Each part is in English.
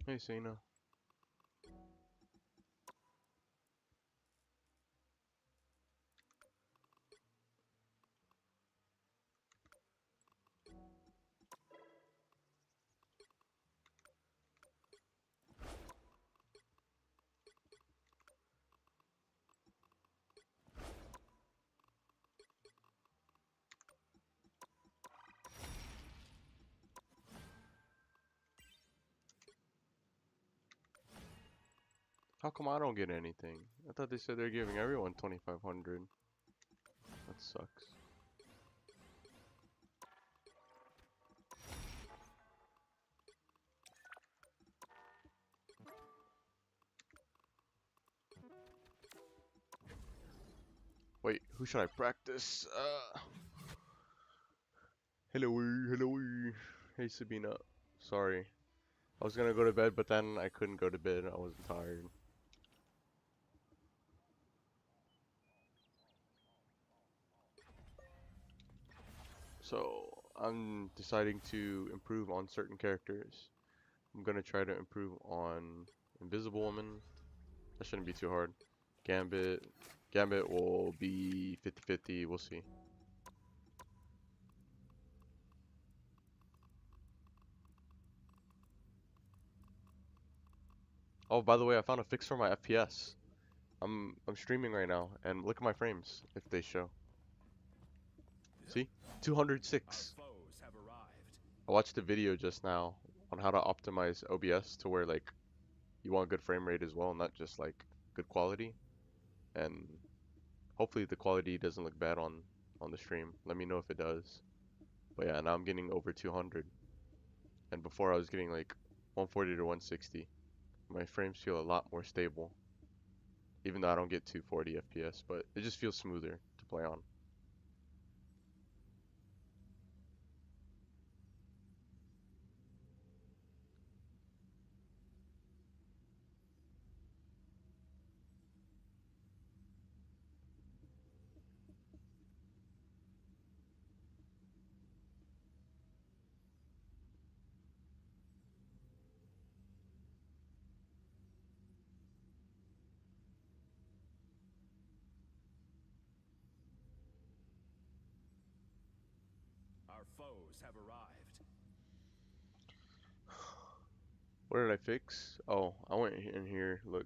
Hey, Sina. How come I don't get anything? I thought they said they're giving everyone 2,500. That sucks. Wait, who should I practice? Hello, hello. Hey, Sabina. Sorry. I was gonna go to bed, but then I couldn't go to bed. I was tired. So, I'm deciding to improve on certain characters. I'm gonna try to improve on Invisible Woman. That shouldn't be too hard. Gambit. Gambit will be 50-50. We'll see. Oh, by the way, I found a fix for my FPS. I'm streaming right now, and look at my frames if they show. See? 206. I watched a video just now on how to optimize OBS to where like you want good frame rate as well, not just like good quality. And hopefully the quality doesn't look bad on the stream. Let me know if it does. But yeah, now I'm getting over 200. And before I was getting like 140 to 160. My frames feel a lot more stable, even though I don't get 240 FPS, but it just feels smoother to play on. Our foes have arrived. What did I fix? Oh, I went in here. Look,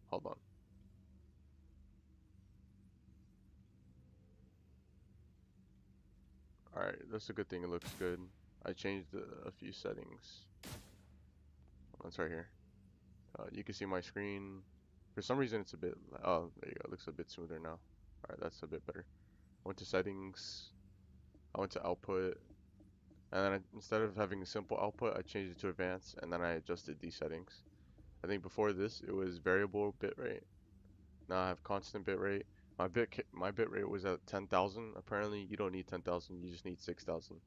hold on. Alright, that's a good thing. It looks good. I changed a few settings. That's right here. You can see my screen. For some reason, it's a bit. Oh, there you go. It looks a bit smoother now. Alright, that's a bit better. I went to settings. I went to output. And then instead of having a simple output, I changed it to advanced. And then I adjusted these settings. I think before this, it was variable bitrate. Now I have constant bitrate. My bitrate was at 10,000. Apparently, you don't need 10,000. You just need 6,000.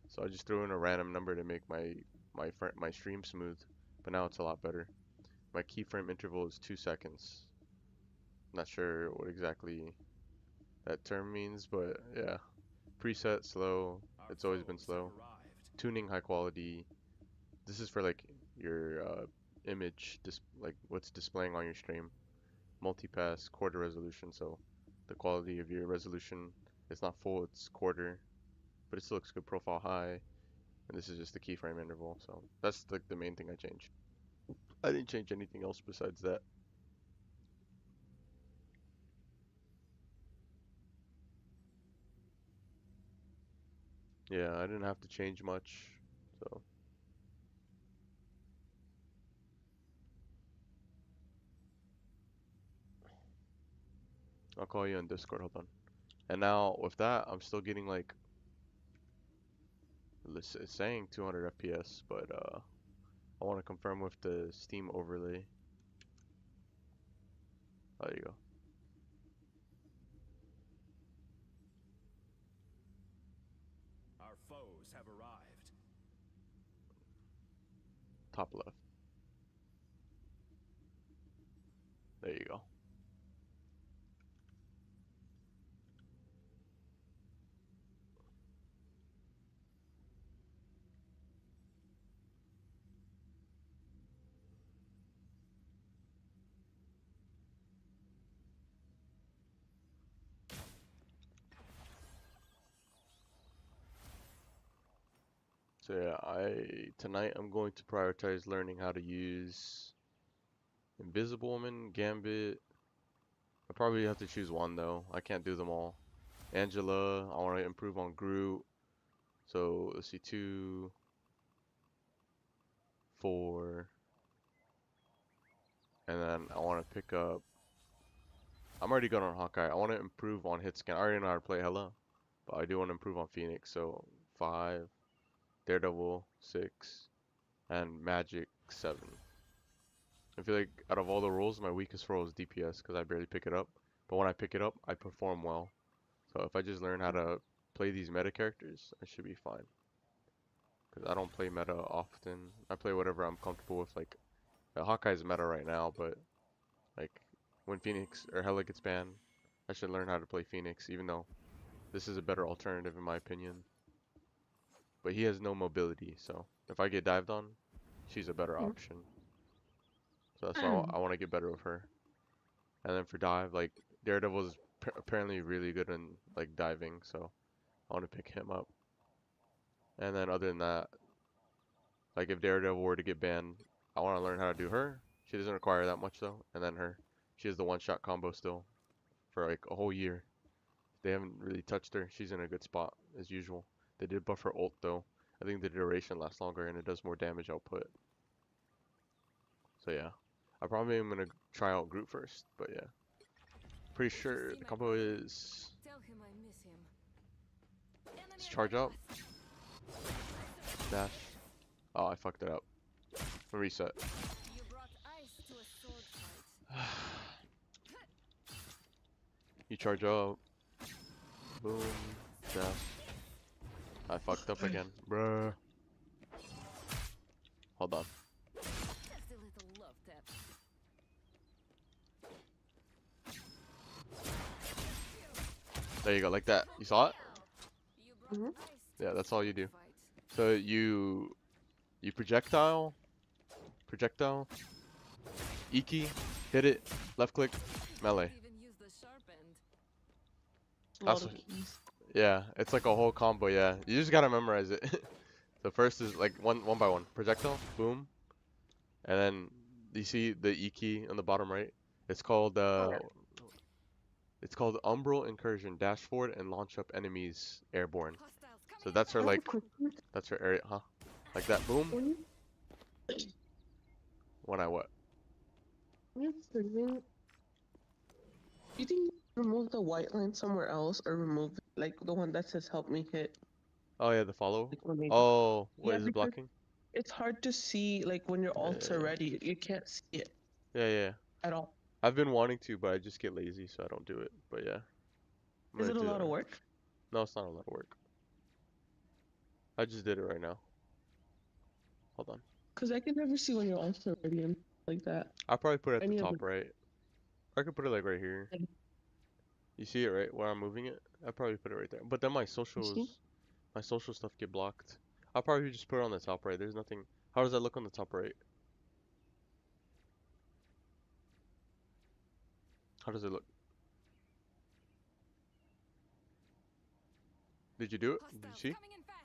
So I just threw in a random number to make my stream smooth. But now it's a lot better. My keyframe interval is 2 seconds. Not sure what exactly that term means, but yeah. Preset slow. Our It's always been foes have slow. arrived. Tuning high quality. This is for like your image, like what's displaying on your stream. Multipass quarter resolution, so the quality of your resolution is not full, it's quarter, but it still looks good. Profile high, and this is just the keyframe interval, so that's like the main thing I changed. I didn't change anything else besides that. Yeah, I didn't have to change much, so I'll call you on Discord. Hold on. And now with that, I'm still getting like it's saying 200 FPS, but I want to confirm with the Steam overlay. Oh, there you go. Our foes have arrived. Top left. There you go. So yeah, tonight I'm going to prioritize learning how to use Invisible Woman, Gambit. I probably have to choose one though. I can't do them all. Angela, I want to improve on Groot. So let's see, 2, 4, and then I want to pick up. I'm already good on Hawkeye. I want to improve on hit scan. I already know how to play Hela, but I do want to improve on Phoenix. So 5, Daredevil 6, and Magic 7. I feel like out of all the roles, my weakest role is DPS because I barely pick it up. But when I pick it up, I perform well. So if I just learn how to play these meta characters, I should be fine. Because I don't play meta often. I play whatever I'm comfortable with. Like, Hawkeye's meta right now, but like when Phoenix or Hela gets banned, I should learn how to play Phoenix, even though this is a better alternative in my opinion. But he has no mobility, so if I get dived on, she's a better option. So that's why I want to get better with her. And then for dive, like Daredevil is apparently really good in like diving, so I want to pick him up. And then other than that, like if Daredevil were to get banned, I want to learn how to do her. She doesn't require that much though. And then her, she has the one-shot combo still for like a whole year. They haven't really touched her. She's in a good spot as usual. They did buff her ult though. I think the duration lasts longer and it does more damage output. So yeah, I probably am gonna try out Groot first, but yeah. Pretty sure the combo is Tell him I miss him. let's charge up, dash. Oh, I fucked it up. Reset. You brought ice to a sword fight. You charge up. Boom. Dash. I fucked up again. Bruh. Hold on. Just a little love tap. There you go, like that. You saw it? You brought ice to Yeah, a that's all you sword do. fight. So you projectile, Iki, hit it, left click, melee. Even use the sharp end. That's what, yeah, it's like a whole combo, yeah. You just gotta memorize it. The first is like one by one. Projectile, boom. And then you see the E key on the bottom right? It's called Umbral Incursion. Dash forward and launch up enemies airborne. Hostiles So coming that's her in. like that's her area, huh? Like that, boom. When I what? You think you remove the white line somewhere else, or remove like the one that says "help me hit"? Oh yeah, the follow. Like when they Oh, what Yeah, is it because blocking? it's hard to see like when your ults are ready. You can't see it Yeah. at all. I've been wanting to, but I just get lazy, so I don't do it. But yeah, I'm Is gonna it a do lot that. of work? No, it's not a lot of work. I just did it right now. Hold on. Because I can never see when your ults are ready and like that. I'll probably put it at the Any of top right. I could put it like right here. Okay. You see it right where I'm moving it? I'll probably put it right there. But then my see? social stuff get blocked. I'll probably just put it on the top right. There's nothing. How does that look on the top right? How does it look? Did you do it? Did you Hostiles see? coming in fast.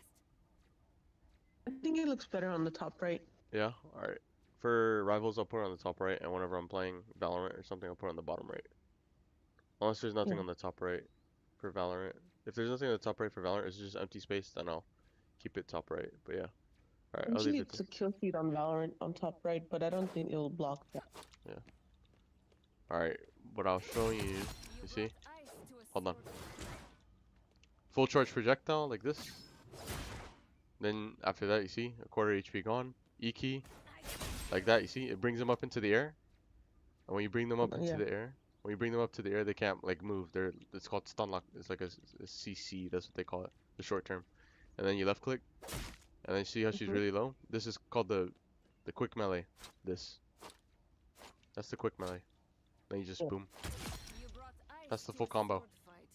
I think it looks better on the top right. Yeah, alright. For rivals, I'll put it on the top right, and whenever I'm playing Valorant or something, I'll put it on the bottom right. Unless there's nothing Yeah. on the top right for Valorant. If there's nothing on the top right for Valorant, it's just empty space, then I'll keep it top right. But yeah. Alright, I'll Usually leave it it's a kill feed on Valorant on top right, but I don't think it'll block that. there. Alright, what I'll show you, you see? Brought ice to a Hold on. sword fight. Full charge projectile, like this. Then after that, you see, a quarter HP gone. E key, like that, you see? It brings them up into the air. And when you bring them up into Yeah. the air, when you bring them up to the air, they can't like move. It's called stun lock. It's like a CC. That's what they call it, the short term. And then you left click, and then see how she's Mhm. really low. This is called the quick melee. That's the quick melee. Then you just Yeah. boom. You brought ice That's the to full a combo. sword fight.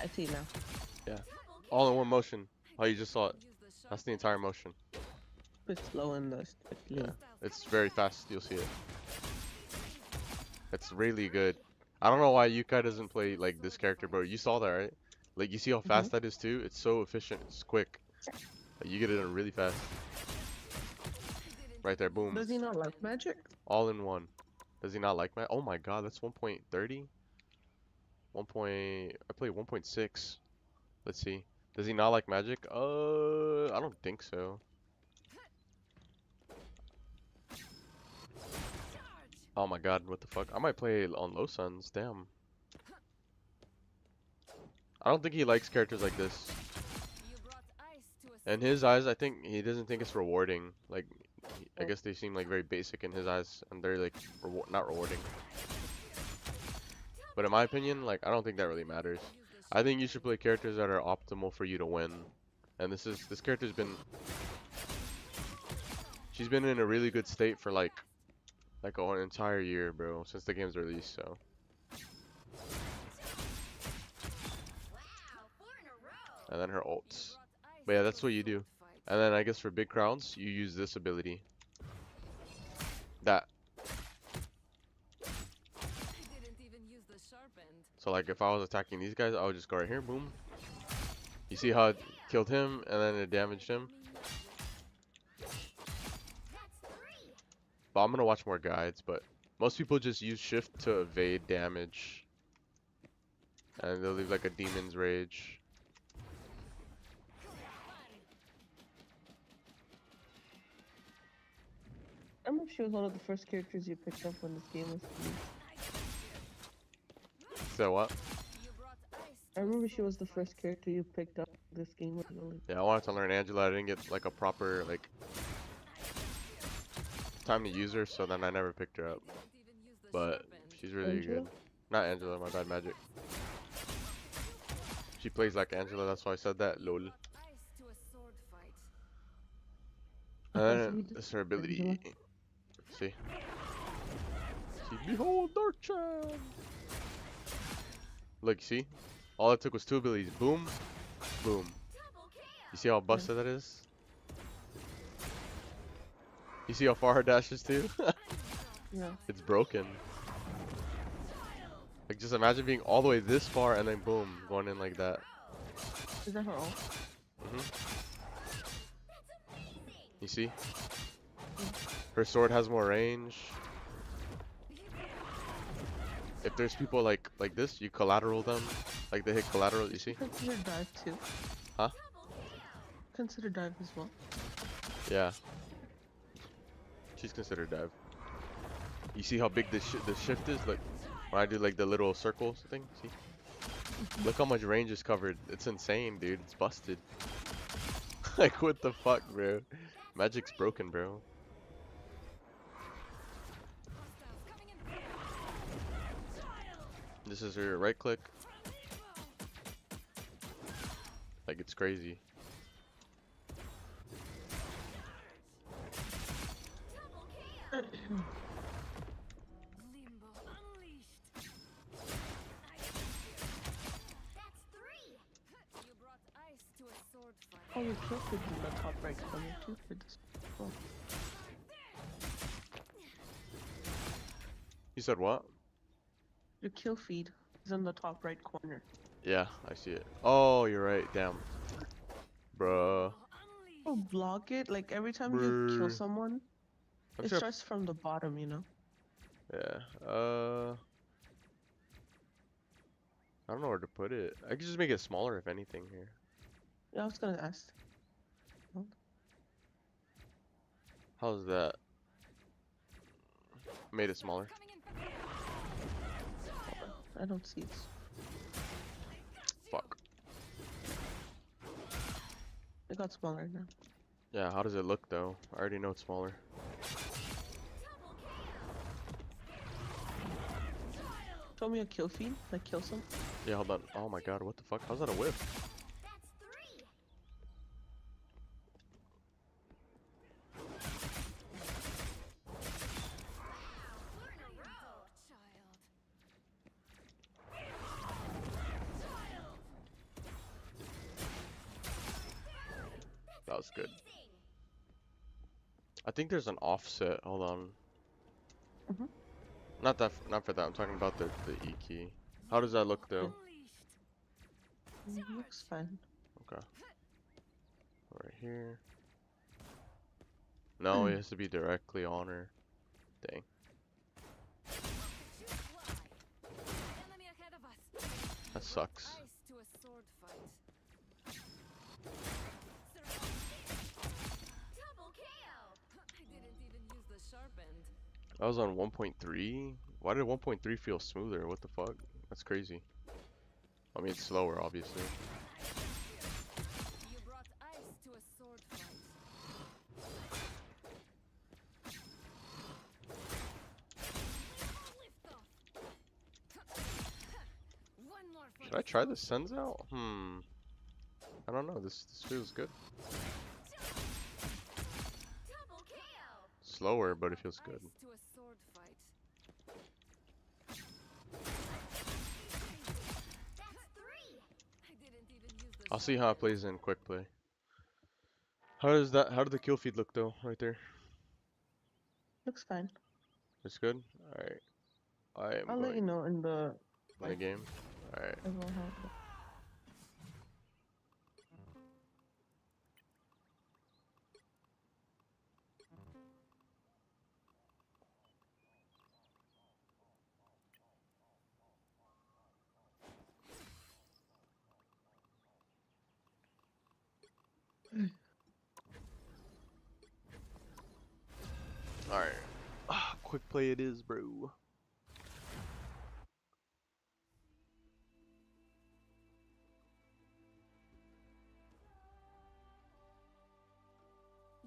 I see now. All in one motion. Oh, you just saw it. Use the sharp That's the end. entire motion. It's slow in the Yeah. It's very fast. You'll see it. It's really good. I don't know why Yukai doesn't play like this character, bro. You saw that, right? Like you see how fast that is too? It's so efficient. It's quick. Like, you get it in really fast. Right there, boom. Does he not like magic? All in one. Does he not like my? Oh my god, that's 1.30. 1. I play 1.6. Let's see. Does he not like magic? I don't think so. Oh my god, what the fuck? I might play on low suns. Damn. I don't think he likes characters like this. You brought ice to a In his eyes, I think he doesn't think it's rewarding. Like, I guess they seem like very basic in his eyes, and they're like not rewarding. But in my opinion, like I don't think that really matters. I think you should play characters that are optimal for you to win. And this character's been, she's been in a really good state for like an entire year, bro, since the game's released. So and then her ults. But yeah, that's what you do. And then I guess for big crowds, you use this ability. That. didn't even use the sharp end. So like if I was attacking these guys, I would just go right here, boom. You see how it killed him and then it damaged him? But I'm gonna watch more guides, but most people just use shift to evade damage. And they'll leave like a demon's rage. I remember she was one of the first characters you picked up when this game was released. So what? You brought ice I remember she was the first character you picked up when this game was released. Yeah, I wanted to learn Angela. I didn't get like a proper like time to use her, so then I never picked her up. But she's really Angela? good. Not Angela, my bad, Magic. She plays like Angela, that's why I said that. Lol. ice to a sword fight. Okay, so we And just- that's her ability. See? See, behold Dark Chan! Look, see? All it took was 2 abilities. Boom, boom. You see how busted that is? You see how far her dash is too? Yeah. It's broken. Like just imagine being all the way this far and then boom, going in like that. Is that her ult? You see? Her sword has more range. If there's people like this, you collateral them. Like they hit collateral, you see? Consider dive too. Huh? Consider dive as well. Yeah. She's considered dive. You see how big the shift is? Look, when I do like the little circles thing, see? Look how much range is covered. It's insane, dude. It's busted. Like what the fuck, bro? Magic's broken, bro. This is her right click. Like it's crazy. Limbo unleashed. That's 3. You brought ice to a sword fight. Oh, your kill feed is in the top right corner too for this. Oh. You said what? Your kill feed is in the top right corner. Yeah, I see it. Oh, you're right. Damn. Bruh. Oh, block it. Like every time you kill Brr. someone, I'm it sure. starts from the bottom, you know? Yeah. I don't know where to put it. I could just make it smaller if anything here. Yeah, I was gonna ask. How's that? Made it smaller. I don't see it. Fuck. It got smaller now. Yeah, how does it look though? I already know it's smaller. Show me a kill feed. Like kill some. Yeah, hold on. Oh my god, what the fuck? How's that a whip? That's 3. That was good. I think there's an offset. Hold on. Mhm. Not for that. I'm talking about the E key. How does that look though? Looks fine. Okay. Right here. No, it has to be directly on her. Dang. Enemy ahead of us. That sucks. Ice to a sword fight. Double KO. I didn't even use the sharp end. I was on 1.3. Why did 1.3 feel smoother? What the fuck? That's crazy. I mean, it's slower, obviously. You brought ice to a sword fight. Lift off. One more for Should I try the Sens out? I don't know. This feels good. double KO. Slower, but it feels good. Ice to a sword fight. That's 3. I didn't even use the I'll see sharp how it end. plays in quick play. How does that? How did the kill feed look though? Right there. Looks fine. It's good. All right. I am I'll let you going know in the in the game. All right. as well how. All right. Quick play it is, bro.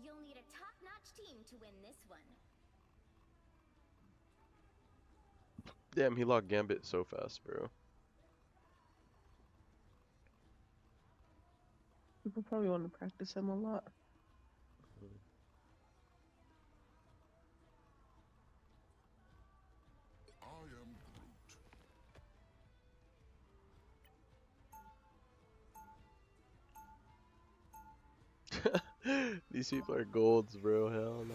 You'll need a top-notch team to win this one. Damn, he locked Gambit so fast, bro. People probably want to practice him a lot. These people are golds, bro. Hell no.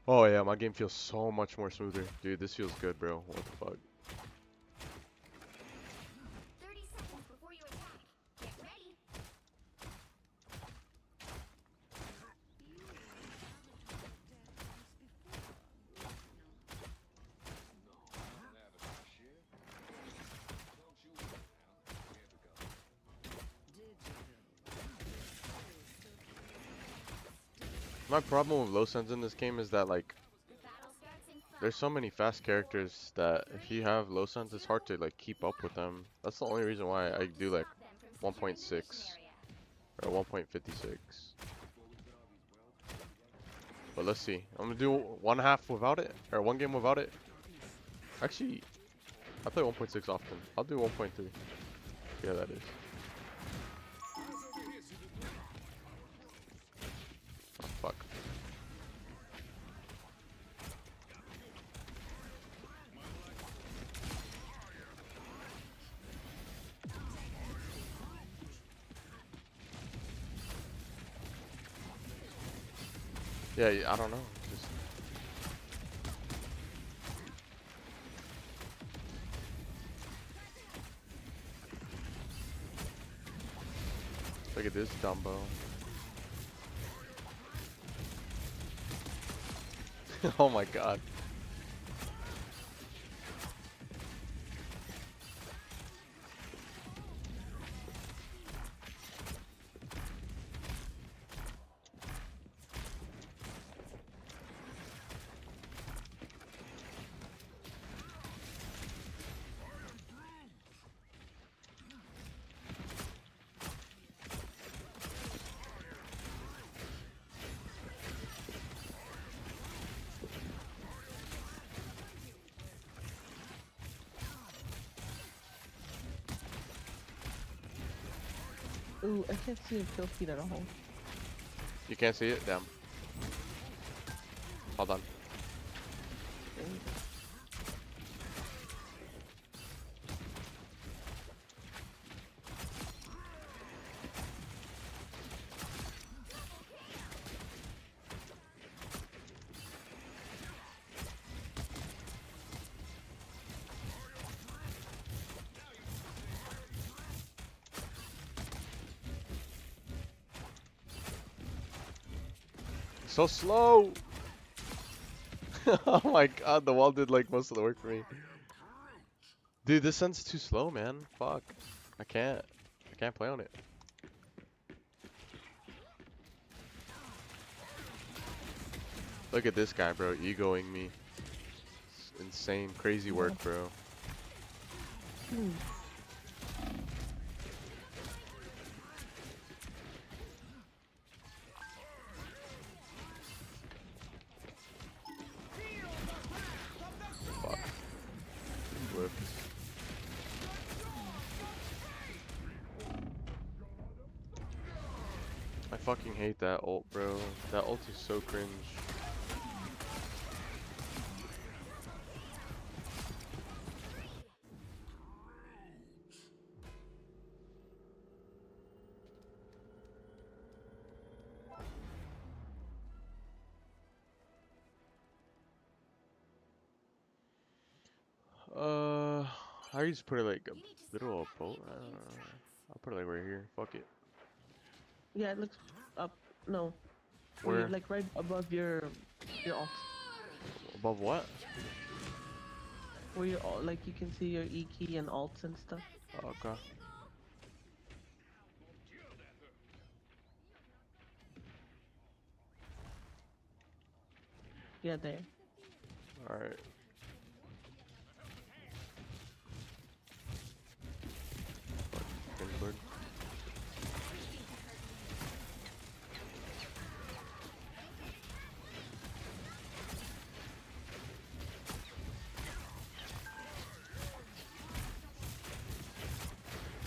Oh yeah, my game feels so much more smoother. Dude, this feels good, bro. What the fuck? 30 seconds before you attack. Get ready. My problem with low sends in this game is that like The battle starts in 5. there's so many fast characters that if you have low sends, it's hard to like keep up with them. That's the only reason why I do like Stop them from securing the 1.6 mission area. or 1.56. But let's see. I'm gonna do one half without it, or one game without it. Actually, I play 1.6 often. I'll do 1.3. Yeah, that is. Oh, fuck. Yeah, I don't know. Just look at this Dumbo. Oh my god. Ooh, I can't see a kill feed at all. You can't see it? Damn. Hold on. so slow. Oh my god, the wall did like most of the work for me. Dude, this sun's too slow, man. Fuck. I can't play on it. Look at this guy, bro, egoing me. It's insane, crazy work, bro. Fuck. Whipped. I fucking hate that ult, bro. That ult is so cringe. I just put it like a little boat. I don't know. I'll put it like right here. Fuck it. Yeah, it looks up. No. Where? Like right above your alt. Above what? Where you're all, like you can see your E key and alts and stuff. Oh, okay. Yeah, there. Alright. Cringe bird.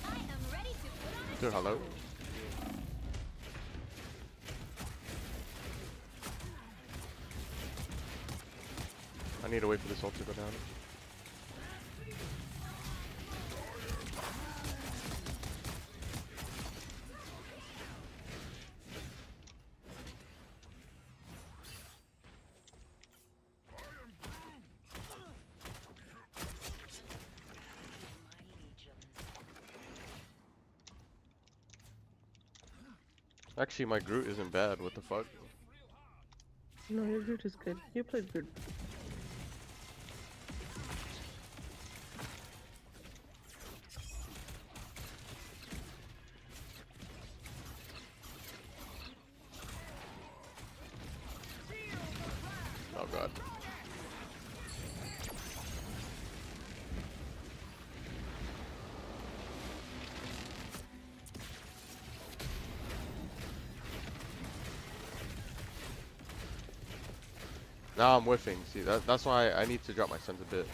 I am ready to put on a Dude, hello? I need to wait for this ult to go down. Actually, my Groot isn't bad. What the fuck? No, your Groot is good. You played good. Oh god. Now I'm whiffing. See, that's why I need to drop my sense a bit.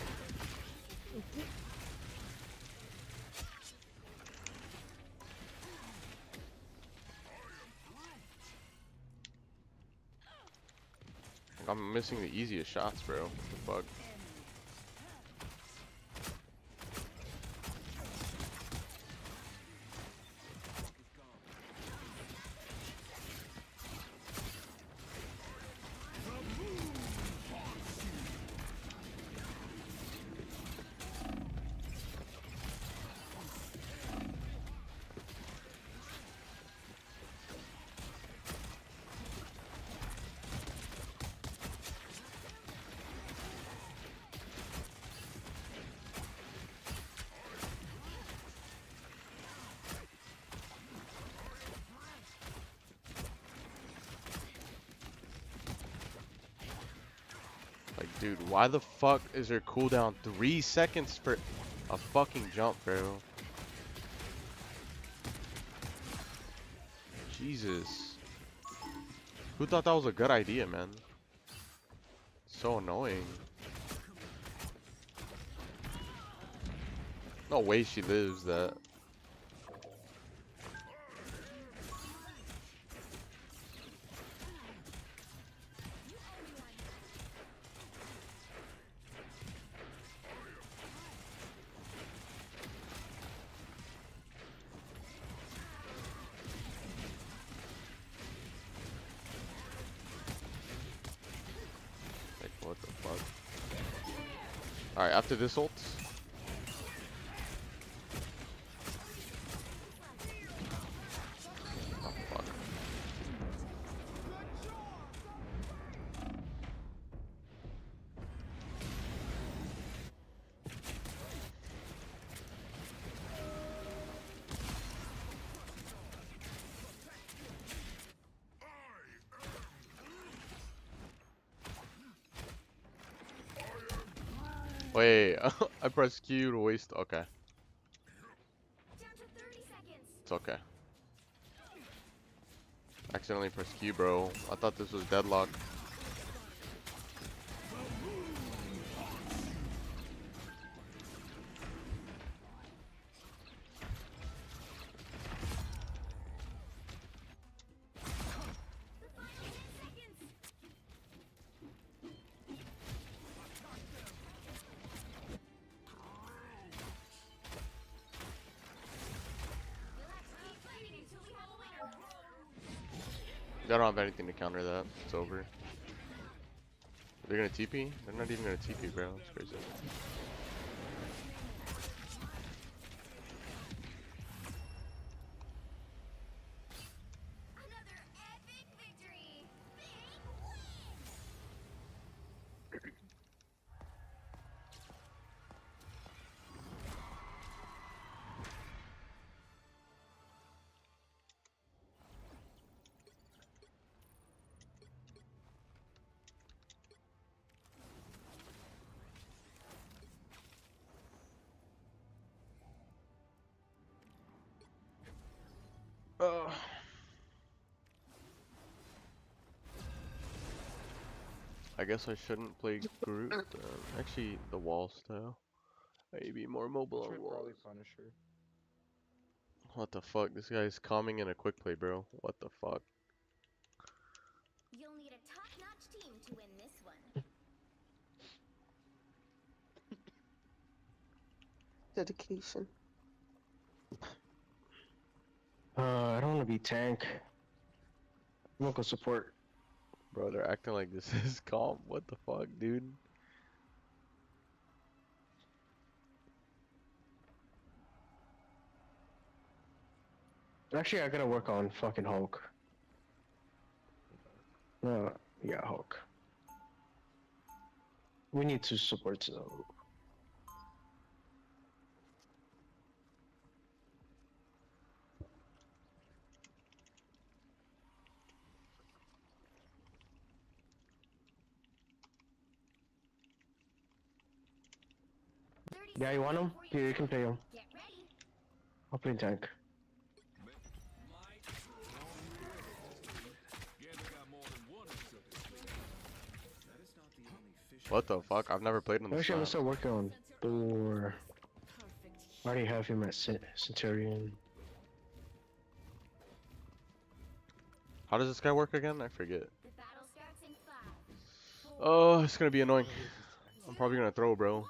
Like, I'm missing the easiest shots, bro. What the fuck? Like, dude, why the fuck is there cooldown 3 seconds for a fucking jump, bro? Jesus. Who thought that was a good idea, man? So annoying. No way she lives that. Like, what the fuck? Alright, after this ult. Oh, fuck. Wait, I pressed Q to waste. Okay, Down to 30 seconds. it's okay. Accidentally pressed Q, bro. I thought this was deadlock. The final 10 seconds. You'll have to keep fighting until we have a winner. I don't have anything to counter that. It's over. They're gonna TP? They're not even gonna TP, bro. It's crazy. Another epic victory. Big win. I guess I shouldn't play Groot. Actually, the wall style. Maybe more mobile on wall. Probably Punisher. What the fuck? This guy's calming in a quick play, bro. What the fuck? You'll need a top-notch team to win this one. Dedication. I don't want to be tank. I'm gonna go support. Bro, they're acting like this is calm. What the fuck, dude? Actually, I gotta work on fucking Hulk. No, yeah, Hulk. We need to support so. Yeah, you want him? Yeah, you can play him. Get ready. I'll play tank. What the fuck? I've never played on this Actually, I'm map. still working on Thor. Perfect. I already have him at Centurion. How does this guy work again? I forget. The battle starts in 5, 4, Oh, it's gonna be annoying. I'm probably gonna throw, bro. 1.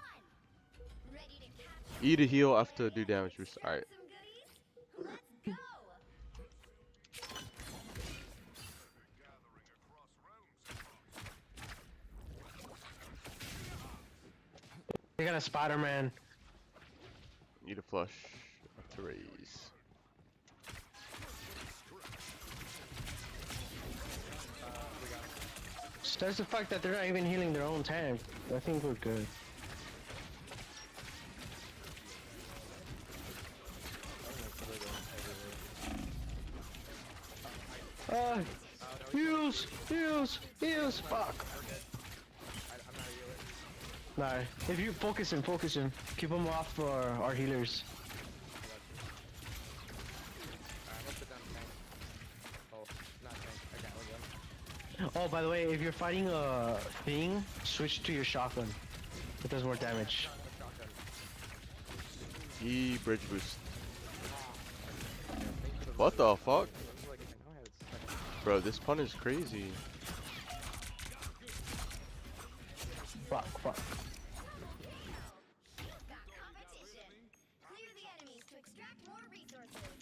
Ready to capture E to heal after do damage boost. Alright. some goodies? Let's go. They got a Spider-Man. Need a flush. To raise. There's the fact that they're not even healing their own tank. I think we're good. Heals! Heals! Heals! Fuck! Nah, if you focus him, keep him off for our healers. Oh, by the way, if you're fighting a thing, switch to your shotgun. It does more damage. E bridge boost. What the fuck? Bro, this pun is crazy. Fuck, fuck. Got competition. Clear the enemies to extract more resources.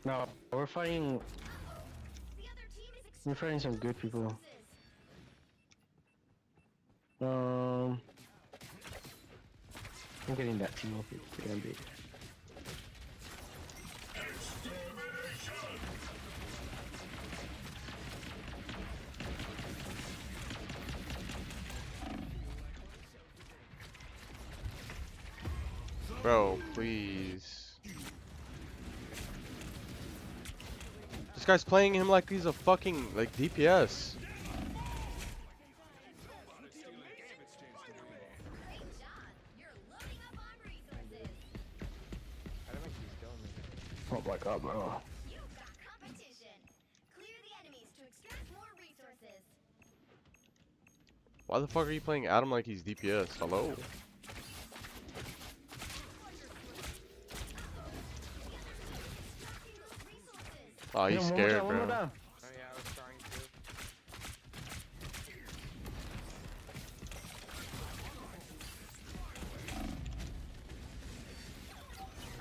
No, we're fighting. The other team is We're fighting some good people. resources. I'm getting that team up. Damn big. Bro, please. This guy's playing him like he's a fucking, like, DPS. Great job. Oh my god, bro. You've got competition. Clear the enemies to extract more resources. Why the fuck are you playing Adam like he's DPS? Hello? Oh, he's One more scared, down, one more bro. down. Oh yeah, I was trying to.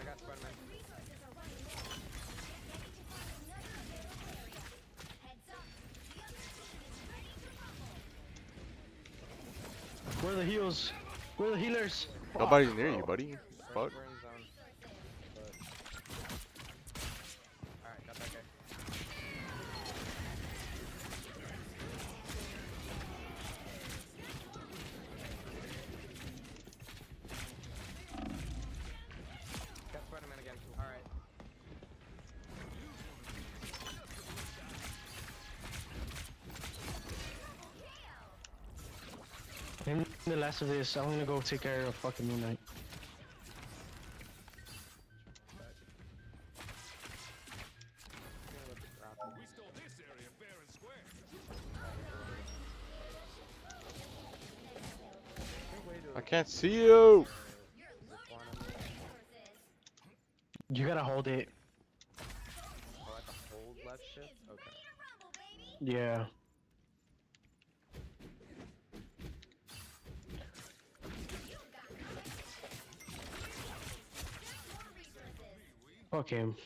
I got Spider-Man. Resources are running low. Get ready to find another available area. Heads up. The other team is ready to rumble. Where are the heals? Where are the healers? Nobody's near you, buddy. Fuck. We're in zone. But... Alright, got that guy. Got Spider-Man again. Alright. In the last of this, I'm gonna go take care of fucking Moon Knight. We stole this area fair and square. I can't see you. You're loading up resources. You gotta hold it. Oh, I have to hold left shift? Is Okay. ready to rumble, baby. Yeah. You've got competition. More resources. Fuck him.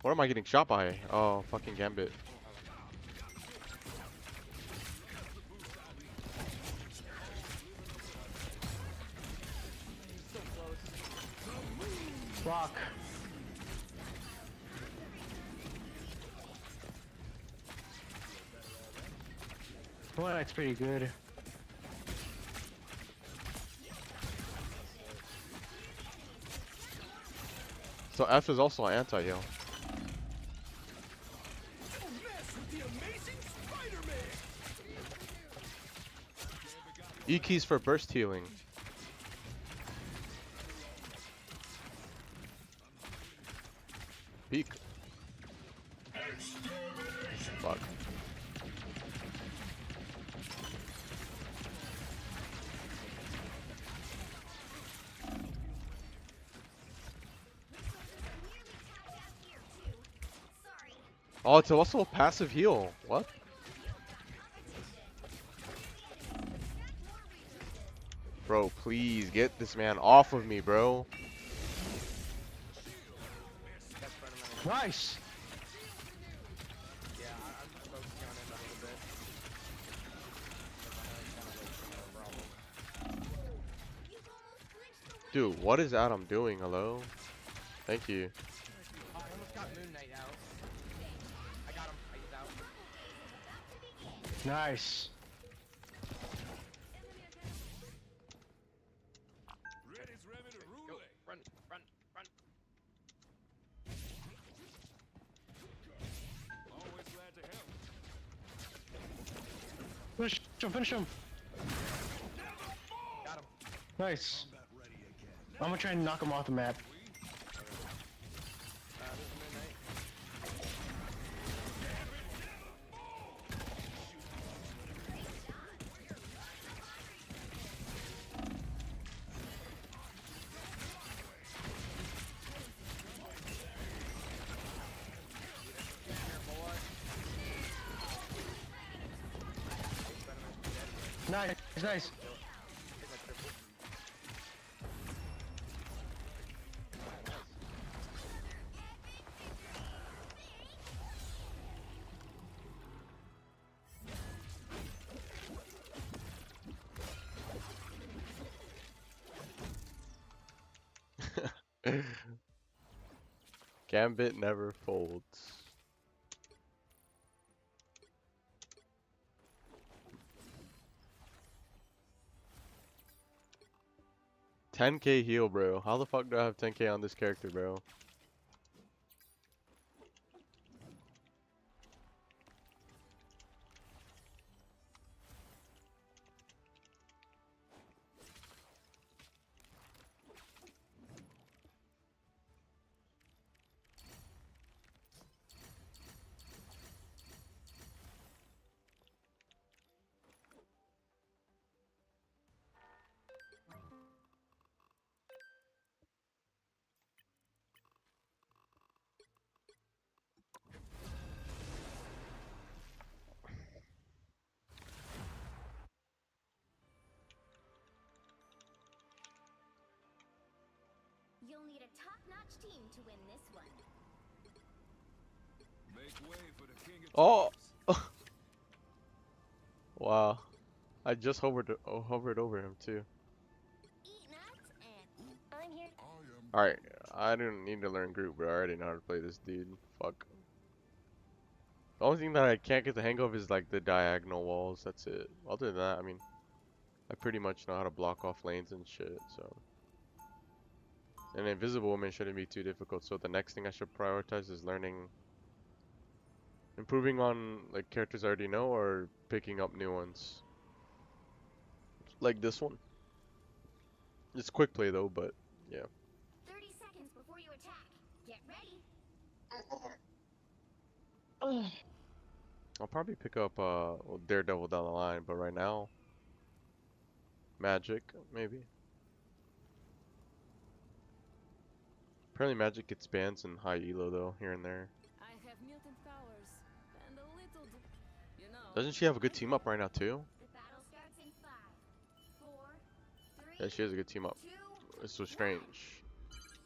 What am I getting shot by? Oh, fucking Gambit. Fuck. Well, that's pretty good. So F is also an anti-heal. Don't mess with the amazing Spider-Man. E keys for burst healing. Peek. Fuck. Oh, it's also a passive heal. What? Bro, please get this man off of me, bro. Got Spider-Man again. Nice. Yeah, I'm just focusing on him a little bit. Because I know he's kind of like a problem. Dude, what is Adam doing? Hello? Thank you. Oh, I almost got Moon Knight out. I got him. He's out. Nice. Ready's ready to Go. rule it. Run, run, run. Always glad to help. Finish him. Got him. Nice. I'm gonna try and knock him off the map. This is Moon Knight. Here, boy. Spider-Man's dead. Nice. Hit my triple. Gambit never folds. $10K heal, bro. How the fuck do I have 10K on this character, bro? You'll need a top-notch team to win this one. Make way for the king of Oh! teams. Wow. I just hovered over him too. Eat nuts and I'm here. Alright, I didn't need to learn group, bro. I already know how to play this dude. Fuck. The only thing that I can't get the hang of is like the diagonal walls. That's it. Other than that, I mean, I pretty much know how to block off lanes and shit, so. And Invisible Woman shouldn't be too difficult, so the next thing I should prioritize is learning, improving on like characters I already know or picking up new ones. Like this one. It's quick play though, but yeah. 30 seconds before you attack. Get ready. I'll probably pick up well, Daredevil down the line, but right now, Magic maybe. Apparently Magic gets bans in high elo though, here and there. I have mutant powers and a little, you know. Doesn't she have a good team up right now too? The battle starts in 5, 4, 3, Yeah, she has a good team up. 2. It's so strange.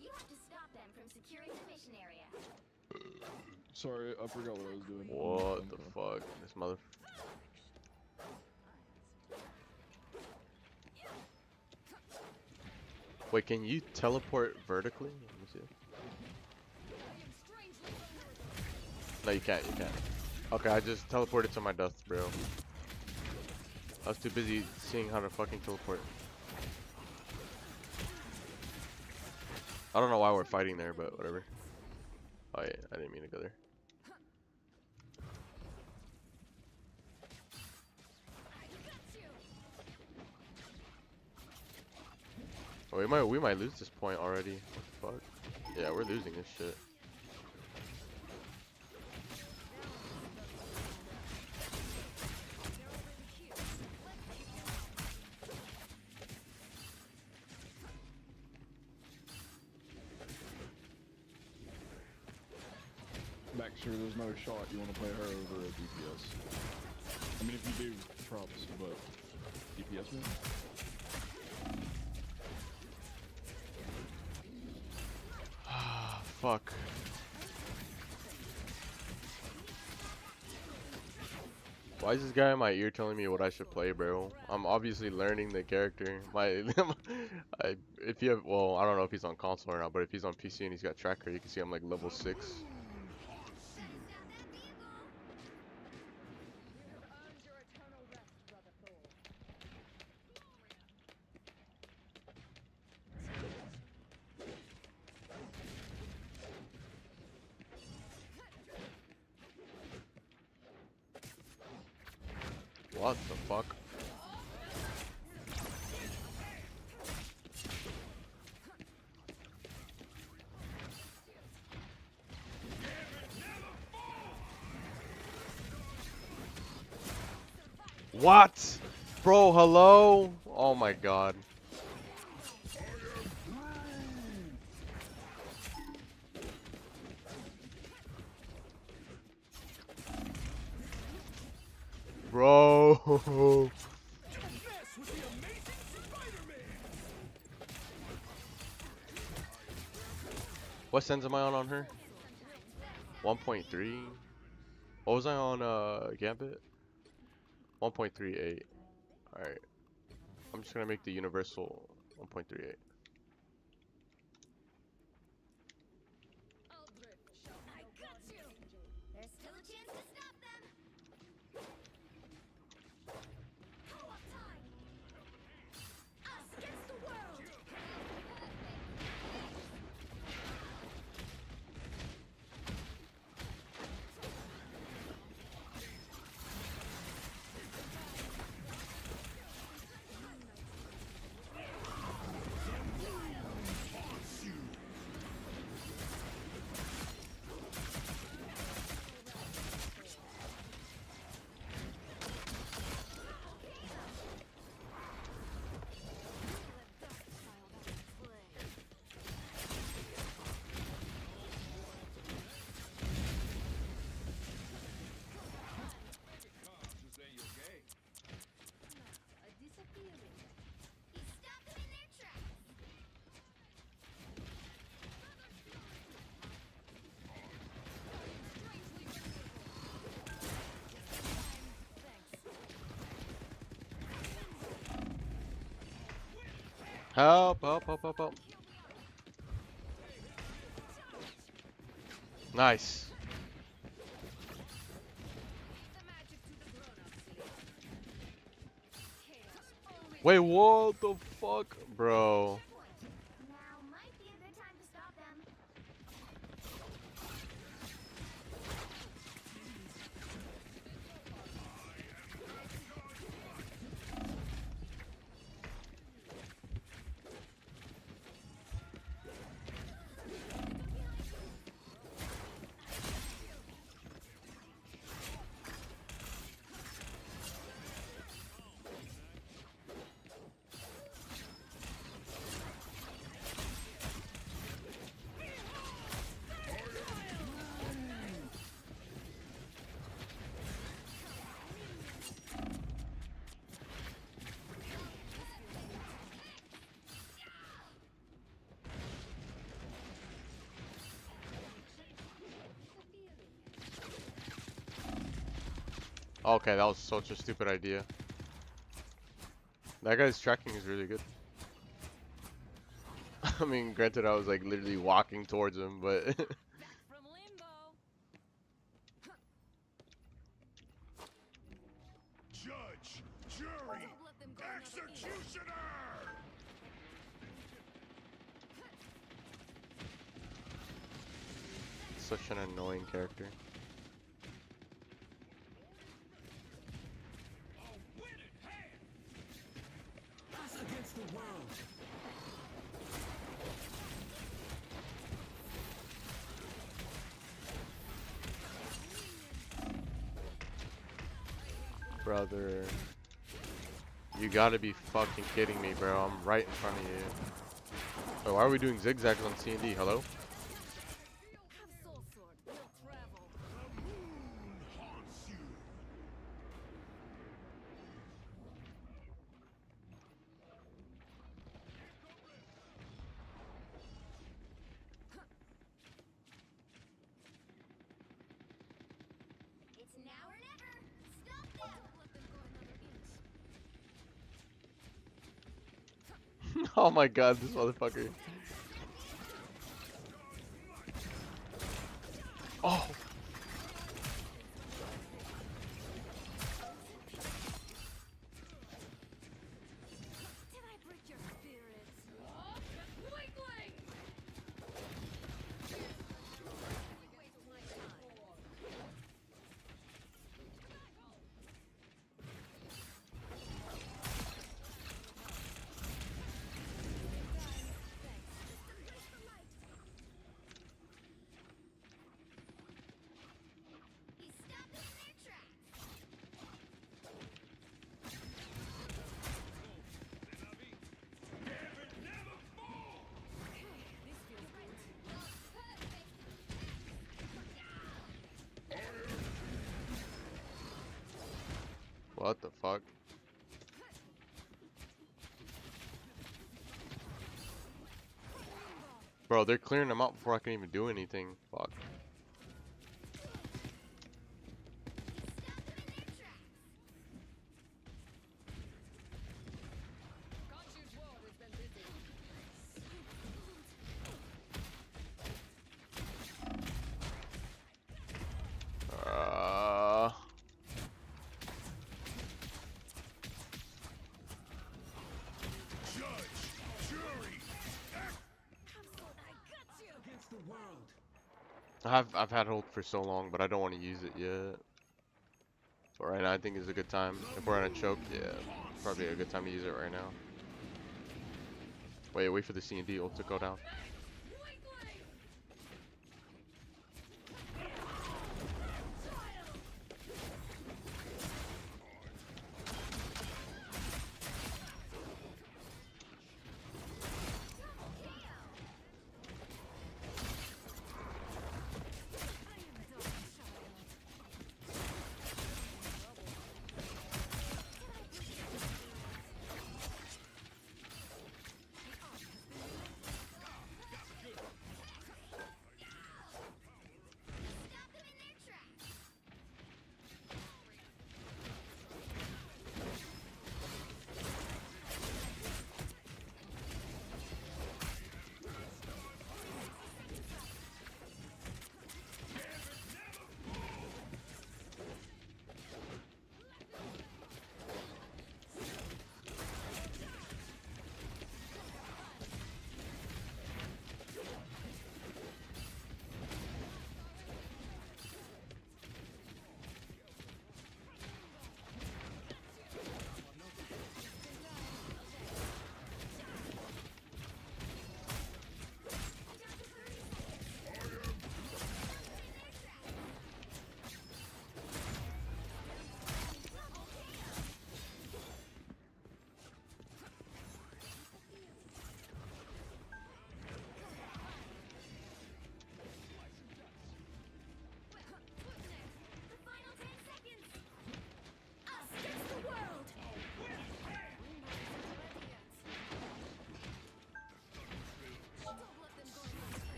You have to stop them from securing the mission area. Sorry, I forgot what I was doing. What the fuck? This mother. Wait, can you teleport vertically? Let me see. No, you can't. You can't. Okay, I just teleported to my death, bro. I was too busy seeing how to fucking teleport. I don't know why we're fighting there, but whatever. Oh yeah, I didn't mean to go there. Oh, we might lose this point already. What the fuck? Yeah, we're losing this shit. Back sure there's no shot you want to play her over a DPS. I mean, if you do, props, but DPS man? Fuck. Why is this guy in my ear telling me what I should play, bro? I'm obviously learning the character. If you have, well, I don't know if he's on console or not, but if he's on PC and he's got tracker, you can see I'm like level 6. What the fuck? What? Bro, hello? Oh my god. Bro. Don't mess with the amazing Spider-Man. What sense am I on her? 1.3? What was I on Gambit? 1.38. Alright. I'm just gonna make the universal 1.38. I got you. There's still a chance to stop them. Co-op time. Us against the world. Help, help, help, help, help. Nice. Wait, what the fuck? Bro. Now might be a good time to stop them. Okay, that was such a stupid idea. That guy's tracking is really good. I mean, granted, I was like literally walking towards him, but Back from limbo. Judge, jury, Don't let them go another inch. executioner! such an annoying character. A winning hand! Us against the world! Brother. You gotta be fucking kidding me, bro. I'm right in front of you. Oh, why are we doing zigzags on C&D? Hello? Have soul sword. We'll travel. The moon haunts you! It's now or never. Stop them. Don't let them go another inch. Oh my god, this motherfucker. Oh! Did I break your spirit? Weakling! Waste my time. You stop them in their tracks. This feels good. What the fuck? Bro, they're clearing them out before I can even do anything. Fuck. Conscious world has been busy. Judge, jury, I got you. against the world! I've had hope for so long, but I don't want to use it yet. But right now I think is a good time. If we're on a choke, yeah, probably a good time to use it right now. Wait for the C&D ult to go down. Weakling!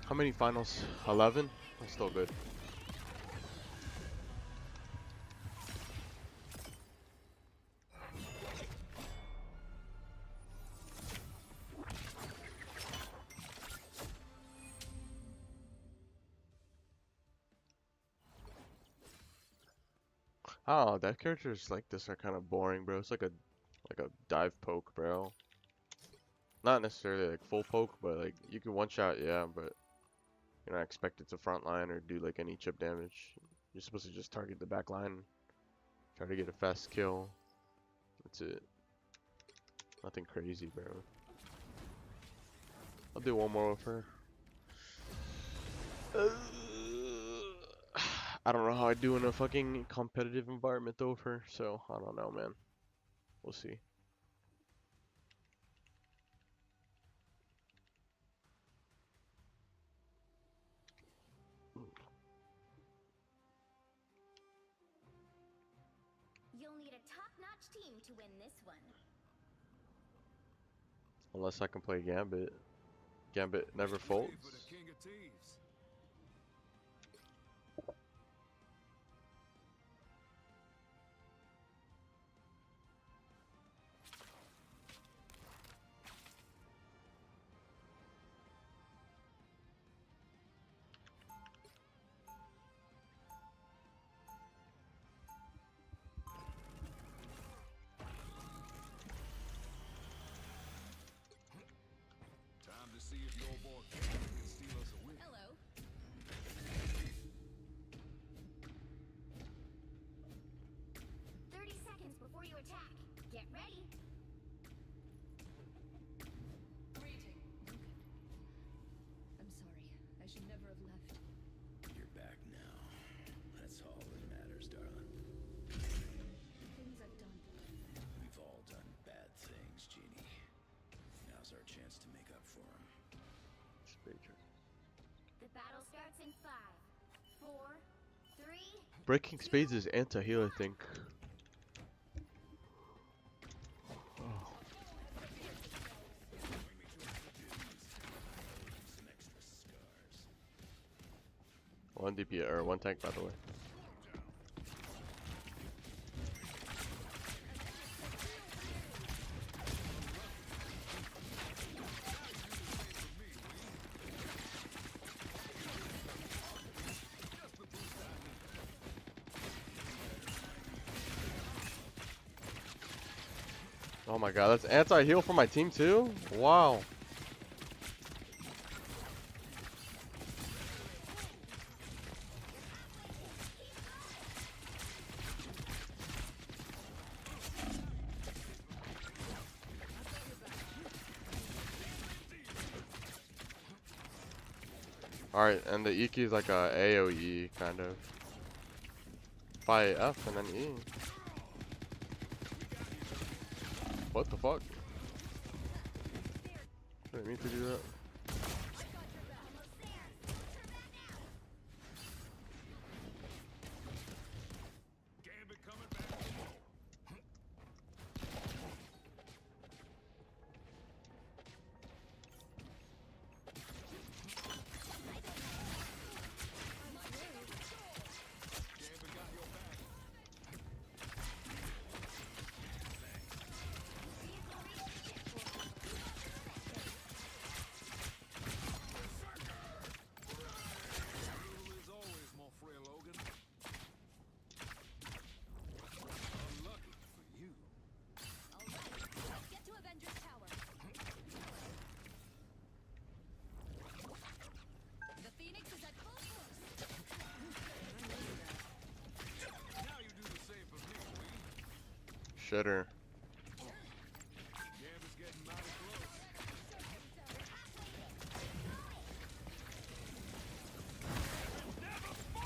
How many finals? 11? That's still good. Oh, that characters like this are kind of boring, bro. It's like a dive poke, bro. Not necessarily like full poke, but like you can one shot, yeah, but you're not expected to frontline or do like any chip damage. You're supposed to just target the back line, try to get a fast kill. That's it. Nothing crazy, bro. I'll do one more with her. I don't know how I do in a fucking competitive environment though with her, so I don't know, man. We'll see. You'll need a top-notch team to win this one. Unless I can play Gambit. Gambit never folds. For the king of thieves. Time to see if your boy can steal us a win. Hello. 30 seconds before you attack. Get ready. Greeting. I'm sorry. I should never have left. You're back now. That's all that matters, darling. The things I've done. We've all done bad things, Jeannie. Now's our chance to make up for them. The battle starts in 5, 4, 3. Breaking Spades is anti-heal, I think. Some extra scars. One DP or one tank, by the way. Oh my god, that's anti-heal for my team too? Wow. Alright, and the Iki is like a AoE kind of. By F and then E. What the fuck? Didn't mean to do that. Gambit coming back. Gambit got your back. Rule is always, mon frere Logan. Unlucky for you. Alright, let's get to Avengers Tower. The Phoenix is at full force. Now you do the same for me, will you? Shitter. Gambit's getting mighty close. Never fall!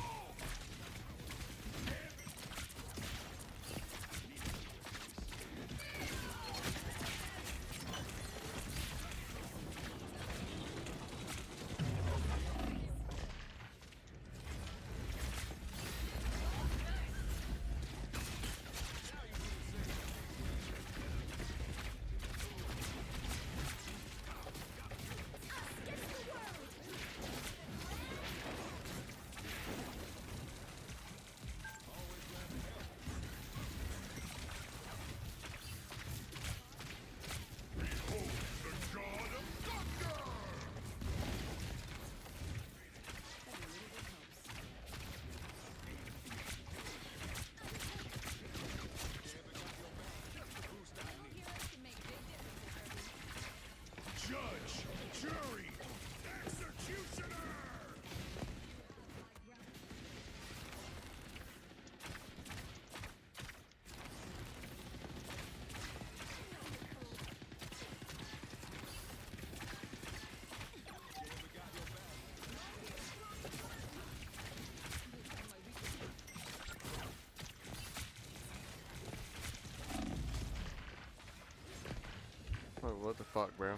Oh, what the fuck, bro?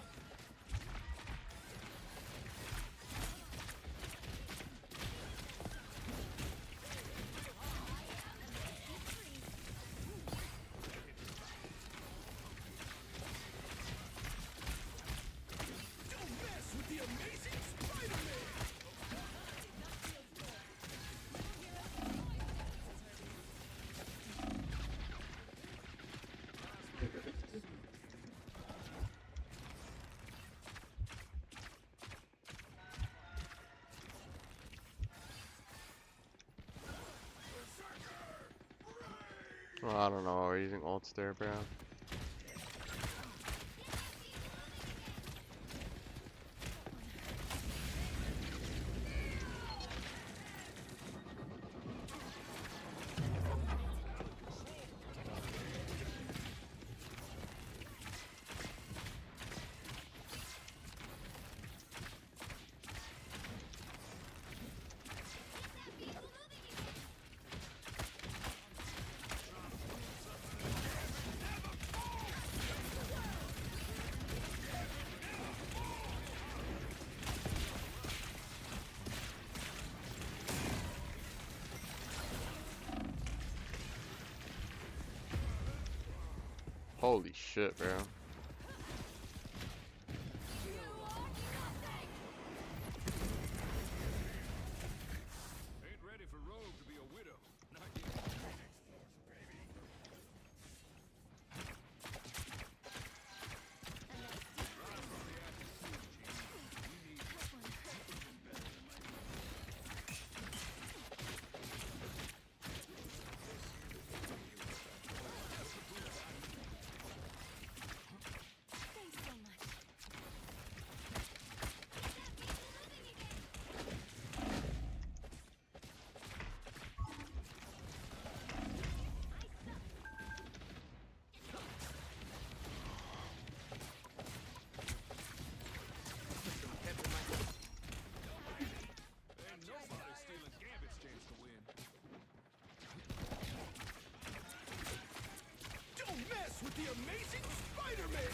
Well, I don't know. We're using ults there, bro. Holy shit, bro. Ain't ready for Rogue to be a widow. Not yet. Thanks so much. Ain't nobody stealing Gambit's chance to win. Don't mess with the amazing Spider-Man!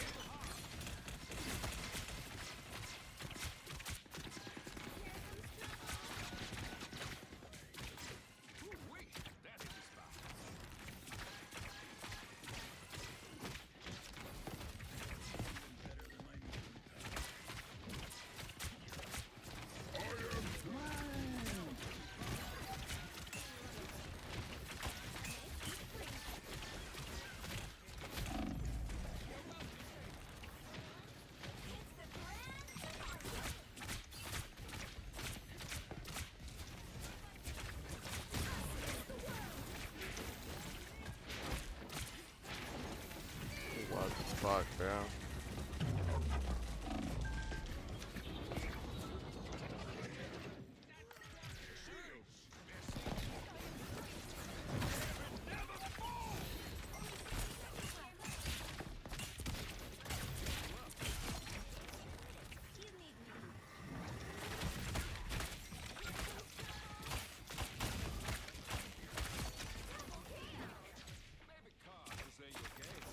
Ooh-wee, that hit the spot. What the fuck, bro? Maybe cause this ain't your game.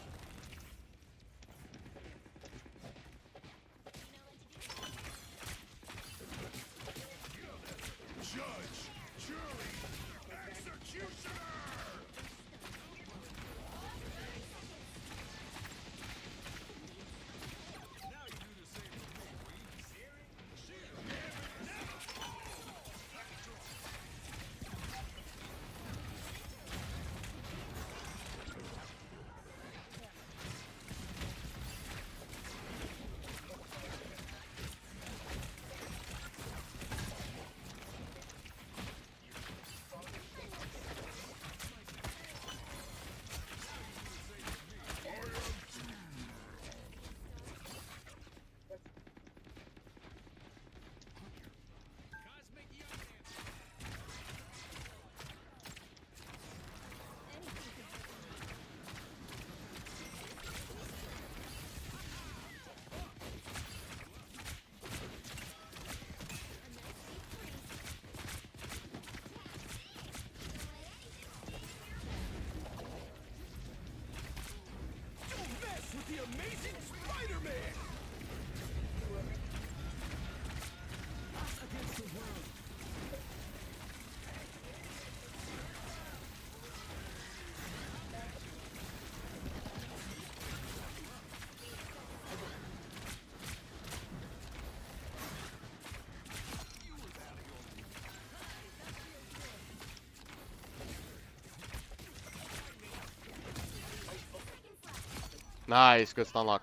Nice, good stun lock.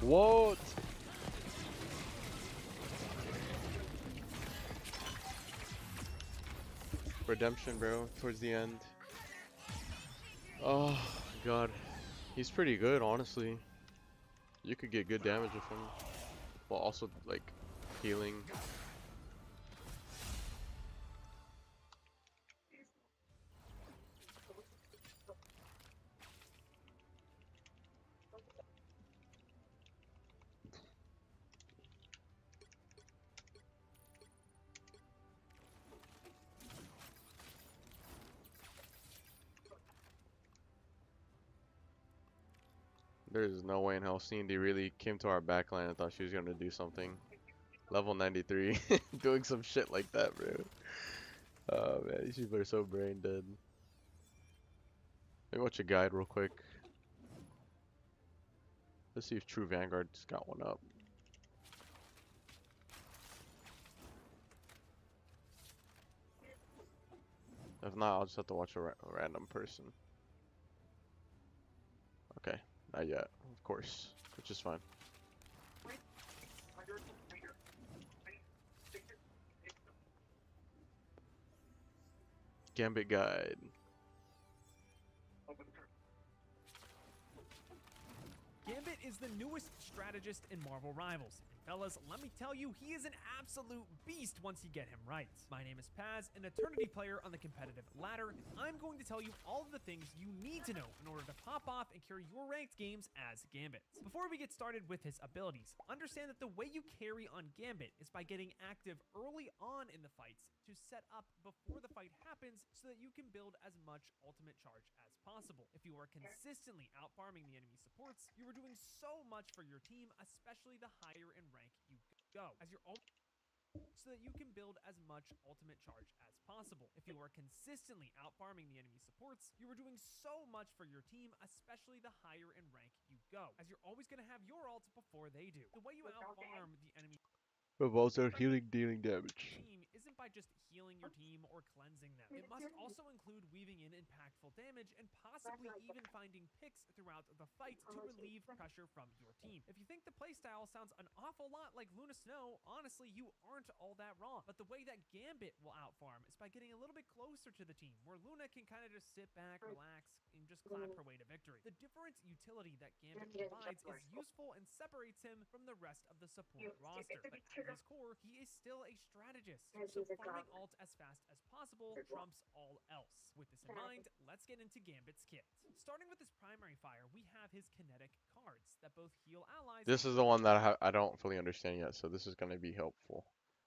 What? Redemption, bro, towards the end. Oh, God. He's pretty good, honestly. You could get good damage with him. While also, like, healing. There's no way in hell Cindy really came to our backline and thought she was gonna do something. Level 93, doing some shit like that, bro. Oh man, these people are so brain dead. Let me watch a guide real quick. Let's see if True Vanguard's got one up. If not, I'll just have to watch a random person. Okay, not yet, of course, which is fine. Gambit guide. Gambit is the newest strategist in Marvel Rivals. And fellas, let me tell you, he is an absolute beast once you get him right. My name is Paz, an Eternity player on the competitive ladder, and I'm going to tell you all of the things you need to know in order to pop off and carry your ranked games as Gambit. Before we get started with his abilities, understand that the way you carry on Gambit is by getting active early on in the fights to set up before the fight happens so that you can build as much ultimate charge as possible. If you are consistently out-farming the enemy supports, you are doing so much for your team, especially the higher in rank you go, as you're so that you can build as much ultimate charge as possible. If you are consistently out-farming the enemy supports, you are doing so much for your team, especially the higher in rank you go, as you're always going to have your ult before they do. The way you out-farm the enemy Revolves are healing, dealing damage. team isn't by just healing your team or cleansing them. It must also include weaving in impactful damage and possibly even finding picks throughout the fight to relieve pressure from your team. If you think the playstyle sounds an awful lot like Luna Snow, honestly, you aren't all that wrong. But the way that Gambit will outfarm is by getting a little bit closer to the team, where Luna can kind of just sit back, relax, and just clap her way to victory. The different utility that Gambit provides is useful and separates him from the rest of the support roster. But at his core, he is still a strategist, so farming ult as fast as possible trumps all else. With this in mind, let's get into Gambit's kit. Starting with his primary fire, we have his kinetic cards that both heal allies. This is the one that I don't fully understand yet, so this is gonna be helpful.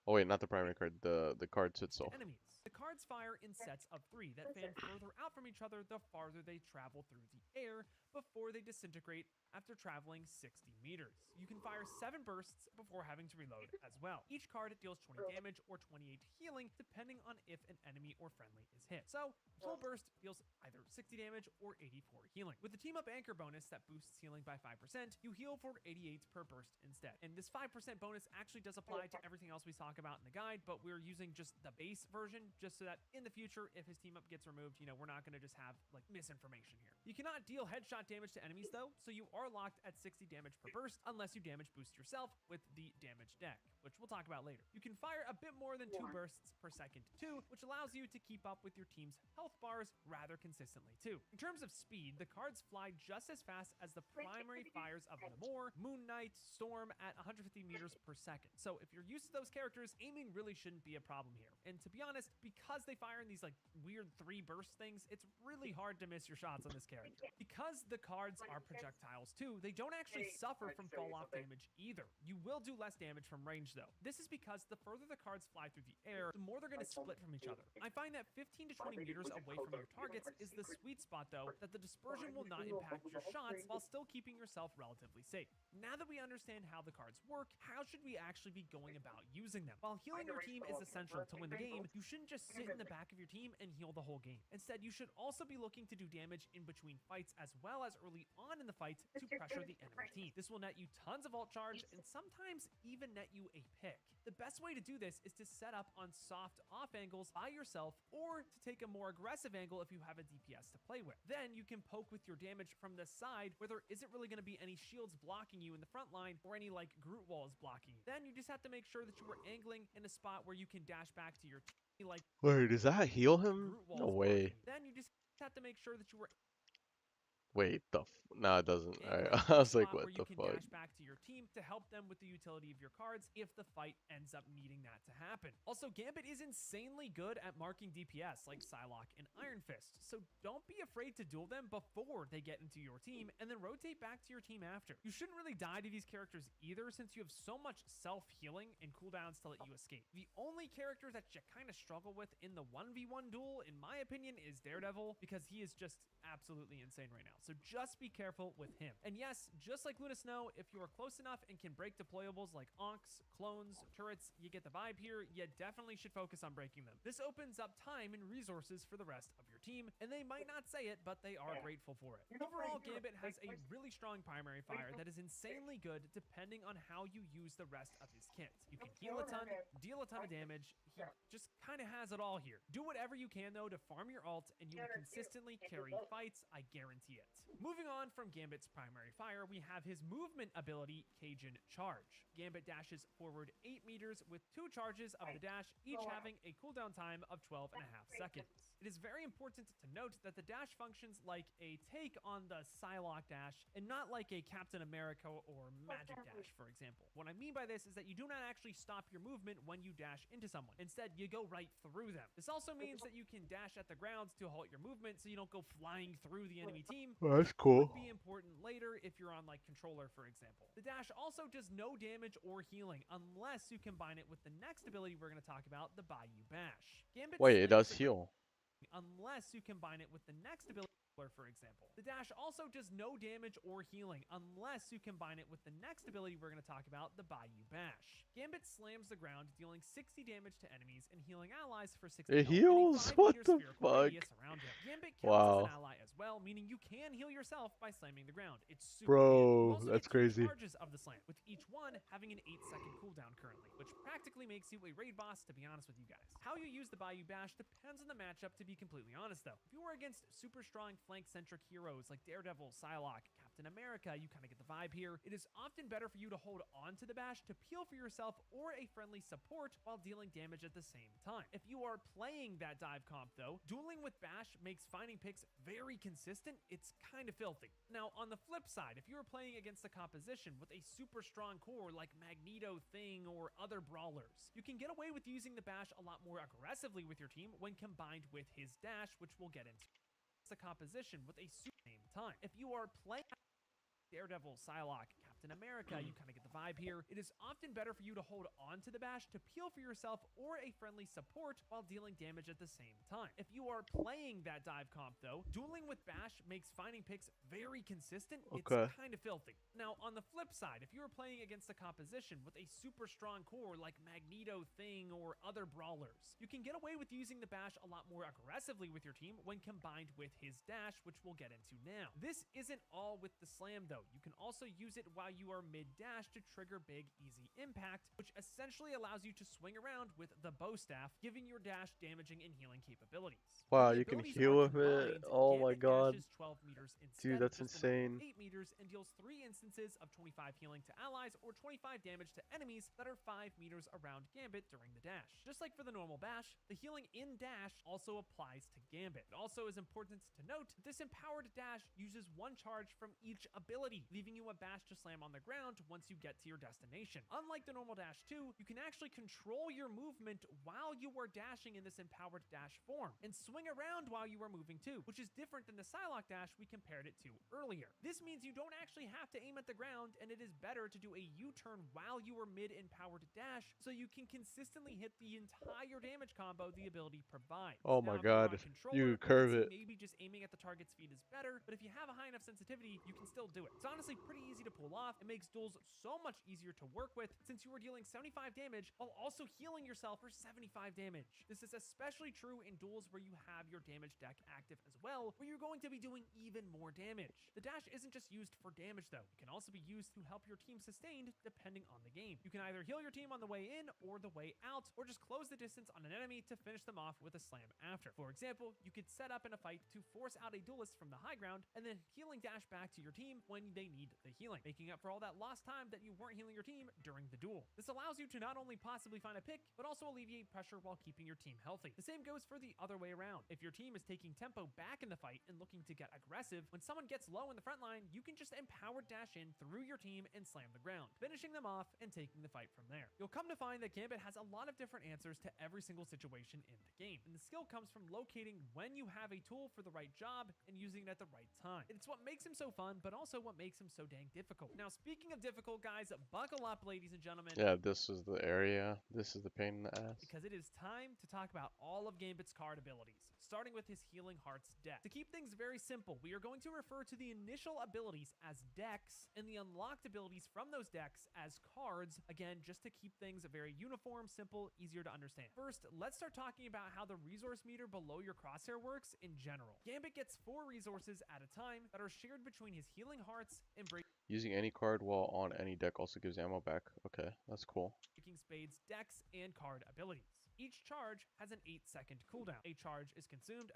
Oh wait, not the primary card, the cards itself. Enemies. The cards fire in sets of 3 that fan further out from each other the farther they travel through the air before they disintegrate after traveling 60 meters. You can fire 7 bursts before having to reload as well. Each card deals 20 damage or 28 healing depending on if an enemy or friendly is hit. So, full burst deals either 60 damage or 84 healing. With the team up anchor bonus that boosts healing by 5%, you heal for 88 per burst instead. And this 5% bonus actually does apply to everything else we talk about in the guide, but we're using just the base version just so that in the future, if his team up gets removed, you know, we're not going to just have like misinformation here. You cannot deal headshot damage to enemies though, so you are locked at 60 damage per burst unless you damage boost yourself with the damage deck, which we'll talk about later. You can fire a bit more than 2 bursts per second too, which allows you to keep up with your team's health bars rather consistently too. In terms of speed, the cards fly just as fast as the primary fires of Namor, Moon Knight, Storm at 150 meters per second. So if you're used to those characters, aiming really shouldn't be a problem here. And to be honest, because they fire in these like weird 3 burst things, it's really hard to miss your shots on this character. Because the cards are projectiles too, they don't actually suffer from fall off damage either. You will do less damage from range though. This is because the further the cards fly through the air, the more they're going to split from each other. I find that 15 to 20 meters away from your targets is the sweet spot though, that the dispersion will not impact your shots while still keeping yourself relatively safe. Now that we understand how the cards work, how should we actually be going about using them? While healing your team is essential to win the game, you shouldn't just sit in the back of your team and heal the whole game. Instead, you should also be looking to do damage in between fights as well as early on in the fight to pressure the enemy team. This will net you tons of ult charge and sometimes even net you a pick. The best way to do this is to set up on soft off angles by yourself or to take a more aggressive angle if you have a DPS to play with. Then you can poke with your damage from the side where there isn't really going to be any shields blocking you in the front line or any like Groot walls blocking you. Then you just have to make sure that you are angling in a spot where you can dash back to your team like Wait, does that heal him? Groot walls No blocking way. you. Then you just have to make sure that you are Wait, nah, it doesn't. angling Alright, in I a was like, spot what where you the can fuck? dash back to your team to help them with the utility of your cards if the fight ends up needing that to happen. Also, Gambit is insanely good at marking DPS like Psylocke and Iron Fist, so don't be afraid to duel them before they get into your team and then rotate back to your team after. You shouldn't really die to these characters either since you have so much self-healing and cooldowns to let you escape. The only character that you kind of struggle with in the 1v1 duel, in my opinion, is Daredevil because he is just absolutely insane right now. So just be careful with him. And yes, just like Luna Snow, if you are close enough and can break deployables like Onks, clones, turrets, you get the vibe here, you definitely should focus on breaking them. This opens up time and resources for the rest of your team, and they might not say it, but they are grateful for it. Overall, Gambit has a really strong primary fire that is insanely good depending on how you use the rest of his kit. You can heal a ton, deal a ton of damage, he just kind of has it all here. Do whatever you can though to farm your ult, and you will consistently carry fights, I guarantee it. Moving on from Gambit's primary fire, we have his movement ability, Cajun Charge. Gambit dashes forward 8 meters with 2 charges of the dash, each having a cooldown time of 12.5 seconds. It is very important to note that the dash functions like a take on the Psylocke dash and not like a Captain America or Magic dash, for example. What I mean by this is that you do not actually stop your movement when you dash into someone. Instead, you go right through them. This also means that you can dash at the ground to halt your movement so you don't go flying through the enemy team. That's cool. Would be important later if you're on like controller, for example. The dash also does no damage or healing unless you combine it with the next ability we're going to talk about, the Bayou Bash. Gambit Wait, it slams does the ground heal. unless you combine it with the next ability, for example. The dash also does no damage or healing unless you combine it with the next ability we're going to talk about, the Bayou Bash. Gambit slams the ground, dealing 60 damage to enemies and healing allies for 60 It health in a heals? 5 What meter the spherical fuck? radius around him. Gambit counts as Wow. an ally as well, meaning you can heal yourself by slamming the ground. It's super Bro, handy. You also that's get 2 crazy. charges of the slam, with each one having an 8-second cooldown currently, which practically makes you a raid boss, to be honest with you guys. How you use the Bayou Bash depends on the matchup, to be completely honest though. If you are against super strong flank-centric heroes like Daredevil, Psylocke, Captain America, you kind of get the vibe here, it is often better for you to hold on to the bash to peel for yourself or a friendly support while dealing damage at the same time. If you are playing that dive comp though, dueling with bash makes finding picks very consistent. It's kind of filthy. Now on the flip side, if you're playing against a composition with a super strong core like Magneto, Thing, or other brawlers, you can get away with using the bash a lot more aggressively with your team when combined with his dash, which we'll get into. It's a composition with a super same time. If you are playing Daredevil, Psylocke, Captain America, you kind of get the vibe here. It is often better for you to hold on to the bash to peel for yourself or a friendly support while dealing damage at the same time. If you are playing that dive comp though, dueling with bash makes finding picks very consistent. Okay. It's kind of filthy. Now on the flip side, if you are playing against a composition with a super strong core like Magneto, Thing, or other brawlers, you can get away with using the bash a lot more aggressively with your team when combined with his dash, which we'll get into now. This isn't all with the slam though. You can also use it while you are mid-dash to trigger big, easy impact, which essentially allows you to swing around with the bow staff, giving your dash damaging and healing capabilities. Wow, The you can abilities heal are with it. combined, Oh my Gambit god. dashes 12 meters instead Dude, of that's just the normal insane. 8 meters and deals 3 instances of 25 healing to allies or 25 damage to enemies that are 5 meters around Gambit during the dash. Just like for the normal bash, the healing in dash also applies to Gambit. It also is important to note that this empowered dash uses 1 charge from each ability, leaving you a bash to slam on the ground once you get get to your destination. Unlike the normal Dash 2, you can actually control your movement while you are dashing in this empowered dash form, and swing around while you are moving too, which is different than the Psylocke dash we compared it to earlier. This means you don't actually have to aim at the ground, and it is better to do a U-turn while you are mid-empowered dash, so you can consistently hit the entire damage combo the ability provides. Oh Now, my if you're on god, controller, you I could curve see it. maybe just aiming at the target speed is better, but if you have a high enough sensitivity, you can still do it. It's honestly pretty easy to pull off. It makes duels so much easier to work with since you are dealing 75 damage while also healing yourself for 75 damage. This is especially true in duels where you have your damage deck active as well, where you're going to be doing even more damage. The dash isn't just used for damage though. It can also be used to help your team sustained depending on the game. You can either heal your team on the way in or the way out, or just close the distance on an enemy to finish them off with a slam after. For example, you could set up in a fight to force out a duelist from the high ground and then healing dash back to your team when they need the healing, making up for all that lost time that you weren't healing your team during the duel. This allows you to not only possibly find a pick, but also alleviate pressure while keeping your team healthy. The same goes for the other way around. If your team is taking tempo back in the fight and looking to get aggressive, when someone gets low in the front line, you can just empower dash in through your team and slam the ground, finishing them off and taking the fight from there. You'll come to find that Gambit has a lot of different answers to every single situation in the game, and the skill comes from locating when you have a tool for the right job and using it at the right time. It's what makes him so fun, but also what makes him so dang difficult. Now, speaking of difficult, guys, buckle up, ladies and gentlemen. Yeah, this is the area. This is the pain in the ass. Because it is time to talk about all of Gambit's card abilities, starting with his Healing Hearts deck. To keep things very simple, we are going to refer to the initial abilities as decks and the unlocked abilities from those decks as cards, again, just to keep things very uniform, simple, easier to understand. First, let's start talking about how the resource meter below your crosshair works in general. Gambit gets 4 resources at a time that are shared between his Healing Hearts and Using any card while on any deck also gives ammo back. Okay, that's cool. Breaking Spades decks and card abilities. Each charge has an 8-second cooldown. A charge is consumed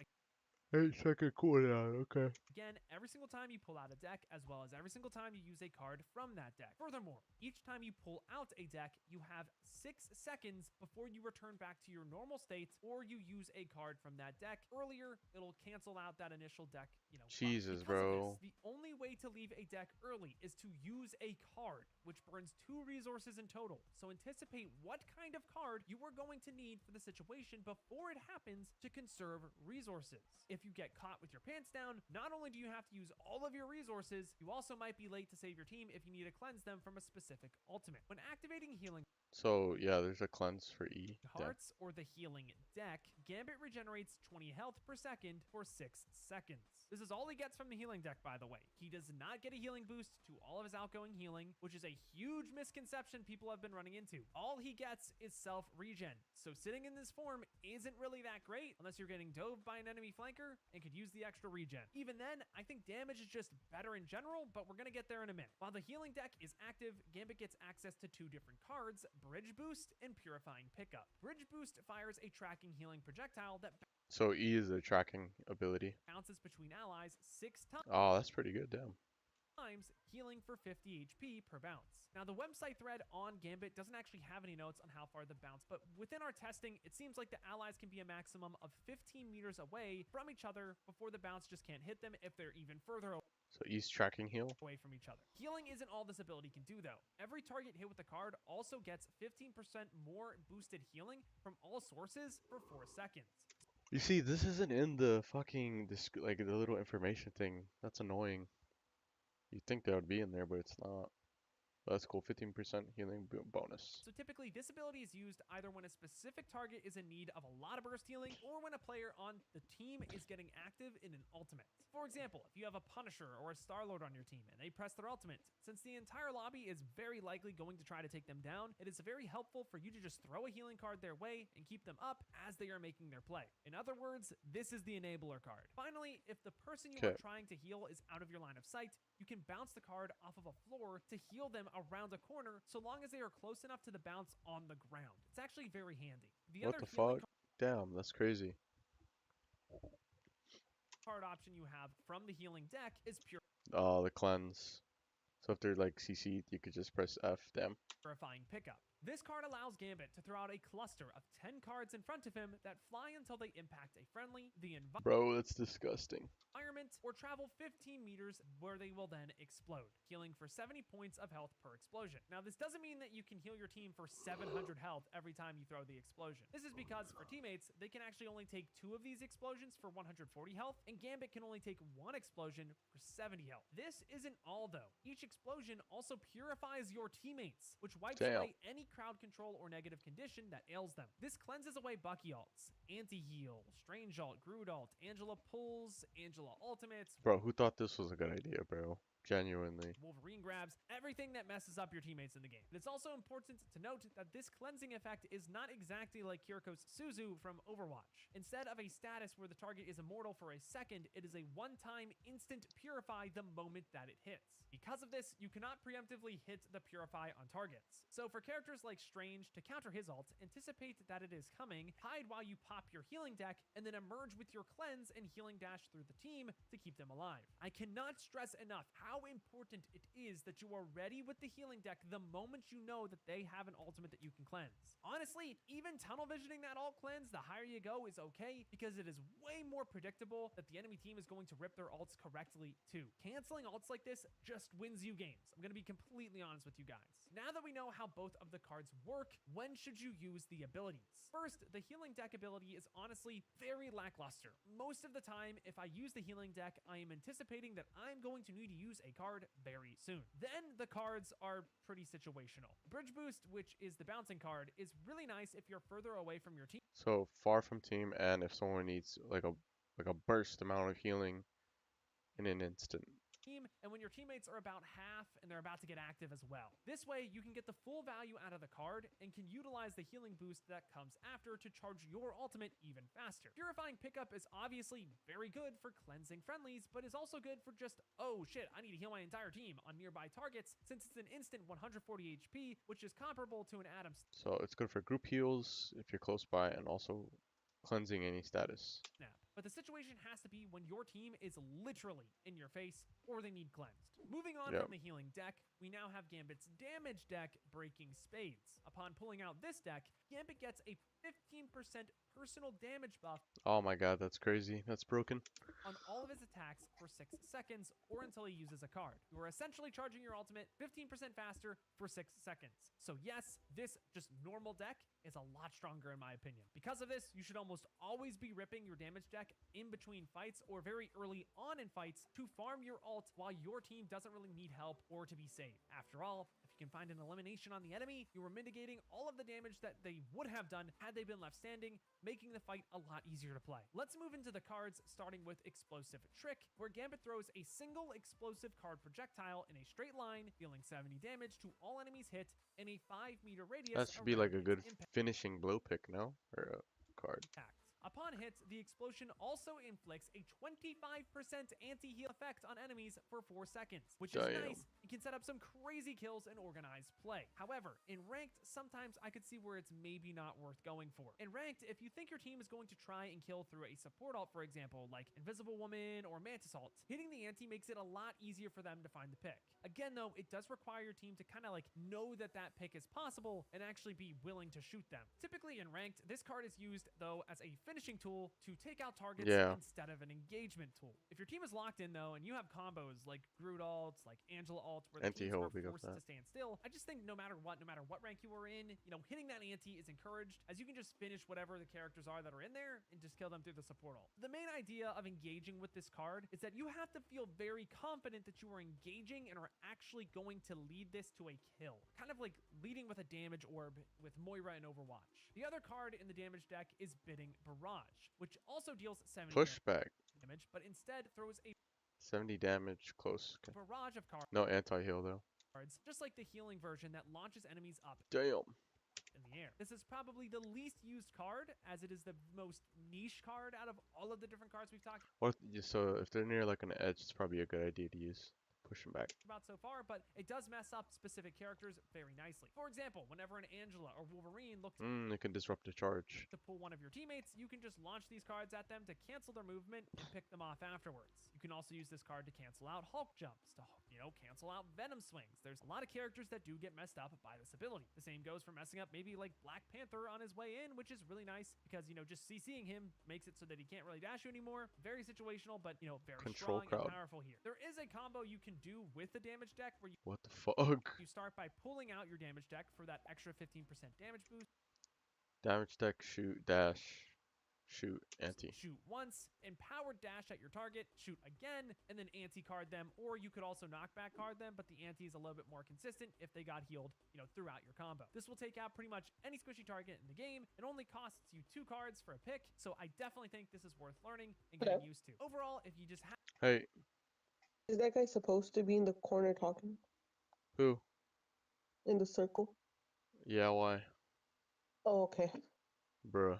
8-second cooldown, okay. again every single time you pull out a deck, as well as every single time you use a card from that deck. Furthermore, each time you pull out a deck, you have 6 seconds before you return back to your normal state, or you use a card from that deck. Earlier, it'll cancel out that initial deck, buff. Jesus, Because of bro. this, the only way to leave a deck early is to use a card, which burns 2 resources in total. So anticipate what kind of card you are going to need for the situation before it happens to conserve resources. If you get caught with your pants down, not only do you have to use all of your resources, you also might be late to save your team if you need to cleanse them from a specific ultimate. When activating Healing So, yeah, there's a cleanse for E. Damn. Hearts or the Healing deck, Gambit regenerates 20 health per second for 6 seconds. This is all he gets from the healing deck, by the way. He does not get a healing boost to all of his outgoing healing, which is a huge misconception people have been running into. All he gets is self-regen. So sitting in this form isn't really that great unless you're getting dove by an enemy flanker and could use the extra regen. Even then, I think damage is just better in general, but we're gonna get there in a minute. While the healing deck is active, Gambit gets access to 2 different cards, Bridge Boost and Purifying Pickup. Bridge Boost fires a tracking healing projectile that So E is the tracking ability. bounces between allies 6 Oh, that's pretty good, damn. times, healing for 50 HP per bounce. Now, the website thread on Gambit doesn't actually have any notes on how far the bounce, but within our testing, it seems like the allies can be a maximum of 15 meters away from each other before the bounce just can't hit them if they're even further So E's tracking heal. away from each other. Healing isn't all this ability can do, though. Every target hit with the card also gets 15% more boosted healing from all sources for 4 seconds. You see, this isn't in the fucking, like, the little information thing. That's annoying. You'd think that would be in there, but it's not. That's cool, 15% healing bonus. So typically, this ability is used either when a specific target is in need of a lot of burst healing, or when a player on the team is getting active in an ultimate. For example, if you have a Punisher or a Star-Lord on your team and they press their ultimate, since the entire lobby is very likely going to try to take them down, it is very helpful for you to just throw a healing card their way and keep them up as they are making their play. In other words, this is the enabler card. Finally, if the person you are trying to heal is out of your line of sight, you can bounce the card off of a floor to heal them around a corner, so long as they are close enough to the bounce on the ground. It's actually very handy. What the fuck? Damn, that's crazy. Card option you have from the healing deck is Pure Oh, the cleanse. So if they're like CC'd, you could just press F. Damn. Purifying Pickup. This card allows Gambit to throw out a cluster of 10 cards in front of him that fly until they impact a friendly, the Bro, that's disgusting. environment, or travel 15 meters where they will then explode, healing for 70 points of health per explosion. Now, this doesn't mean that you can heal your team for 700 health every time you throw the explosion. This is because for teammates, they can actually only take 2 of these explosions for 140 health, and Gambit can only take 1 explosion for 70 health. This isn't all though. Each explosion also purifies your teammates, which wipes Damn. away any crowd control or negative condition that ails them. This cleanses away Bucky ults, anti-heal, Strange ult, Groot ult, Angela pulls, Angela ultimates, Bro, who thought this was a good idea, bro? Genuinely. Wolverine grabs, everything that messes up your teammates in the game. It's also important to note that this cleansing effect is not exactly like Kiriko's Suzu from Overwatch. Instead of a status where the target is immortal for a second, it is a one-time instant purify the moment that it hits. Because of this, you cannot preemptively hit the purify on targets. So for characters like Strange, to counter his ult, anticipate that it is coming, hide while you pop your healing deck, and then emerge with your cleanse and healing dash through the team to keep them alive. I cannot stress enough how important it is that you are ready with the healing deck the moment you know that they have an ultimate that you can cleanse. Honestly, even tunnel visioning that ult cleanse, the higher you go, is okay because it is way more predictable that the enemy team is going to rip their ults correctly too. Canceling ults like this just wins you games. I'm going to be completely honest with you guys. Now that we know how both of the cards work, when should you use the abilities? First, the healing deck ability is honestly very lackluster. Most of the time, if I use the healing deck, I am anticipating that I'm going to need to use a card very soon. Then the cards are pretty situational. Bridge Boost, which is the bouncing card, is really nice if you're further away from your team. So far from team, and if someone needs like a burst amount of healing in an instant. And when your teammates are about half and they're about to get active as well. This way, you can get the full value out of the card and can utilize the healing boost that comes after to charge your ultimate even faster. Purifying Pickup is obviously very good for cleansing friendlies, but is also good for just, oh shit, I need to heal my entire team on nearby targets, since it's an instant 140 HP, which is comparable to an Atom So it's good for group heals if you're close by, and also cleansing any status. Snap. But the situation has to be when your team is literally in your face or they need cleansed. Moving on Yep. from the healing deck, we now have Gambit's damage deck, Breaking Spades. Upon pulling out this deck, Gambit gets a 15% personal damage buff Oh my god, that's crazy. That's broken. on all of his attacks for 6 seconds or until he uses a card. You are essentially charging your ultimate 15% faster for 6 seconds. So yes, this just normal deck is a lot stronger in my opinion. Because of this, you should almost always be ripping your damage deck in between fights or very early on in fights to farm your ult while your team doesn't really need help or to be safe. After all, if you can find an elimination on the enemy, you are mitigating all of the damage that they would have done had they been left standing, making the fight a lot easier to play. Let's move into the cards, starting with Explosive Trick, where Gambit throws a single explosive card projectile in a straight line, dealing 70 damage to all enemies hit in a 5-meter radius. That should be around like a its good impact. finishing blow pick, no? Or a card. Upon hit, the explosion also inflicts a 25% anti-heal effect on enemies for 4 seconds, which is Damn. nice. It can set up some crazy kills and organized play. However, in ranked, sometimes I could see where it's maybe not worth going for. In ranked, if you think your team is going to try and kill through a support ult, for example, like Invisible Woman or Mantis ult, hitting the anti makes it a lot easier for them to find the pick. Again, though, it does require your team to kind of like know that that pick is possible and actually be willing to shoot them. Typically in ranked, this card is used, though, as a finishing tool to take out targets Yeah. instead of an engagement tool. If your team is locked in, though, and you have combos like Groot ults, like Angela ult, where the teams Anti-heal are will pick up forced to that. stand still, I just think no matter what rank you are in, you know, hitting that anti is encouraged, as you can just finish whatever the characters are that are in there and just kill them through the support ult. The main idea of engaging with this card is that you have to feel very confident that you are engaging and are actually going to lead this to a kill. Kind of like leading with a damage orb with Moira in Overwatch. The other card in the damage deck is Bidding Barrage, which also deals 70 Pushback. damage, but instead throws a 70 damage close. Okay. barrage of No anti-heal though. cards, just like the healing version that launches enemies up Damn. in the air. This is probably the least used card, as it is the most niche card out of all of the different cards we've talked Or so if they're near like an edge, it's probably a good idea to use. Push them back. about so far, but it does mess up specific characters very nicely. For example, whenever an Angela or Wolverine look It can disrupt the charge. to pull one of your teammates, you can just launch these cards at them to cancel their movement and pick them off afterwards. You can also use this card to cancel out Hulk jumps, to cancel out Venom swings. There's a lot of characters that do get messed up by this ability. The same goes for messing up maybe like Black Panther on his way in, which is really nice because, just CCing him makes it so that he can't really dash you anymore. Very situational, but, very Control strong crowd. and powerful here. There is a combo you can do with the damage deck where What the fuck? you start by pulling out your damage deck for that extra 15% damage boost. Damage deck, shoot, dash, shoot, anti. Shoot once, empowered dash at your target, shoot again, and then anti-card them, or you could also knockback card them, but the anti is a little bit more consistent if they got healed, throughout your combo. This will take out pretty much any squishy target in the game. It only costs you 2 cards for a pick, so I definitely think this is worth learning and getting used to. Overall, if you just have Hey, Is that guy supposed to be in the corner talking? who? In the circle? Yeah, why? Oh, okay. Bruh.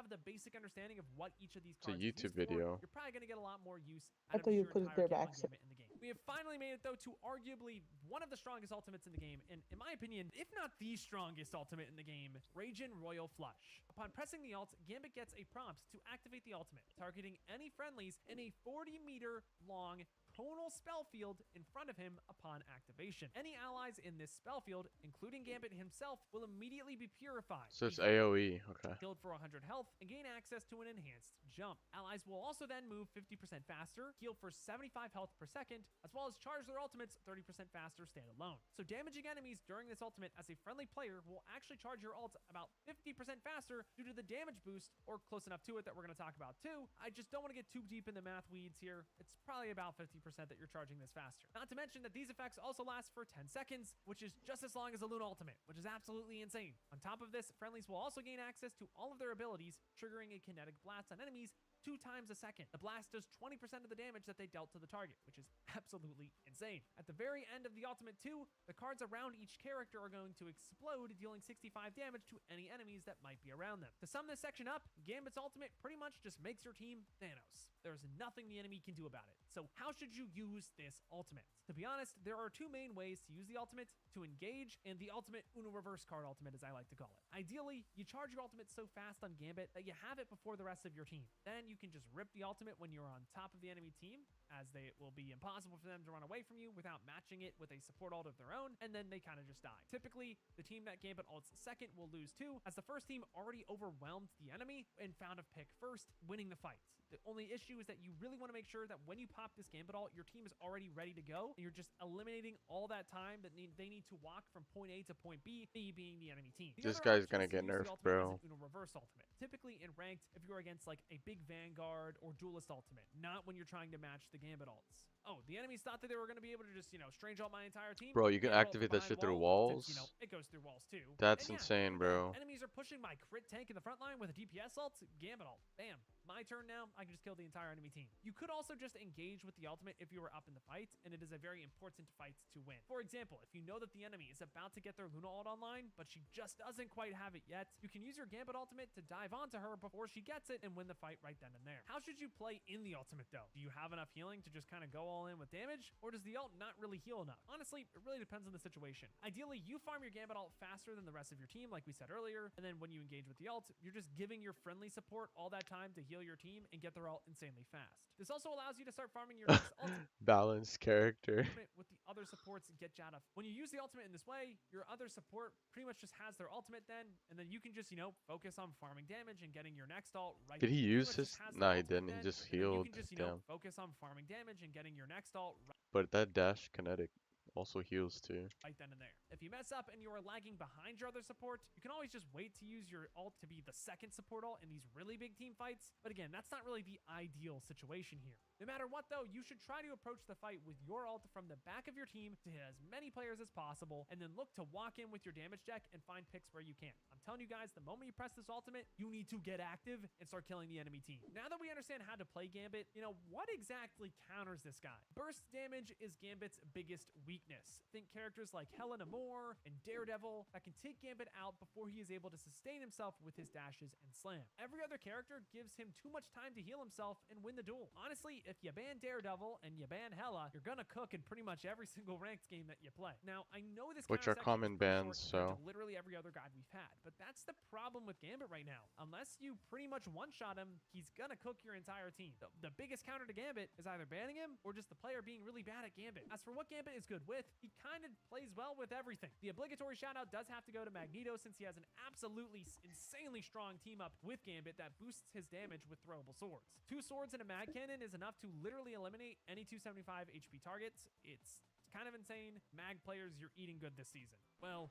the basic understanding of what each of these It's a cards is YouTube used for, video. you're probably going to get a lot more use I out of thought you your put it entire there by Gambit accident. in the game. We have finally made it though to arguably one of the strongest ultimates in the game, and in my opinion, if not the strongest ultimate in the game, Raijin Royal Flush. Upon pressing the ult, Gambit gets a prompt to activate the ultimate, targeting any friendlies in a 40-meter long tonal spell field in front of him upon activation. Any allies in this spell field, including Gambit himself, will immediately be purified. So it's Be AoE. Okay. healed for 100 health, and gain access to an enhanced jump. Allies will also then move 50% faster, heal for 75 health per second, as well as charge their ultimates 30% faster standalone. So damaging enemies during this ultimate as a friendly player will actually charge your ult about 50% faster due to the damage boost, or close enough to it that we're going to talk about too. I just don't want to get too deep in the math weeds here. It's probably about 50% that you're charging this faster. Not to mention that these effects also last for 10 seconds, which is just as long as a Luna ultimate, which is absolutely insane. On top of this, friendlies will also gain access to all of their abilities, triggering a kinetic blast on enemies 2 times a second. The blast does 20% of the damage that they dealt to the target, which is absolutely insane. At the very end of the ultimate too, the cards around each character are going to explode, dealing 65 damage to any enemies that might be around them. To sum this section up, Gambit's ultimate pretty much just makes your team Thanos. There's nothing the enemy can do about it. So how should you use this ultimate? To be honest, there are 2 main ways to use the ultimate: to engage and the ultimate Uno reverse card ultimate, as I like to call it. Ideally, you charge your ultimate so fast on Gambit that you have it before the rest of your team. Then you can just rip the ultimate when you're on top of the enemy team, as it will be impossible for them to run away from you without matching it with a support ult of their own, and then they kind of just die. Typically, the team that Gambit ults second will lose too, as the first team already overwhelmed the enemy and found a pick first, winning the fight. The only issue is that you really want to make sure that when you pop this Gambit ult, your team is already ready to go, and you're just eliminating all that time that they need to walk from point A to point B, B being the enemy team. The This other guy's option gonna is to get use the nerfed, ultimate as bro. an Uno reverse ultimate. Typically in ranked, if you're against like a big Vanguard or Duelist ultimate, not when you're trying to match the Gambit ults. Oh, the enemies thought that they were going to be able to just, strange ult my entire team. Bro, you can Gambit ult activate from that shit behind through wall, walls? Since, it goes through walls too. That's And yeah, insane, look at that. bro. Enemies are pushing my crit tank in the front line with a DPS ult. Gambit ult. Bam. My turn now. I can just kill the entire enemy team. You could also just engage with the ultimate if you were up in the fight, and it is a very important fight to win. For example, if you know that the enemy is about to get their Luna ult online, but she just doesn't quite have it yet, you can use your Gambit ultimate to dive onto her before she gets it and win the fight right then and there. How should you play in the ultimate though? Do you have enough healing to just kind of go all in with damage, or does the ult not really heal enough? Honestly, it really depends on the situation. Ideally, you farm your Gambit ult faster than the rest of your team, like we said earlier, and then when you engage with the ult, you're just giving your friendly support all that time to heal your team and get their ult insanely fast. This also allows you to start farming your next ultimate Balanced character. with the other supports get you out of. When you use the ultimate in this way, your other support pretty much just has their ultimate then, and then you can just, focus on farming damage and getting your next ult right. Did he pretty use much his? just has Nah, their he ultimate didn't. He then, just and then healed. You can just, Damn. focus on farming damage and getting your next ult But that dash kinetic also heals too. right then and there. If you mess up and you are lagging behind your other support, you can always just wait to use your ult to be the second support ult in these really big team fights. But again, that's not really the ideal situation here. No matter what though, you should try to approach the fight with your ult from the back of your team to hit as many players as possible, and then look to walk in with your damage deck and find picks where you can. I'm telling you guys, the moment you press this ultimate, you need to get active and start killing the enemy team. Now that we understand how to play Gambit, what exactly counters this guy? Burst damage is Gambit's biggest weakness. Think characters like Helena Moore and Daredevil that can take Gambit out before he is able to sustain himself with his dashes and slam. Every other character gives him too much time to heal himself and win the duel. Honestly, if you ban Daredevil and you ban Hela, you're gonna cook in pretty much every single ranked game that you play. Now, I know this Which are counter section is common pretty short bans, compared to so literally every other guide we've had, but that's the problem with Gambit right now. Unless you pretty much one-shot him, he's gonna cook your entire team. The biggest counter to Gambit is either banning him or just the player being really bad at Gambit. As for what Gambit is good with, he kind of plays well with everything. The obligatory shout-out does have to go to Magneto, since he has an absolutely insanely strong team up with Gambit that boosts his damage with throwable swords. 2 swords and a mag cannon is enough to literally eliminate any 275 HP targets. It's kind of insane. Mag players, you're eating good this season. Well,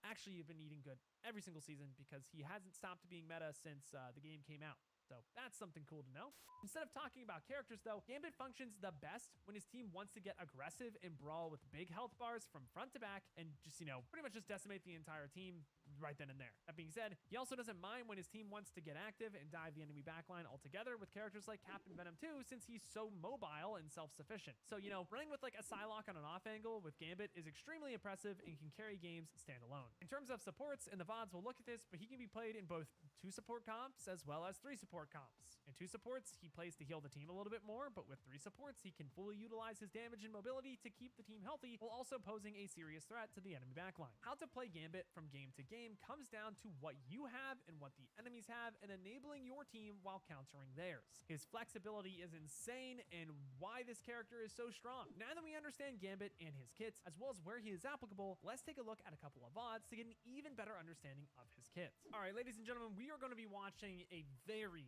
actually, you've been eating good every single season because he hasn't stopped being meta since the game came out. So that's something cool to know. Instead of talking about characters though, Gambit functions the best when his team wants to get aggressive and brawl with big health bars from front to back and just, you know, pretty much just decimate the entire team right then and there. That being said, he also doesn't mind when his team wants to get active and dive the enemy backline altogether with characters like Captain Venom 2, since he's so mobile and self-sufficient. So, you know, running with like a Psylocke on an off angle with Gambit is extremely impressive and can carry games standalone. In terms of supports, and the VODs will look at this, but he can be played in both 2 support comps as well as 3 support comps. In 2 supports, he plays to heal the team a little bit more, but with 3 supports, he can fully utilize his damage and mobility to keep the team healthy while also posing a serious threat to the enemy backline. How to play Gambit from game to game comes down to what you have and what the enemies have and enabling your team while countering theirs. His flexibility is insane and why this character is so strong. Now that we understand Gambit and his kits, as well as where he is applicable, let's take a look at a couple of VODs to get an even better understanding of his kits. All right, ladies and gentlemen, we are going to be watching a very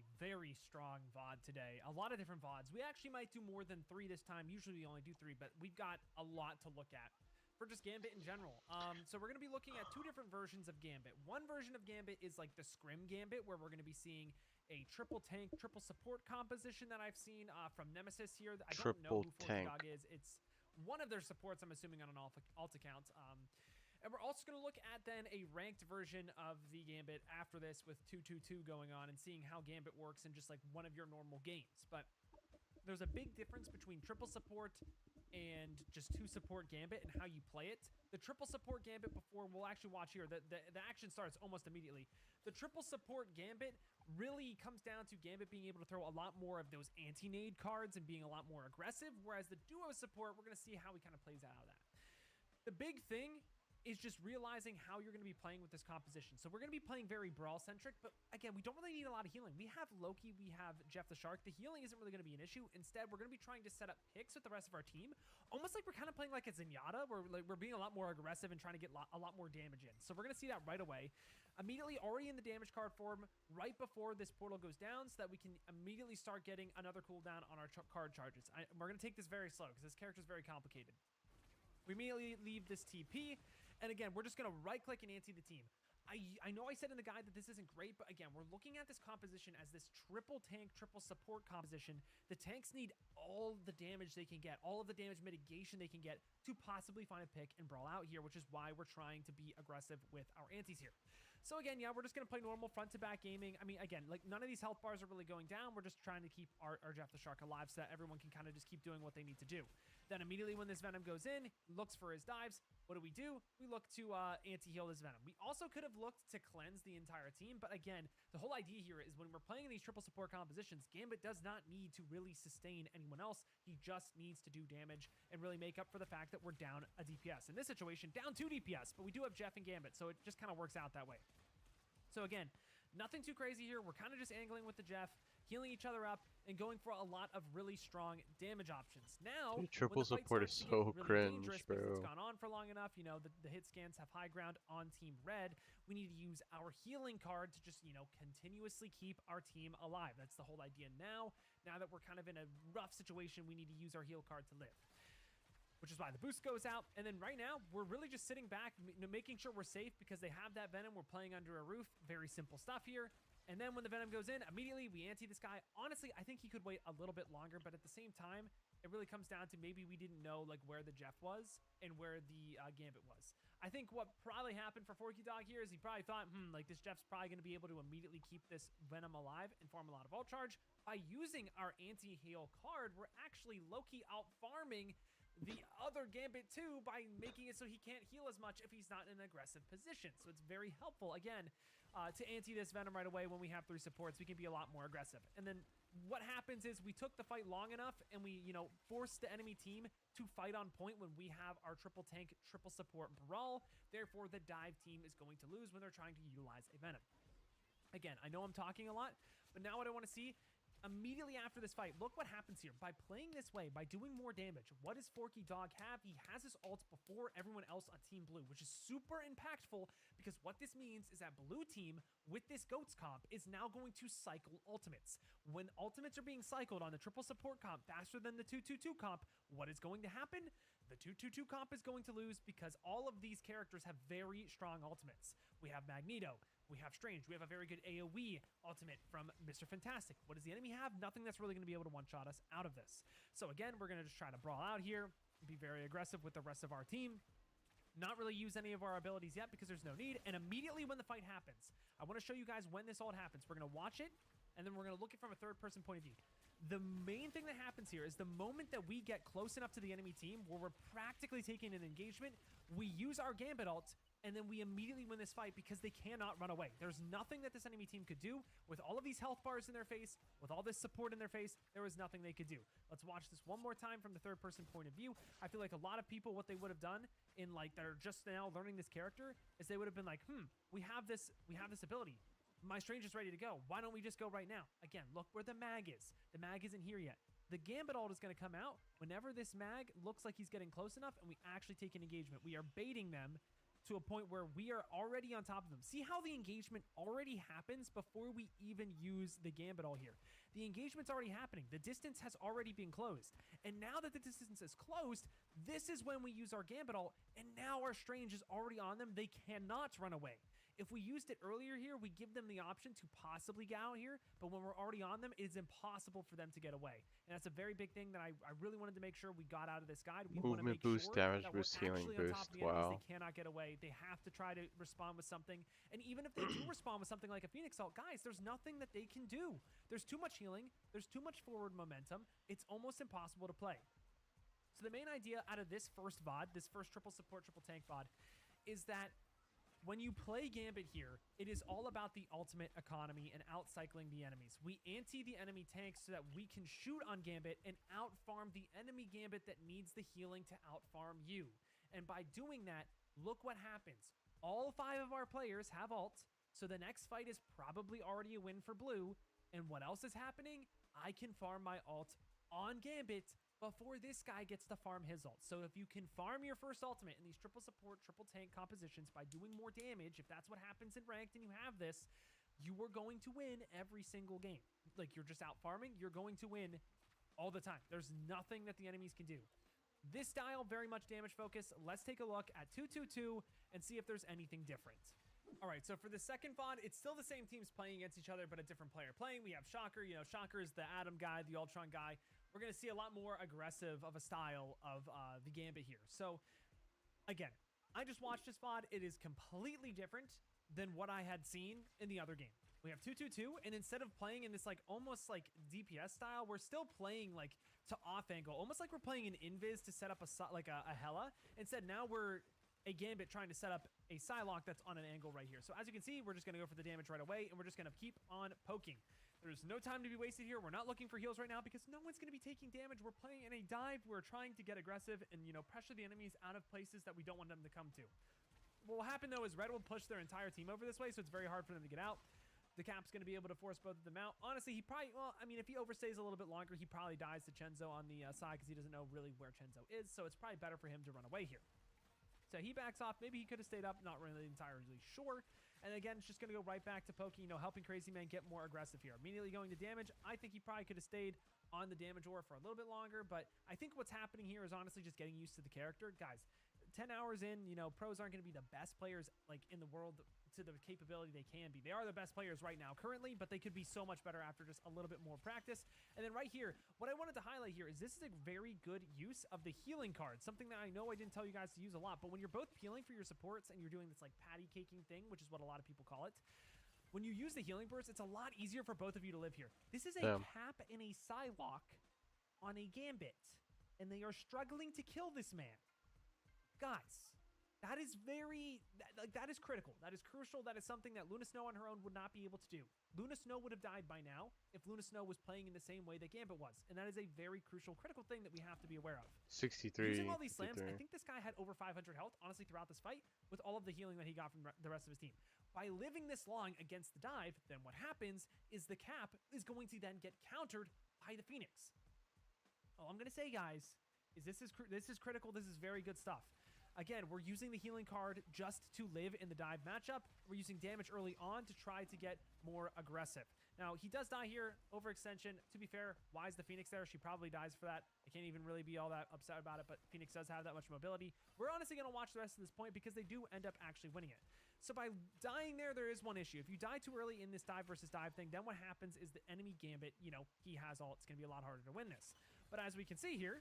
strong VOD today. A lot of different VODs. We actually might do more than 3 this time. Usually we only do 3, but we've got a lot to look at for just Gambit in general. So we're going to be looking at 2 different versions of Gambit. One version of Gambit is like the Scrim Gambit, where we're going to be seeing a triple tank, triple support composition that I've seen from Nemesis here. I don't know who Fortydog is. It's one of their supports, I'm assuming, on an alt account. And we're also going to look at then a ranked version of the Gambit after this with 2-2-2 going on and seeing how Gambit works in just like one of your normal games. But there's a big difference between triple support and just 2 support Gambit and how you play it. The triple support Gambit, before we'll actually watch here, the action starts almost immediately. The triple support Gambit really comes down to Gambit being able to throw a lot more of those anti-nade cards and being a lot more aggressive, whereas the duo support, we're going to see how he kind of plays out of that. The big thing is just realizing how you're going to be playing with this composition. So we're going to be playing very brawl-centric, but again, we don't really need a lot of healing. We have Loki, we have Jeff the Shark. The healing isn't really going to be an issue. Instead, we're going to be trying to set up picks with the rest of our team, almost like we're kind of playing like a Zenyatta, where like we're being a lot more aggressive and trying to get a lot more damage in. So we're going to see that right away. Immediately, already in the damage card form, right before this portal goes down, so that we can immediately start getting another cooldown on our card charges. We're going to take this very slow, because this character is very complicated. We immediately leave this TP, and again, we're just going to right-click and anti the team. I know I said in the guide that this isn't great, but again, we're looking at this composition as this triple tank, triple support composition. The tanks need all the damage they can get, all of the damage mitigation they can get to possibly find a pick and brawl out here, which is why we're trying to be aggressive with our antis here. So again, yeah, we're just going to play normal front-to-back gaming. I mean, again, like none of these health bars are really going down. We're just trying to keep our Jeff the Shark alive so that everyone can kind of just keep doing what they need to do. Then immediately when this Venom goes in, looks for his dives. What do? We look to anti-heal this Venom. We also could have looked to cleanse the entire team, but again, the whole idea here is when we're playing these triple support compositions, Gambit does not need to really sustain anyone else. He just needs to do damage and really make up for the fact that we're down a DPS. In this situation, down 2 DPS, but we do have Jeff and Gambit, so it just kind of works out that way. So again, nothing too crazy here. We're kind of just angling with the Jeff, healing each other up, and going for a lot of really strong damage options. Now, dude, triple support is so cringe, bro. It's gone on for long enough. You know, the hit scans have high ground on Team Red. We need to use our healing card to just, you know, continuously keep our team alive. That's the whole idea now. Now that we're kind of in a rough situation, we need to use our heal card to live, which is why the boost goes out. And then right now, we're really just sitting back, making sure we're safe because they have that Venom. We're playing under a roof. Very simple stuff here. And then when the Venom goes in, immediately we anti this guy. Honestly, I think he could wait a little bit longer, but at the same time, it really comes down to maybe we didn't know like where the Jeff was and where the Gambit was. I think what probably happened for Fortydog here is he probably thought, like this Jeff's probably going to be able to immediately keep this Venom alive and farm a lot of ult charge. By using our anti-heal card, we're actually low-key out-farming the other Gambit too by making it so he can't heal as much if he's not in an aggressive position. So it's very helpful. Again, to ante this Venom right away when we have 3 supports. We can be a lot more aggressive. And then what happens is we took the fight long enough and we, forced the enemy team to fight on point when we have our triple tank, triple support brawl. Therefore, the dive team is going to lose when they're trying to utilize a Venom. Again, I know I'm talking a lot, but now what I want to see immediately after this fight, look what happens here. By playing this way, by doing more damage, what does Forky Dog have? He has his ult before everyone else on Team Blue, which is super impactful because what this means is that Blue Team, with this GOATS comp, is now going to cycle ultimates. When ultimates are being cycled on the triple support comp faster than the 222 comp, what is going to happen? The 222 comp is going to lose because all of these characters have very strong ultimates. We have Magneto, we have Strange, we have a very good AoE ultimate from Mr. Fantastic. What does the enemy have? Nothing that's really going to be able to one-shot us out of this. So again, we're going to just try to brawl out here, be very aggressive with the rest of our team, not really use any of our abilities yet because there's no need, and immediately when the fight happens, I want to show you guys when this ult happens. We're going to watch it, and then we're going to look at it from a third-person point of view. The main thing that happens here is the moment that we get close enough to the enemy team where we're practically taking an engagement, we use our Gambit ult, and then we immediately win this fight because they cannot run away. There's nothing that this enemy team could do. With all of these health bars in their face, with all this support in their face, there was nothing they could do. Let's watch this one more time from the third-person point of view. I feel like a lot of people, what they would have done in that are just now learning this character is they would have been like, we have this ability. My Strange is ready to go. Why don't we just go right now? Again, look where the mag is. The mag isn't here yet. The Gambit ult is going to come out whenever this mag looks like he's getting close enough and we actually take an engagement. We are baiting them to a point where we are already on top of them. See how the engagement already happens before we even use the Gambit ult here. The engagement's already happening. The distance has already been closed. And now that the distance is closed, this is when we use our Gambit ult, and now our Strange is already on them. They cannot run away. If we used it earlier here, we give them the option to possibly get out here, but when we're already on them, it is impossible for them to get away. And that's a very big thing that I really wanted to make sure we got out of this guide. We want to Movement make boost, sure damage that we're boost, healing actually on top boost. of the enemies. Wow. They cannot get away. They have to try to respond with something. And even if they do respond with something like a Phoenix ult, guys, there's nothing that they can do. There's too much healing. There's too much forward momentum. It's almost impossible to play. So the main idea out of this first VOD, this first triple support, triple tank VOD, is that when you play Gambit here, it is all about the ultimate economy and outcycling the enemies. We ante the enemy tanks so that we can shoot on Gambit and outfarm the enemy Gambit that needs the healing to outfarm you. And by doing that, look what happens. All 5 of our players have ult, so the next fight is probably already a win for Blue. And what else is happening? I can farm my ult on Gambit before this guy gets to farm his ult. So if you can farm your first ultimate in these triple support, triple tank compositions by doing more damage, if that's what happens in ranked and you have this, you are going to win every single game. Like, you're just out farming, you're going to win all the time. There's nothing that the enemies can do. This style, very much damage focused. Let's take a look at 222 and see if there's anything different. All right, so for the second VOD, it's still the same teams playing against each other, but a different player playing. We have Shocker. Shocker is the Atom guy, the Ultron guy. We're going to see a lot more aggressive of a style of the Gambit here. So, again, I just watched this VOD. It is completely different than what I had seen in the other game. We have 222, and instead of playing in this almost DPS style, we're still playing to off angle, almost like we're playing an invis to set up a Hela. Instead, now we're a Gambit trying to set up a Psylocke that's on an angle right here. So as you can see, we're just going to go for the damage right away, and we're just going to keep on poking. There's no time to be wasted here. We're not looking for heals right now because no one's going to be taking damage. We're playing in a dive. We're trying to get aggressive and, pressure the enemies out of places that we don't want them to come to. What will happen, though, is Red will push their entire team over this way, so it's very hard for them to get out. The Cap's going to be able to force both of them out. Honestly, he probably, if he overstays a little bit longer, he probably dies to Chenzo on the side because he doesn't know really where Chenzo is, so it's probably better for him to run away here. So he backs off. Maybe he could have stayed up. Not really entirely sure. And again, it's just going to go right back to poking, helping Crazy Man get more aggressive here. Immediately going to damage. I think he probably could have stayed on the damage ore for a little bit longer, but I think what's happening here is honestly just getting used to the character. Guys, 10 hours in, pros aren't going to be the best players in the world to the capability they can be. They are the best players right now currently, but they could be so much better after just a little bit more practice. And then right here, what I wanted to highlight here is this is a very good use of the healing card, something that I know I didn't tell you guys to use a lot, but when you're both peeling for your supports and you're doing this patty caking thing, which is what a lot of people call it, when you use the healing burst, it's a lot easier for both of you to live here. This is a Cap and a Psylocke on a Gambit, and they are struggling to kill this man. Guys, That is that is critical. That is crucial. That is something that Luna Snow on her own would not be able to do. Luna Snow would have died by now if Luna Snow was playing in the same way that Gambit was. And that is a very crucial, critical thing that we have to be aware of. 63. Using all these slams, I 53. think this guy had over 500 health, honestly, throughout this fight, with all of the healing that he got from the rest of his team. By living this long against the dive, then what happens is the cap is going to then get countered by the Phoenix. All I'm going to say, guys, is this is critical. This is very good stuff. Again, we're using the healing card just to live in the dive matchup. We're using damage early on to try to get more aggressive. Now, he does die here, overextension. To be fair, why is the Phoenix there? She probably dies for that. I can't even really be all that upset about it, but Phoenix does have that much mobility. We're honestly going to watch the rest of this point because they do end up actually winning it. So by dying there is one issue. If you die too early in this dive versus dive thing, then what happens is the enemy Gambit, you know, he has all. It's going to be a lot harder to win this. But as we can see here,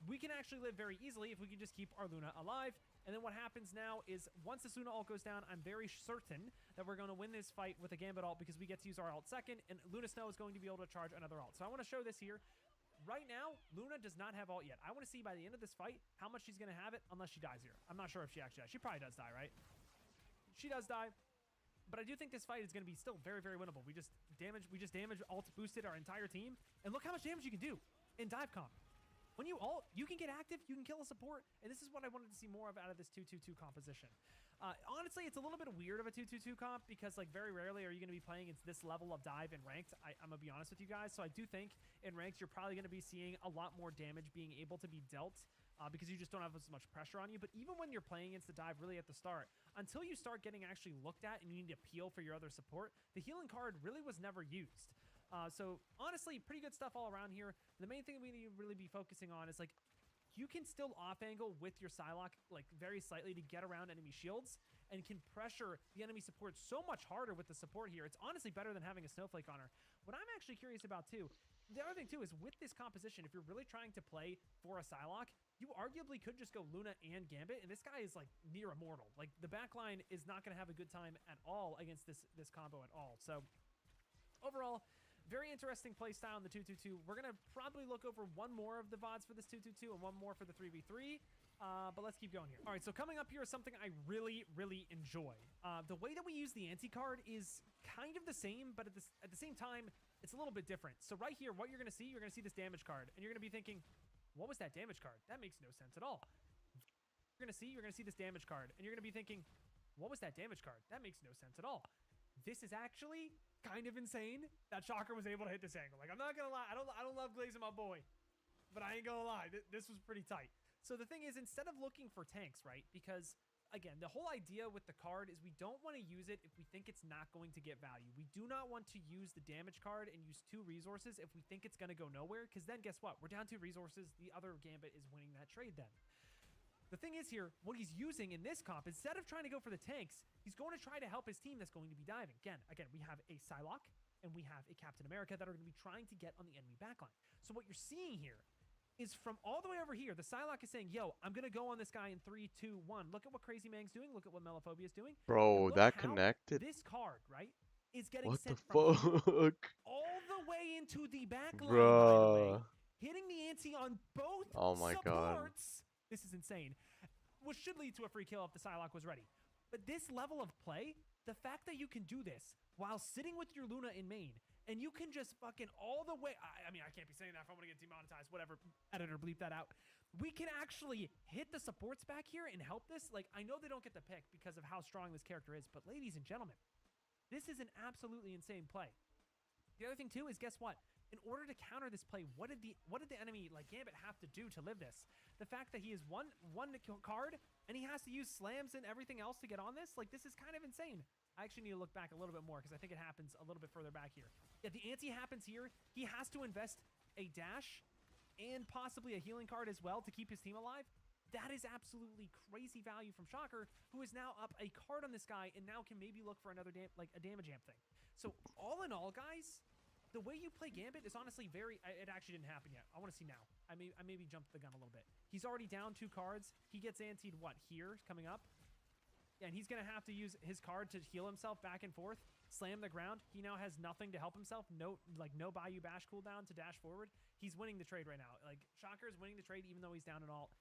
we can actually live very easily if we can just keep our Luna alive. And then what happens now is once this Luna ult goes down, I'm very certain that we're going to win this fight with a Gambit ult because we get to use our ult second, and Luna Snow is going to be able to charge another ult. So I want to show this here. Right now, Luna does not have ult yet. I want to see by the end of this fight how much she's going to have it, unless she dies here. I'm not sure if she actually dies. She probably does die, right? She does die. But I do think this fight is going to be still very, very winnable. We just damage ult boosted our entire team. And look how much damage you can do in dive comp. When you ult, you can get active, you can kill a support, and this is what I wanted to see more of out of this 2-2-2 composition. Honestly, it's a little bit weird of a 2-2-2 comp because, like, very rarely are you going to be playing against this level of dive in ranked. I'm going to be honest with you guys. So I do think in ranked, you're probably going to be seeing a lot more damage being able to be dealt because you just don't have as much pressure on you. But even when you're playing against the dive really at the start, until you start getting actually looked at and you need to peel for your other support, the healing card really was never used. So honestly, pretty good stuff all around here. The main thing we need to really be focusing on is, like, you can still off angle with your Psylocke, like, very slightly to get around enemy shields and can pressure the enemy support so much harder with the support here. It's honestly better than having a Snowflake on her. What I'm actually curious about too, the other thing too, is with this composition, if you're really trying to play for a Psylocke, you arguably could just go Luna and Gambit, and this guy is, like, near immortal. Like, the backline is not going to have a good time at all against this combo at all. So overall, very interesting play style in the 2-2-2. We're going to probably look over one more of the VODs for this 2-2-2 and one more for the 3v3. But let's keep going here. All right, so coming up here is something I really, really enjoy. The way that we use the anti-card is kind of the same, but at the same time, it's a little bit different. So right here, what you're going to see this damage card, and you're going to be thinking, what was that damage card? That makes no sense at all. You're going to see this damage card, and you're going to be thinking, what was that damage card? That makes no sense at all. This is actually kind of insane that Shocker was able to hit this angle. Like, I'm not gonna lie, I don't love glazing my boy, but I ain't gonna lie, this was pretty tight. So the thing is, instead of looking for tanks, right? Because again, the whole idea with the card is we don't want to use it if we think it's not going to get value. We do not want to use the damage card and use 2 resources if we think it's gonna go nowhere, because then guess what? We're down 2 resources. The other Gambit is winning that trade then. The thing is here, what he's using in this comp, instead of trying to go for the tanks, he's going to try to help his team that's going to be diving. Again, we have a Psylocke and we have a Captain America that are going to be trying to get on the enemy backline. So what you're seeing here is from all the way over here, the Psylocke is saying, yo, I'm going to go on this guy in 3, 2, 1. Look at what Crazy Mang's doing. Look at what Melophobia is doing. Bro, Look that how connected. This card, right, is getting What the sent from fuck? all the way into the backline, by the way, Bruh. hitting the ante on both Oh my god. supports. This is insane. Which should lead to a free kill if the Psylocke was ready. But this level of play, the fact that you can do this while sitting with your Luna in main, and you can just fucking all the way, I mean, I can't be saying that if I'm gonna get demonetized, whatever, editor, bleep that out. We can actually hit the supports back here and help this. Like, I know they don't get the pick because of how strong this character is, but ladies and gentlemen, this is an absolutely insane play. The other thing too is, guess what? In order to counter this play, what did the enemy, like Gambit, have to do to live this? The fact that he is one card and he has to use slams and everything else to get on this, like, this is kind of insane. I actually need to look back a little bit more because I think it happens a little bit further back here. Yeah, the ante happens here. He has to invest a dash and possibly a healing card as well to keep his team alive. That is absolutely crazy value from Shocker, who is now up a card on this guy and now can maybe look for another a damage amp thing. So all in all, guys, the way you play Gambit is honestly very... It actually didn't happen yet. I want to see now. I maybe jumped the gun a little bit. He's already down 2 cards. He gets antied, what, here, coming up? Yeah, and he's going to have to use his card to heal himself back and forth, slam the ground. He now has nothing to help himself. No Bayou Bash cooldown to dash forward. He's winning the trade right now. Like, Shocker is winning the trade even though he's down at all.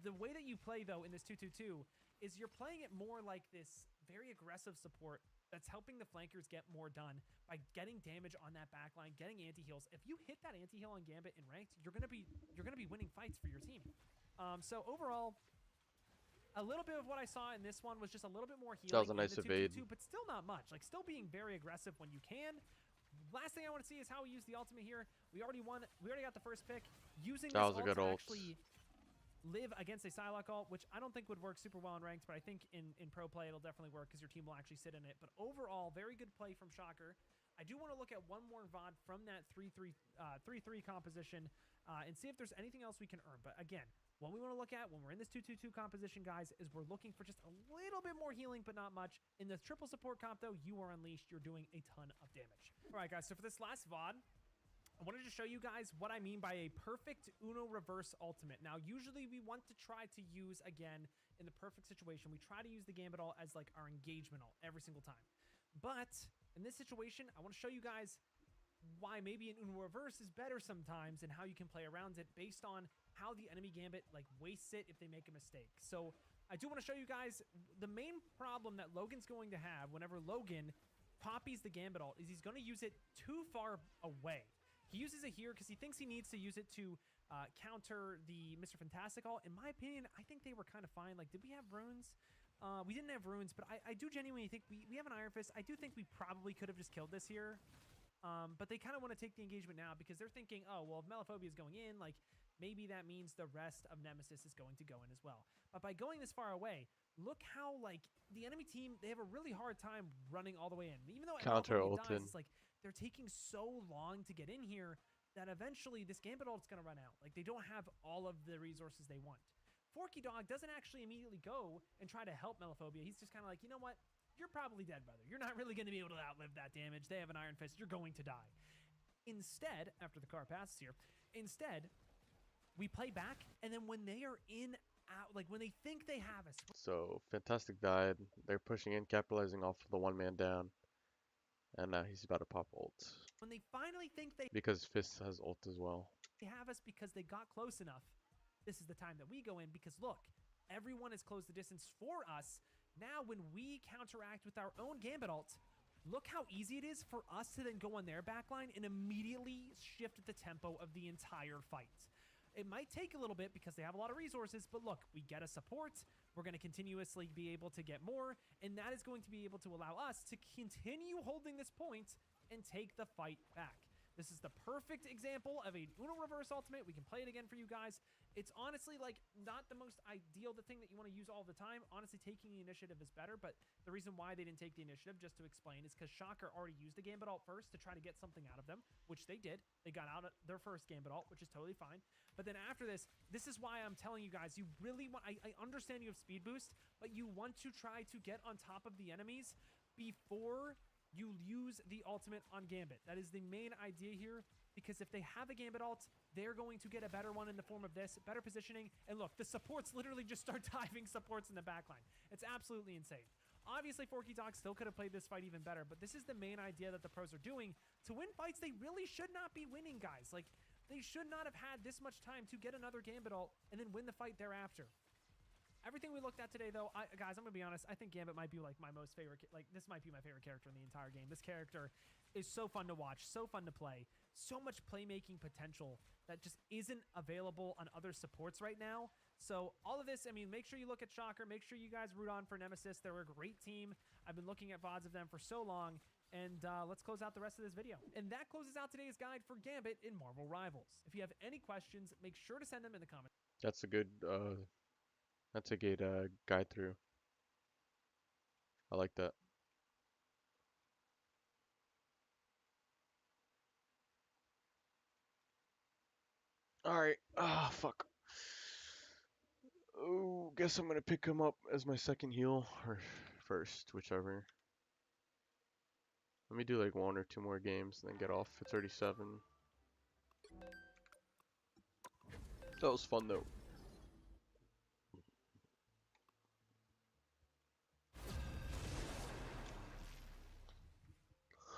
the way that you play though in this 2-2-2 is you're playing it more like this very aggressive support that's helping the flankers get more done by getting damage on that backline, getting anti-heals. If you hit that anti-heal on Gambit in ranked, you're gonna be winning fights for your team. So overall, a little bit of what I saw in this one was just a little bit more healing. That was a in nice the evade. 2-2-2, but still not much. Like still being very aggressive when you can. Last thing I want to see is how we use the ultimate here. We already won. We already got the first pick. Using That this was a ult good to ult. actually live against a Psylocke ult, which I don't think would work super well in ranked, but I think in pro play it'll definitely work because your team will actually sit in it. But overall, very good play from Shocker. I do want to look at one more VOD from that 3-3 composition and see if there's anything else we can earn. But again, what we want to look at when we're in this 2-2-2 composition, guys, is we're looking for just a little bit more healing, but not much. In the triple support comp, though, you are unleashed. You're doing a ton of damage. All right, guys, so for this last VOD, I wanted to show you guys what I mean by a perfect Uno reverse ultimate. Now, usually we want to try to use, again, in the perfect situation, we try to use the Gambit ult as like our engagement ult every single time. But in this situation, I want to show you guys why maybe an Uno reverse is better sometimes and how you can play around it based on how the enemy Gambit like wastes it if they make a mistake. So I do want to show you guys the main problem that Logan's going to have whenever Logan copies the Gambit ult is he's going to use it too far away. He uses it here because he thinks he needs to use it to counter the Mr. Fantastic ult. In my opinion, I think they were kind of fine. Like, did we have runes? We didn't have runes, but I do genuinely think we have an Iron Fist. I do think we probably could have just killed this here. But they kind of want to take the engagement now because they're thinking, oh, well, if Malephobia is going in, like, maybe that means the rest of Nemesis is going to go in as well. But by going this far away, look how, like, the enemy team, they have a really hard time running all the way in. Even though Counter Malephobia dies, ulted. it's like they're taking so long to get in here that eventually this Gambit ult is going to run out. Like, they don't have all of the resources they want. Forky Dog doesn't actually immediately go and try to help Malephobia. He's just kind of like, you know what? You're probably dead, brother. You're not really going to be able to outlive that damage. They have an Iron Fist. You're going to die. Instead, after the car passes here, we play back, and then when they are out, like when they think they have us. So Fantastic died. They're pushing in, capitalizing off of the one man down. And now he's about to pop ult. When they finally think they Because Fist has ult as well. have us because they got close enough, this is the time that we go in because look, everyone has closed the distance for us. Now when we counteract with our own Gambit ult, look how easy it is for us to then go on their backline and immediately shift the tempo of the entire fight. It might take a little bit because they have a lot of resources, but look, we get a support. We're going to continuously be able to get more, and that is going to be able to allow us to continue holding this point and take the fight back. This is the perfect example of a Uno reverse ultimate. We can play it again for you guys. It's honestly like not the most ideal, the thing that you want to use all the time. Honestly, taking the initiative is better, but the reason why they didn't take the initiative, just to explain, is because Shocker already used the Gambit ult first to try to get something out of them, which they did. They got out of their first Gambit ult, which is totally fine. But then after this is why I'm telling you guys, you really want, I understand you have speed boost, but you want to try to get on top of the enemies before you use the ultimate on Gambit. That is the main idea here, because if they have a Gambit ult, they're going to get a better one in the form of this, better positioning. And look, the supports literally just start diving supports in the backline. It's absolutely insane. Obviously, Forky Dog still could have played this fight even better, but this is the main idea that the pros are doing. To win fights, they really should not be winning, guys. Like, they should not have had this much time to get another Gambit ult and then win the fight thereafter. Everything we looked at today, though, guys, I'm going to be honest. I think Gambit might be, like, my most favorite. Like, this might be my favorite character in the entire game. This character is so fun to watch, so fun to play. So much playmaking potential that just isn't available on other supports right now. So, all of this, I mean, make sure you look at Shocker. Make sure you guys root on for Nemesis. They're a great team. I've been looking at VODs of them for so long. And let's close out the rest of this video. And that closes out today's guide for Gambit in Marvel Rivals. If you have any questions, make sure to send them in the comments. That's a good guide through. I like that. Alright. Ah, fuck. Oh, guess I'm gonna pick him up as my second heal, or first, whichever. Let me do like 1 or 2 more games and then get off at 37. That was fun though.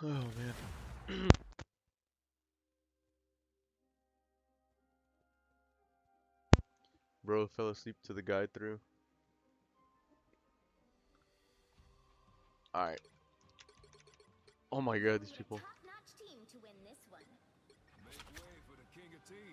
Oh man. bro fell asleep to the guide through. Alright. Oh my god, these people. Top-notch team to win this one. Make way for the king of teams.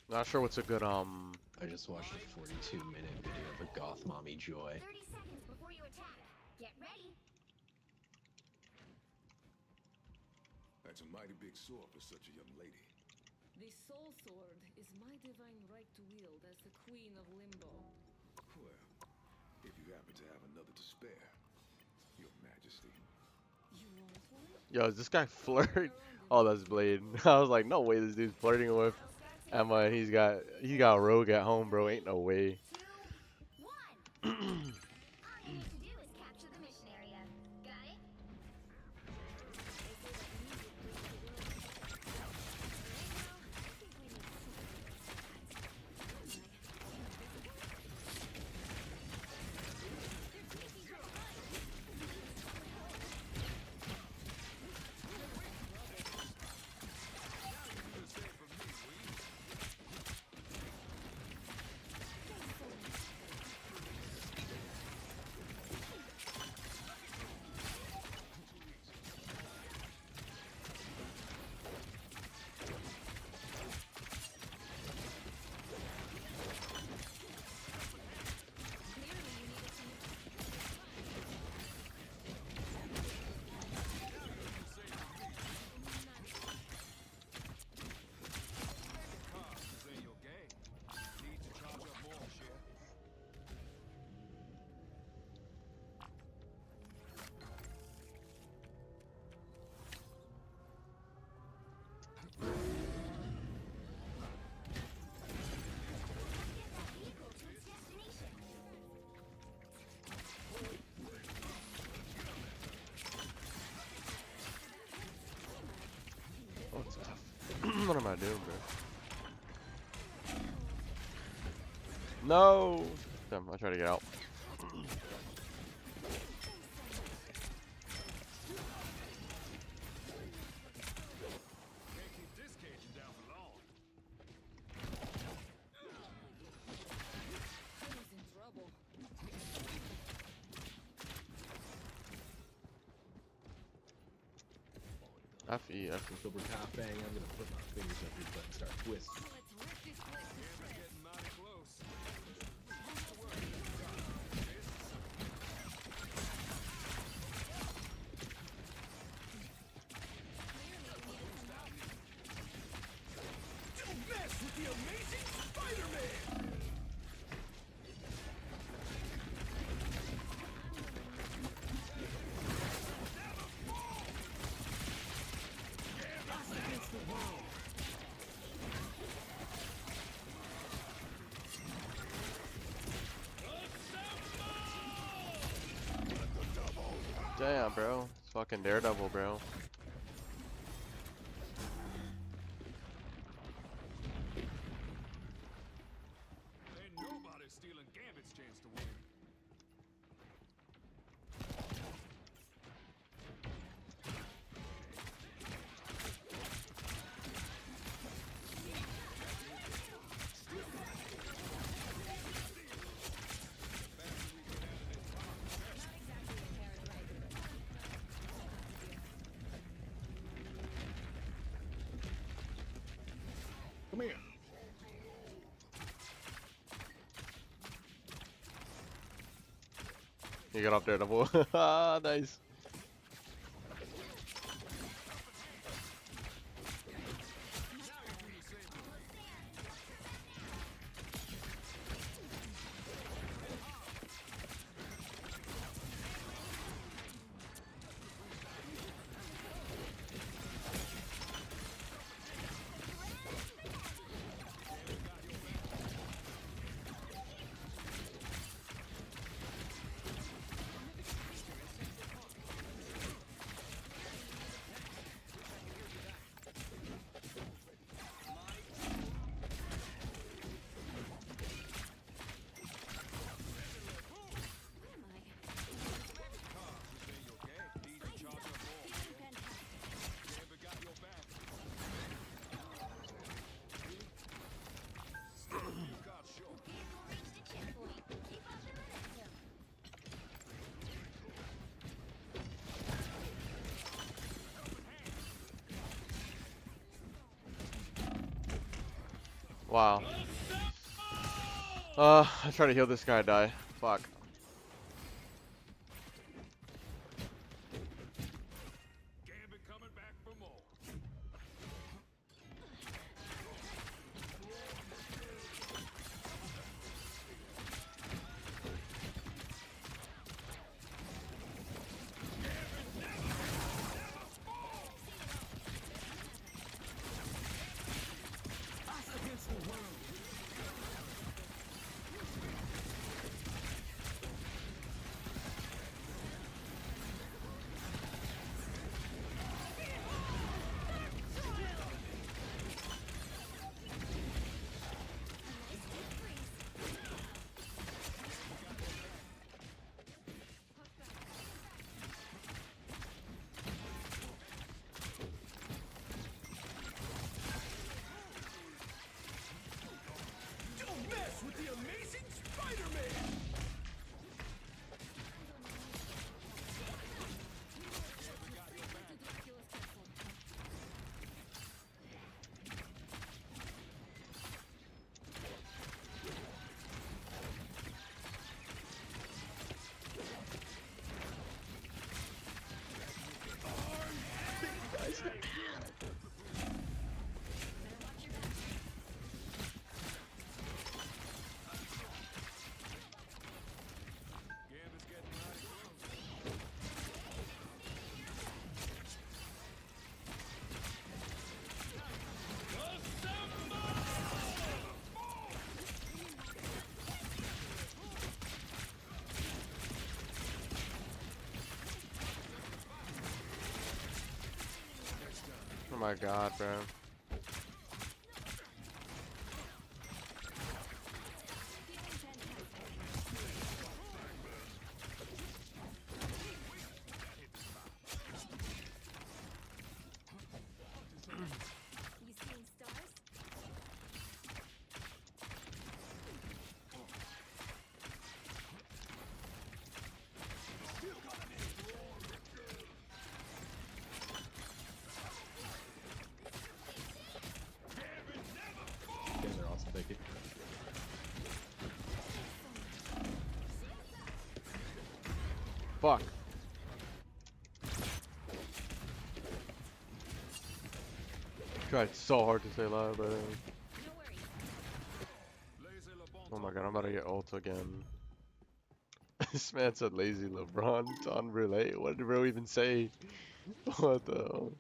Not sure what's a good I just watched a 42-minute video of a goth mommy Joy. 30 seconds before you attack. Get ready. That's a mighty big sword for such a young lady. The soul sword is my divine right to wield as the queen of limbo. Well, if you happen to have another to spare, your majesty. You want one? Yo, is this guy flirt? Oh, that's Blade. I was like, no way this dude's flirting with Emma and he's got Rogue at home, bro. Ain't no way. 2, 1. All you need to do is capture the mission area. Got it? This ain't your game. Need to charge up more, share. Vehicle to its destination. Oh, it's tough. What am I doing, bro? No! Damn, I try to get out. Can't keep this Cajun down for long. I was in trouble. FE, FE. Silver half bang, I'm gonna put my fingers up your butt and start twisting. Let's rip this place to We're shreds. getting mighty close. Don't mess with the amazing Spider-Man! Damn, bro. It's fucking Daredevil, bro. Ain't nobody stealing Gambit's chance to win. Come here. You got off Daredevil. Nice. Wow. I try to heal this guy, die. Fuck. Gambit coming back for more. Don't mess with the amazing Spider-Man! Gambit's getting mighty close. Oh my god, bro. You seeing stars? Yeah, they're awesome. Thank you. Fuck. Tried so hard to stay alive, but No worries. Lazy LeBron. oh my god, I'm about to get ult again. This man said lazy LeBron on relay. What did bro even say? What the hell?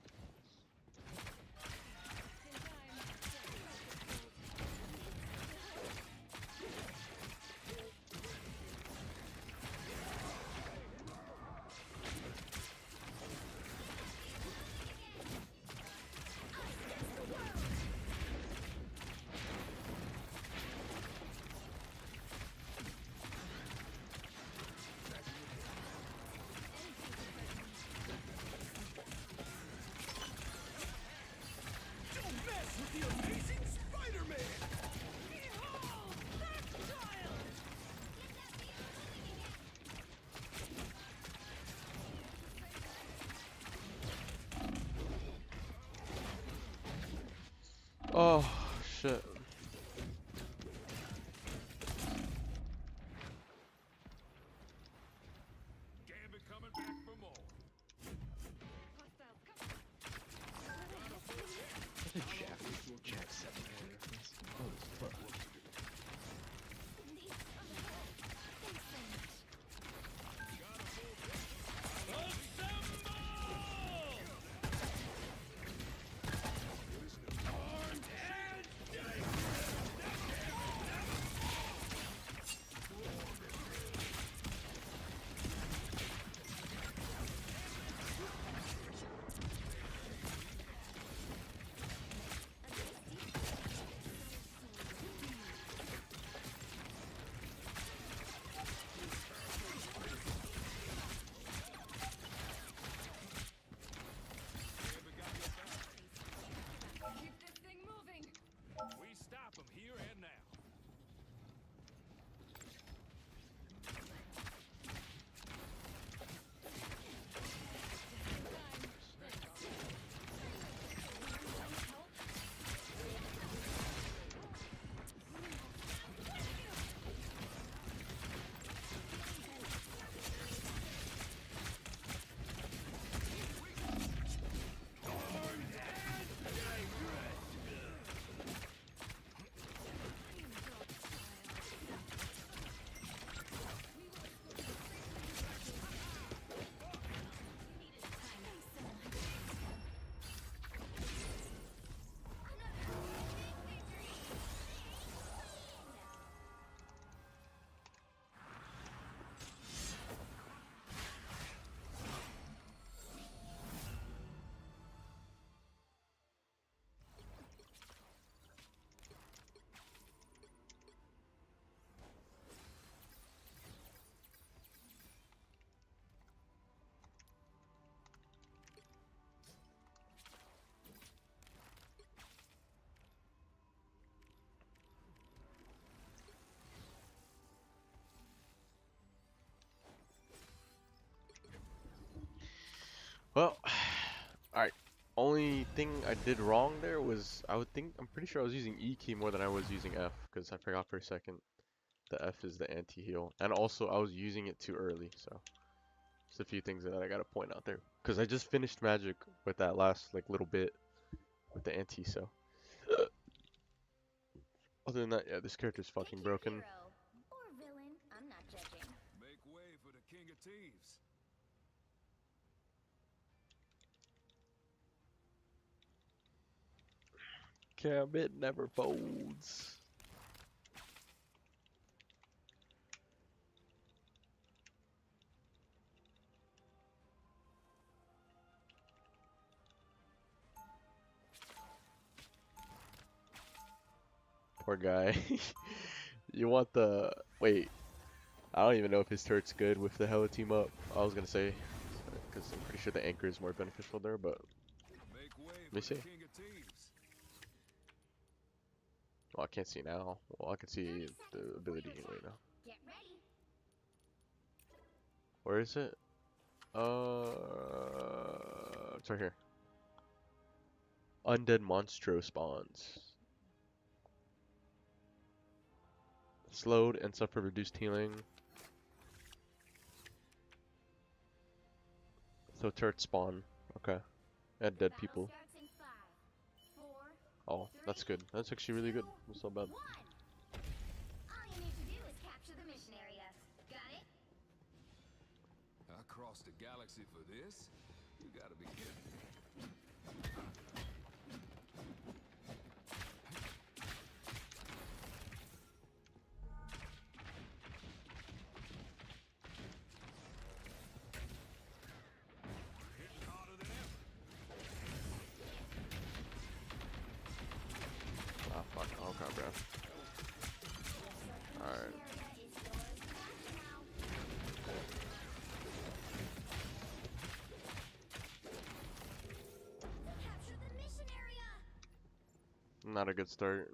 Only thing I did wrong there was I'm pretty sure I was using E key more than I was using F because I forgot for a second. The F is the anti-heal, and also I was using it too early, so just a few things that I gotta point out there. Because I just finished Magic with that last like little bit with the anti, so other than that, yeah, this character's fucking Pick your broken. hero. Or villain, I'm not judging. Make way for the King of Thieves. Gambit never folds. Poor guy. You want the wait? I don't even know if his turret's good with the Hella team up. I was gonna say because I'm pretty sure the anchor is more beneficial there, but Make way let me for see. the King of Thieves. Well, I can't see now. Well, I can see 30 the seconds before ability you right attack. now. Get ready. Where is it? It's right here. Undead Monstro spawns. Slowed and suffer reduced healing. So turret spawn. Okay. And dead Battle people. starts in 5, 4, Oh, that's good. That's actually really good. That's not bad. 1. All you need to do is capture the mission area. Got it? I crossed the galaxy for this? You gotta be kidding me. Hitting harder than ever. Ah, fuck. Okay, bro. Alright. Area is yours now. Capture the mission area. Not a good start.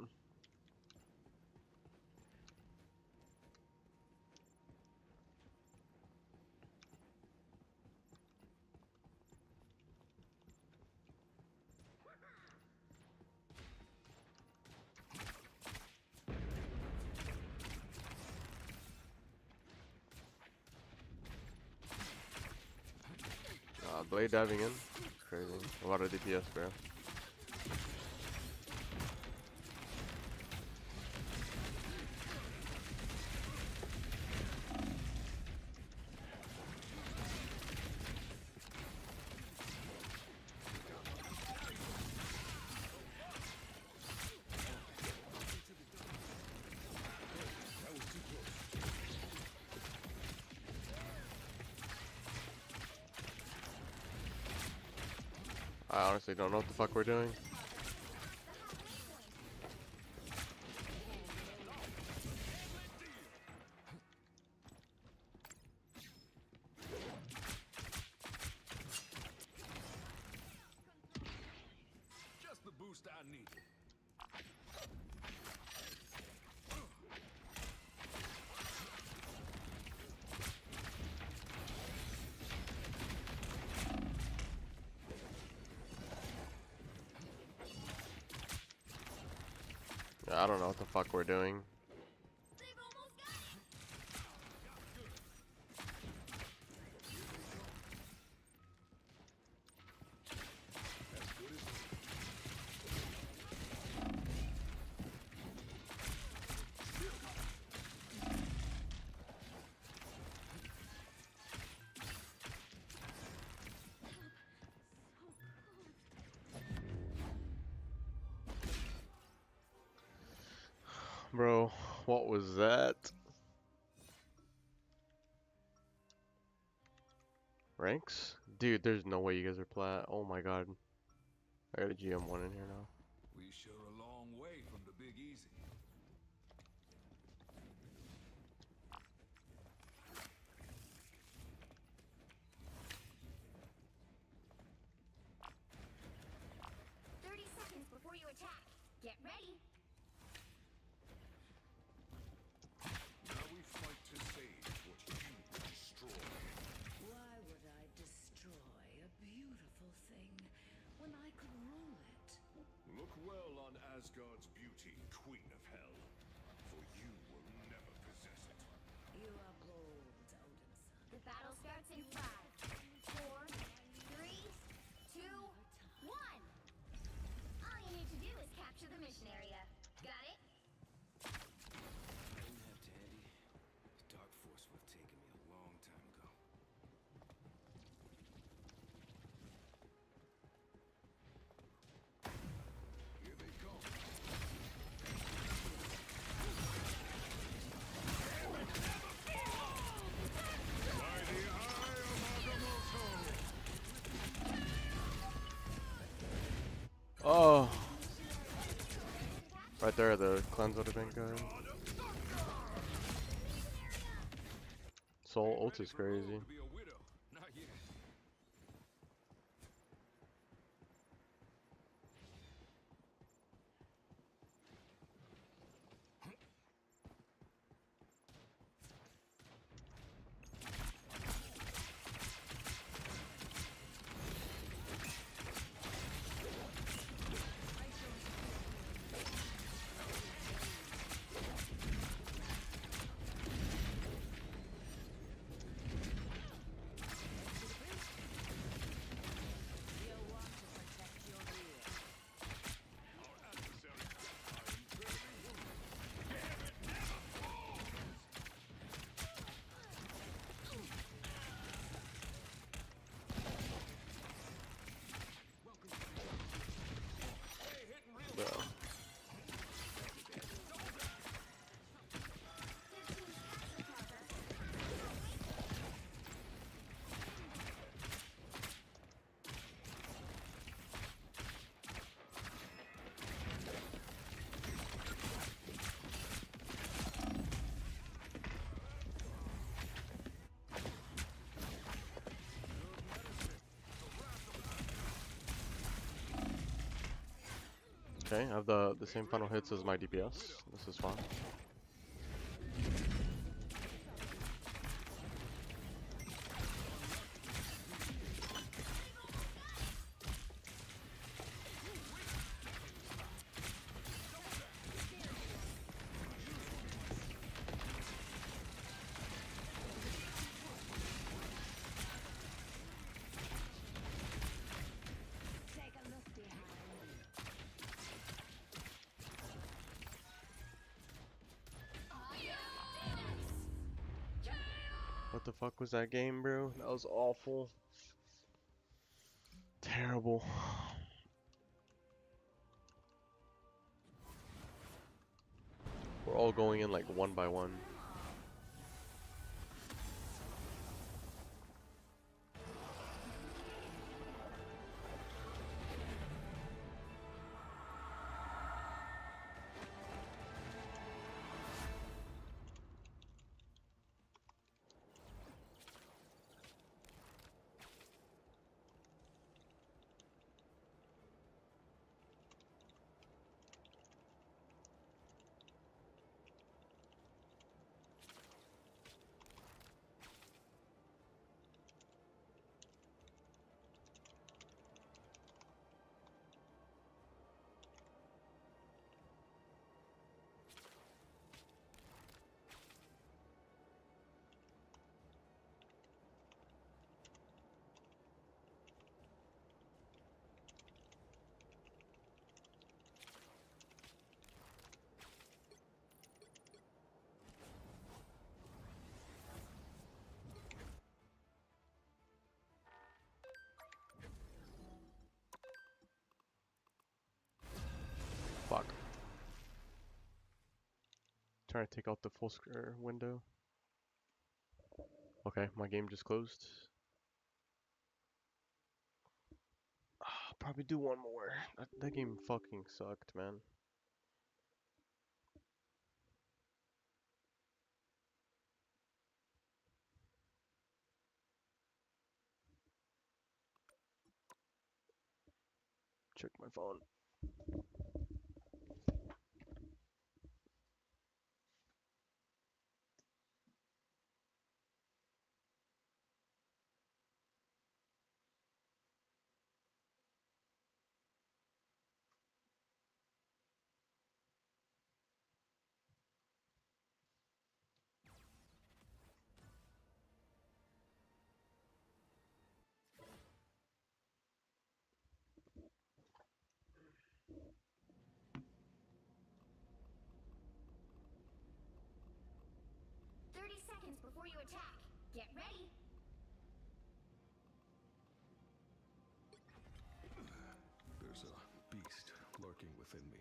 Blade diving in. Crazy. A lot of DPS, bro. I honestly don't know what the fuck we're doing. Just the boost I needed. I don't know what the fuck we're doing. They've almost got it. Bro, what was that? Ranks? Dude, there's no way you guys are plat. Oh my god. I got a GM1 in here now. We sure a long way from the Big Easy. 30 seconds before you attack. Get ready. Now we fight to save what you destroy. Why would I destroy a beautiful thing when I could starts in 5, 4, 3, 2, 1. All you need to do is capture the mission area. Got it? I didn't have to, Andy. The Dark Force would have taken me a long time ago. Here they come. Oh. Right there, the cleanse would have been good. Soul ult is crazy. To be a widow. Not yet. Bro. Okay, I have the same final hits as my DPS. This is fun. Take a look behind. What the fuck was that game, bro? That was awful. Terrible. We're all going in like one by one. Fuck. Trying to take out the full screen window. Okay, my game just closed. Probably do one more. That game fucking sucked, man. Check my phone. before you attack. Get ready. There's a beast lurking within me.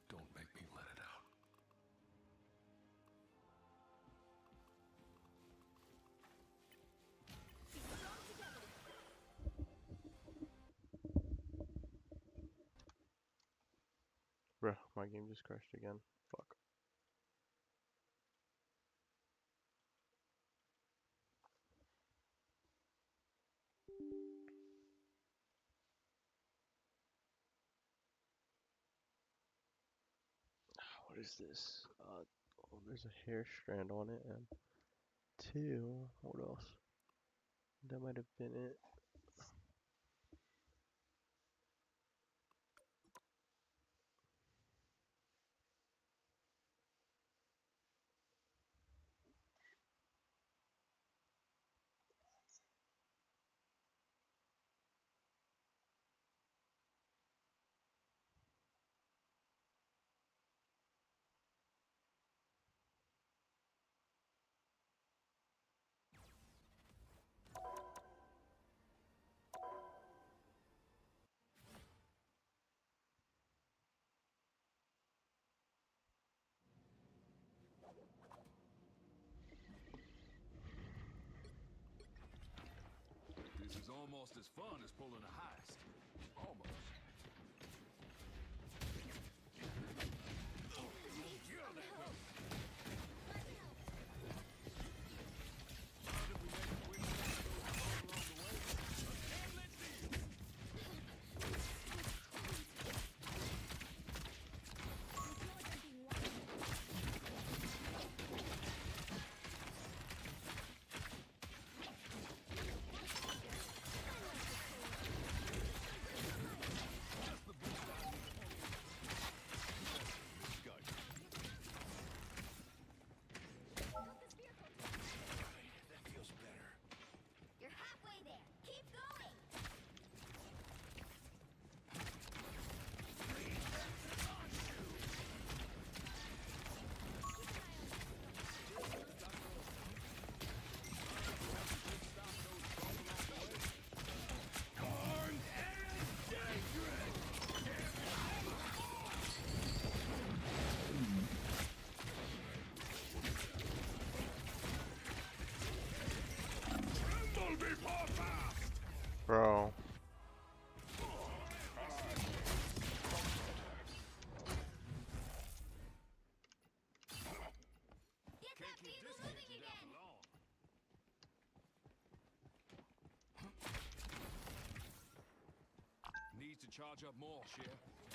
Don't make me let it out. Be strong together. Bruh, my game just crashed again. Fuck. What is this? Oh, there's a hair strand on it, and two. What else? That might have been it. This is almost as fun as pulling a heist. Almost. That feels better. You're halfway there. Keep going. Bro. Get that beetle moving again. Needs to charge up more, Share. Almost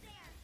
there.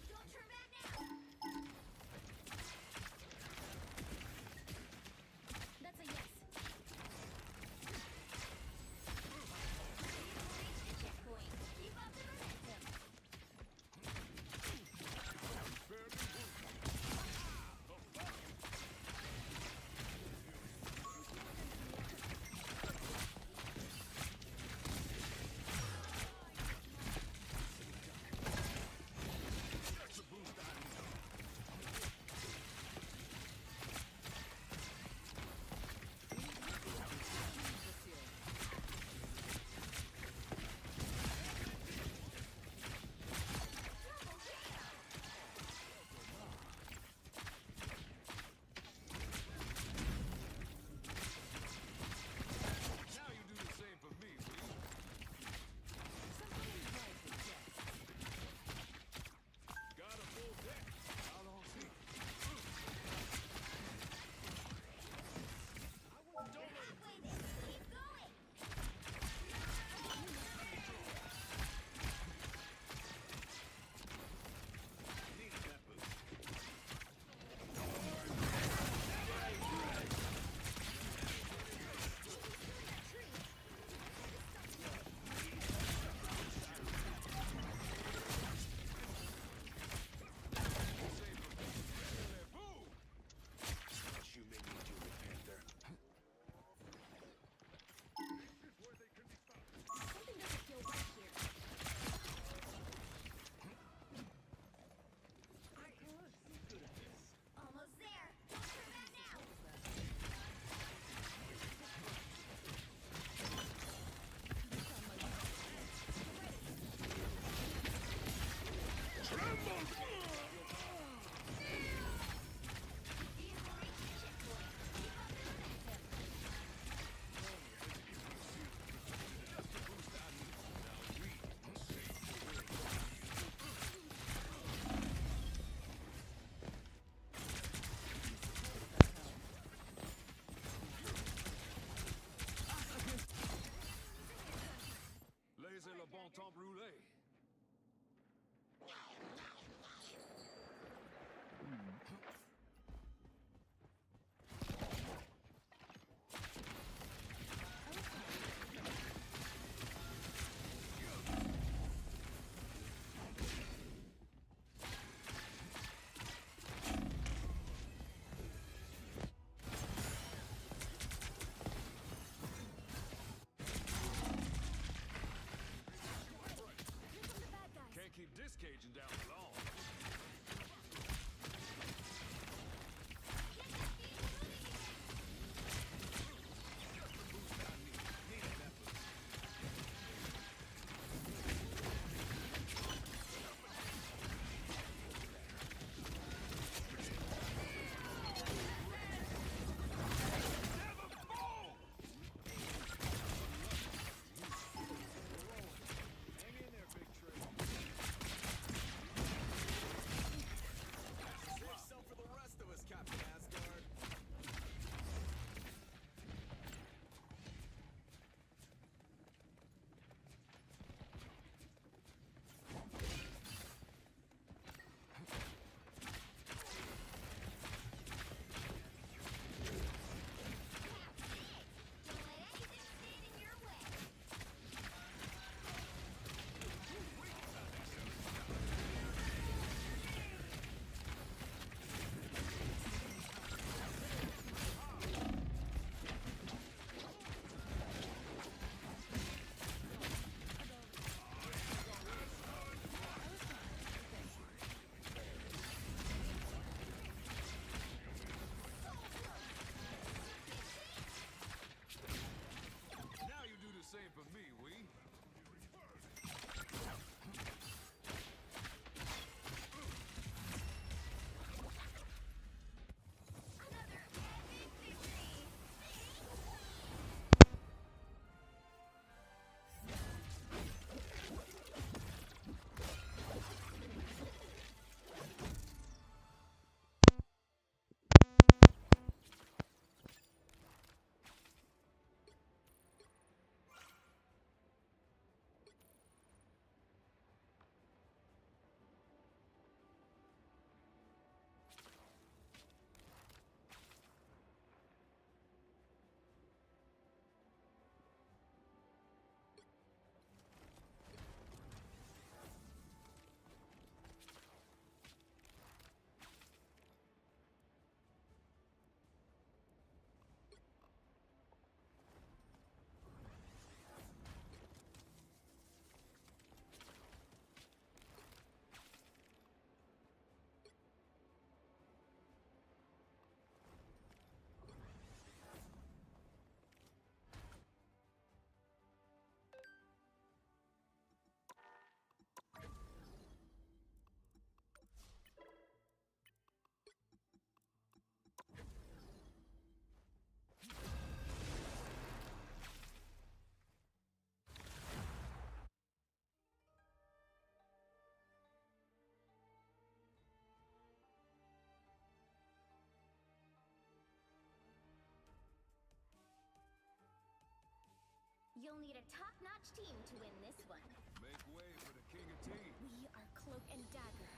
You'll need a top-notch team to win this one. Make way for the king of teams. We are Cloak and Dagger.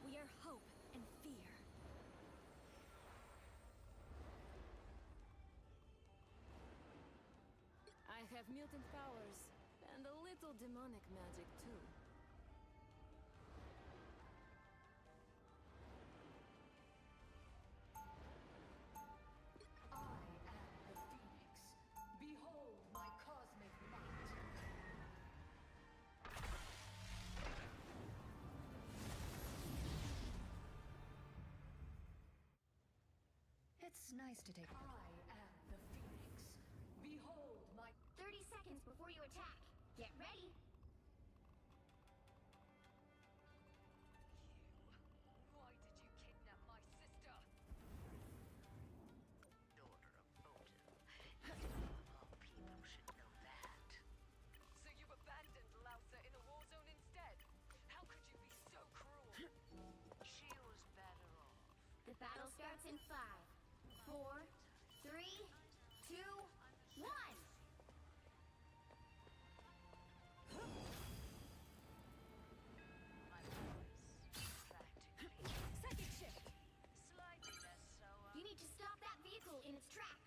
We are hope and fear. I have mutant powers and a little demonic magic too. I am the Phoenix. Behold my cosmic might. It's nice to take. I am the Phoenix. Behold my. 30 seconds before you attack. Get ready. Why did you kidnap my sister? Daughter of Odin. All people should know that. So you've abandoned Lausa in a war zone instead? How could you be so cruel? She was better off. The battle starts in 5, 4, 3, 2, 1. My voice practically Second shift. slightly less so. You need to stop that vehicle in its tracks.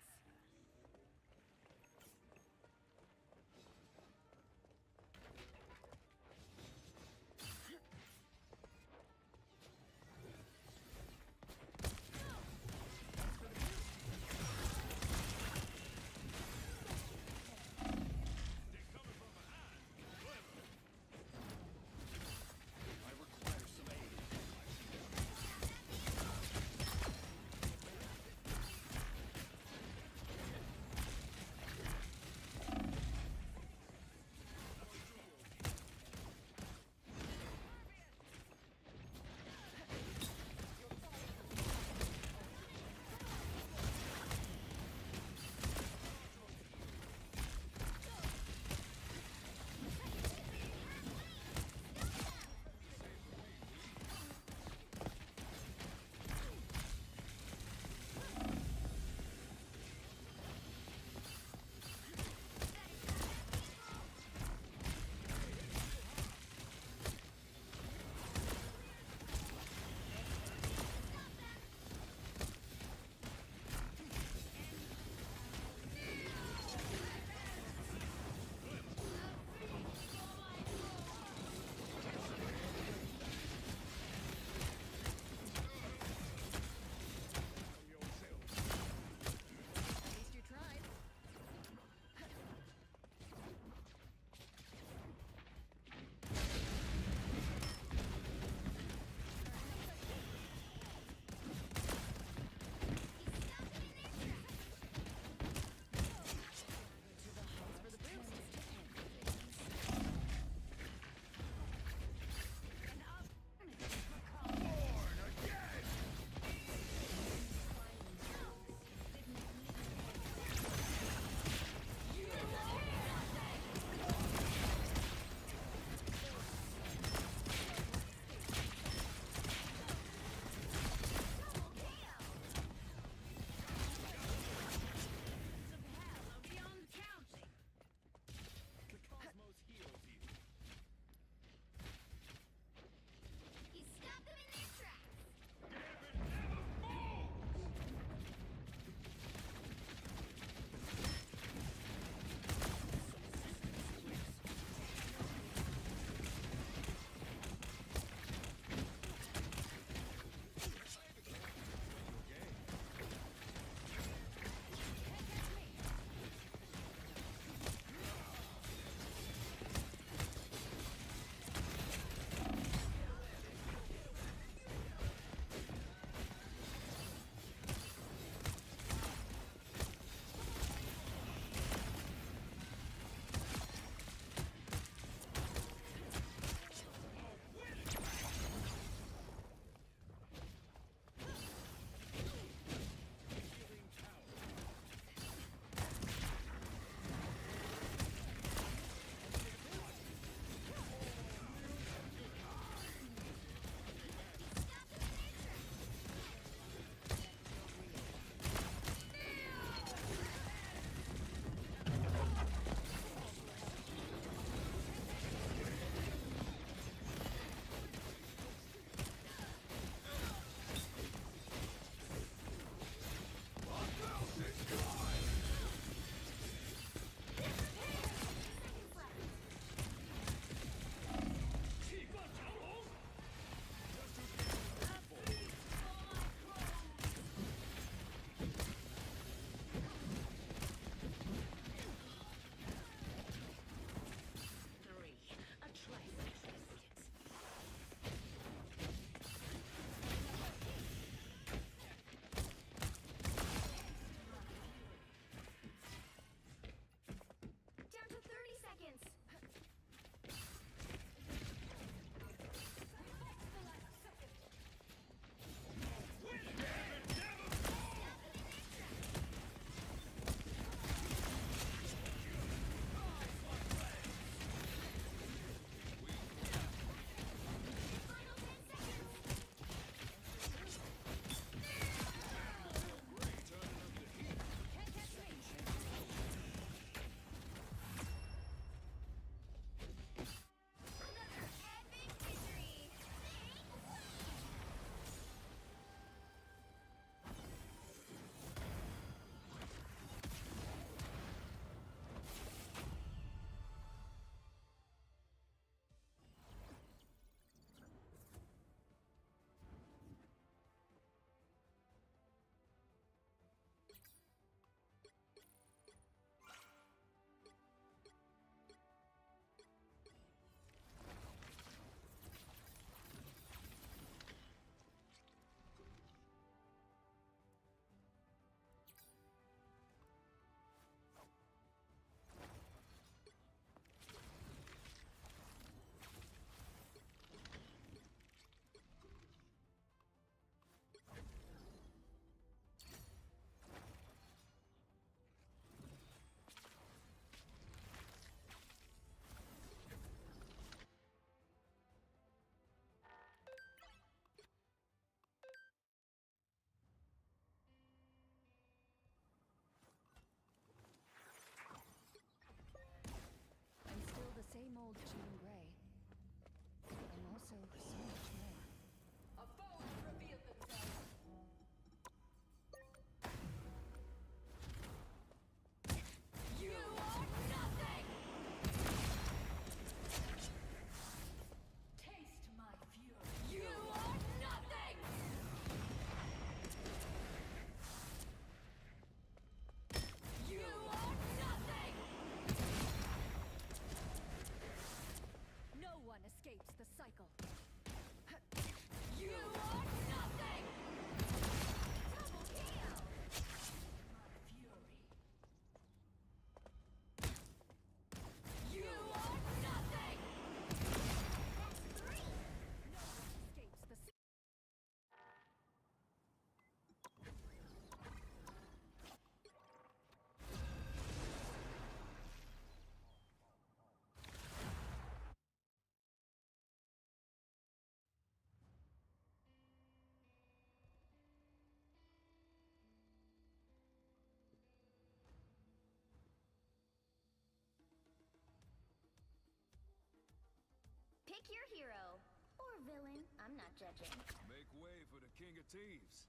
Pick your hero. Or villain, I'm not judging. Make way for the King of Thieves.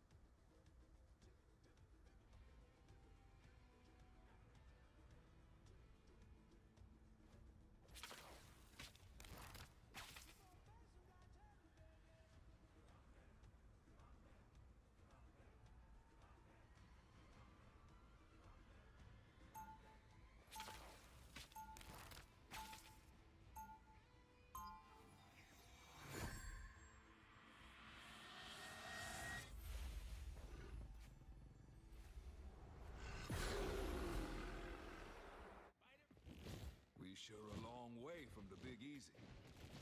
We sure a long way from the Big Easy.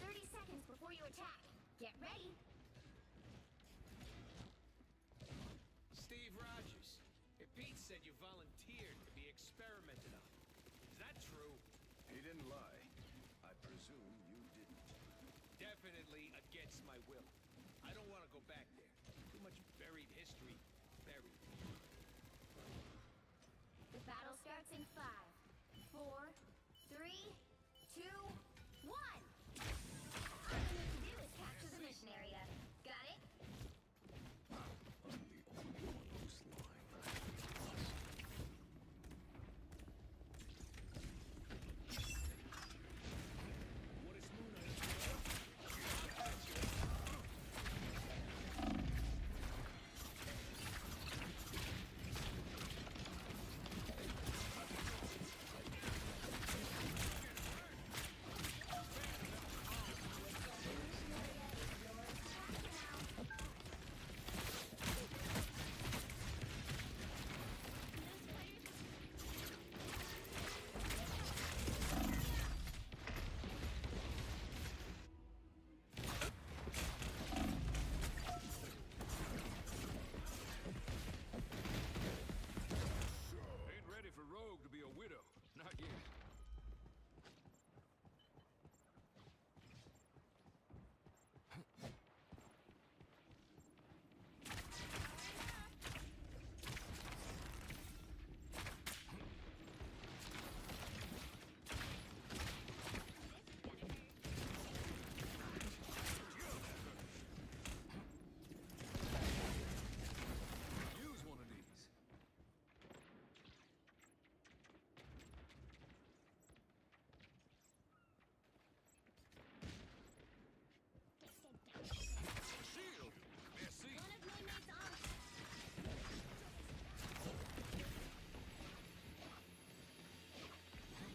30 seconds before you attack. Get ready. Steve Rogers. Hey, Pete said you volunteered to be experimented on. Is that true? He didn't lie. I presume you didn't. Definitely against my will. I don't want to go back there. Too much buried history. Buried. The battle starts in 5, 4, 3, 2, 1. All you need to do is capture the mission area. Got it? I'm the only one who's lying. What is Moon Knight? Ain't ready for Rogue to be a widow. Not yet. Use one of these. Shield! Merci! One of my mates on.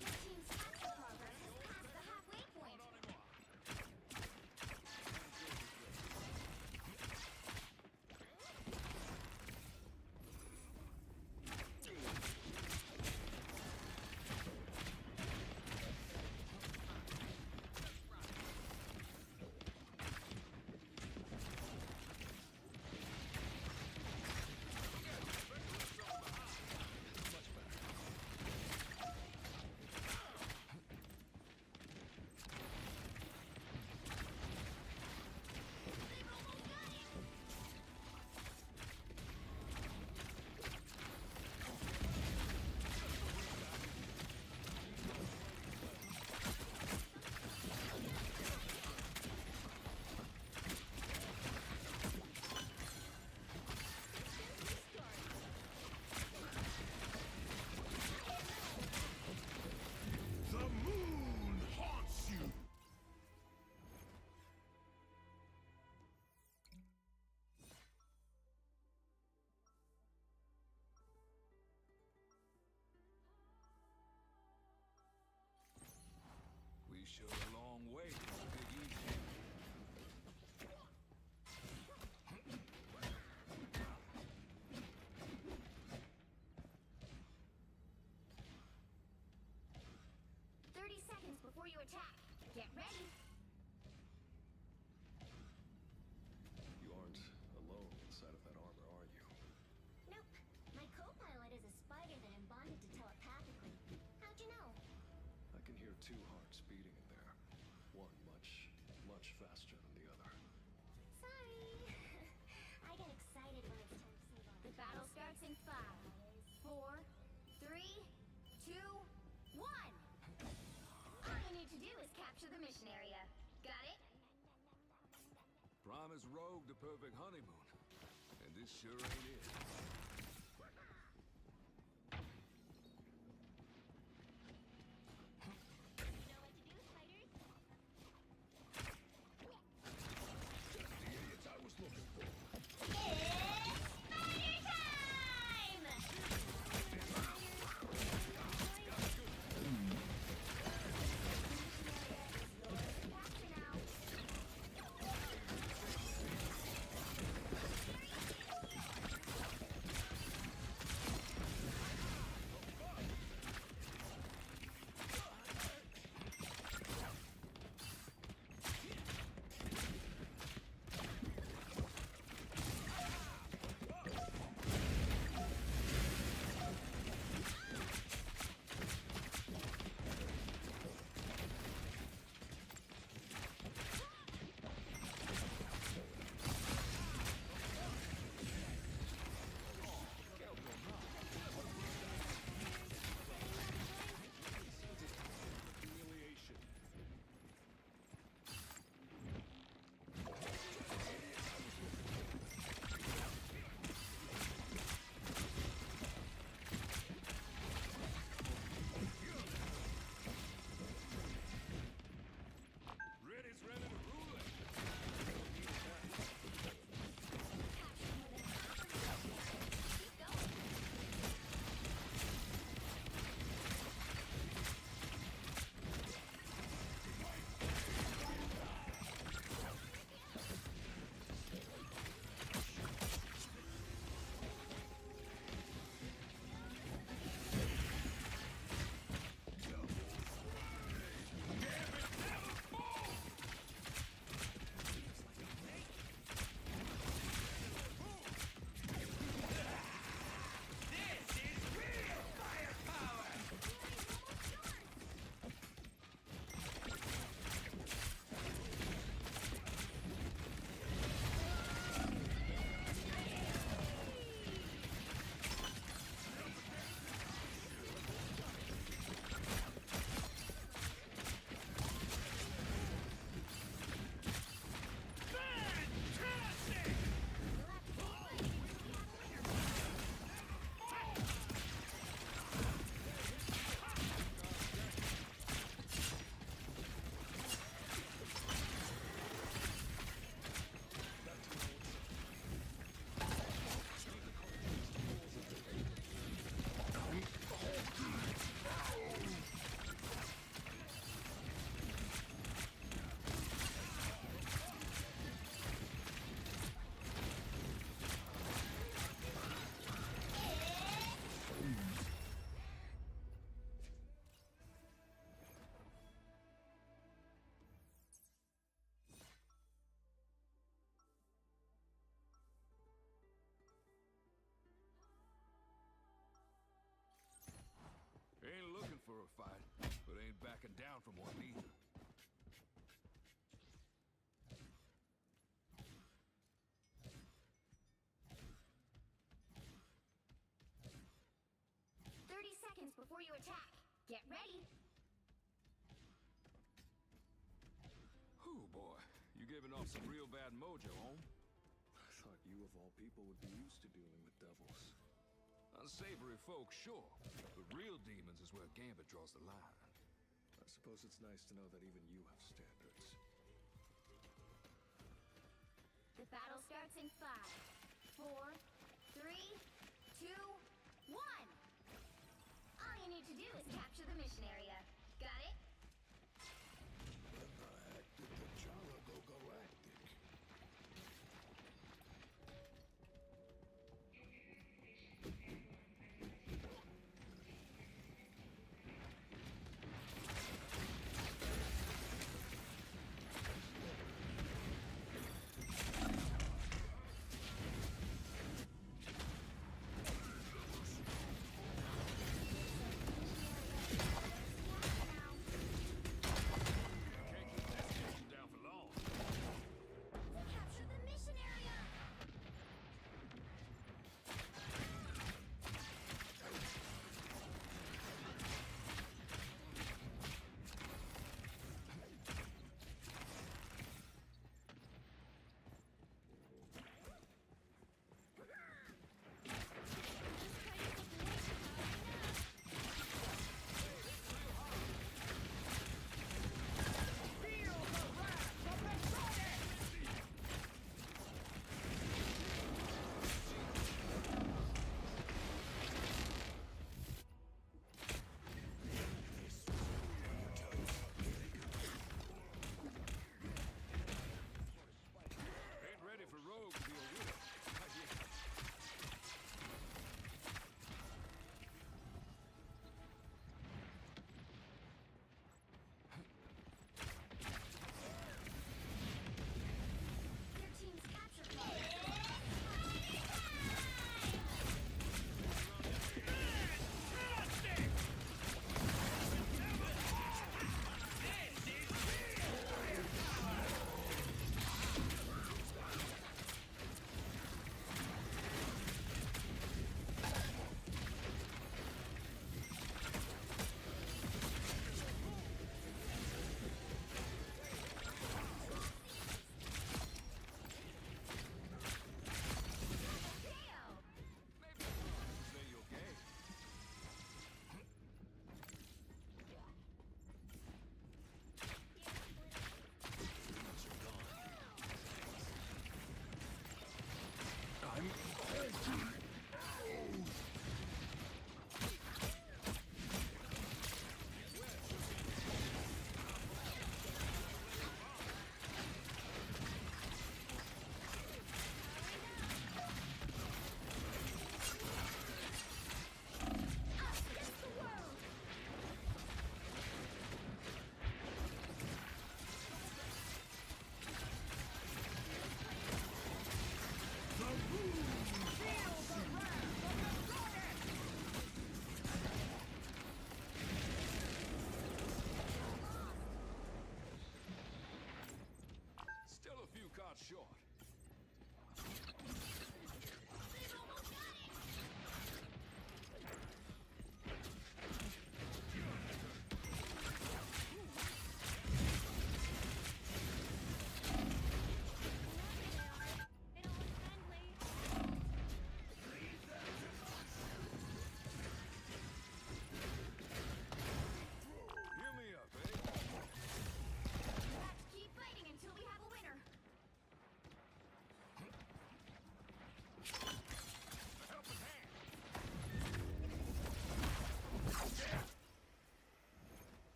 Your team's capture progress has passed the halfway point. The moon haunts you! We sure a long way from the Big Easy. Seconds before you attack. Get ready. You aren't alone inside of that armor, are you? Nope. My co-pilot is a spider that I'm bonded to telepathically. How'd you know? I can hear two hearts beating in there. One much faster than the other. Sorry. I get excited when it's time to save on. The battle starts in 5, 4, 3, 2, 1. All you need to do is capture the mission area. Got it? Promise Rogue the perfect honeymoon. And this sure ain't it. You know what to do, spiders. Just the idiots I was looking for. It's spider time! Humiliation. Ready's ready to rule it. Keep going. Ain't looking for a fight, but ain't backing down from one either. Seconds before you attack. Get ready. Whew, boy. You giving off some real bad mojo, home? I thought you, of all people, would be used to dealing with devils. Unsavory folk, sure. But real demons is where Gambit draws the line. I suppose it's nice to know that even you have standards. The battle starts in 5, 4, 3, 2, 1. All you need to do is capture the mission area. Got it? Go galactic.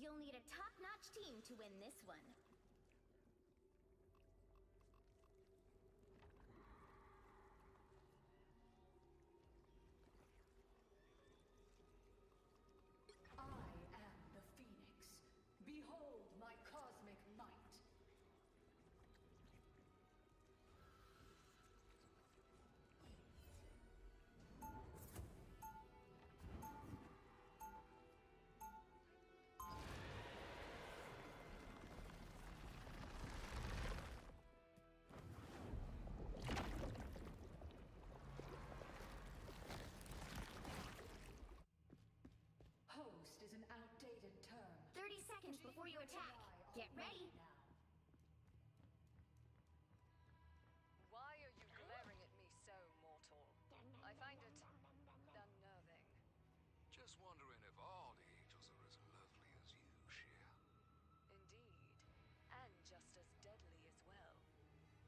You'll need a top-notch team to win this one. I am the Phoenix. Behold my cosmic might. Host is an outdated term. 30 seconds before you attack. Get ready. Why are you glaring at me so, mortal? I find it unnerving. Just wondering if all the angels are as lovely as you, Shia. Indeed. And just as deadly as well.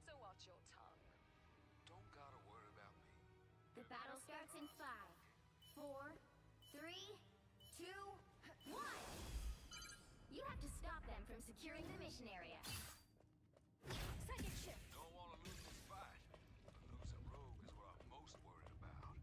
So watch your tongue. Don't gotta worry about me. The battle starts in 5, 4, 3, 2, 1. You have to stop them from securing the mission area. Second shift. Don't wanna lose this fight. But losing Rogue is what I'm most worried about.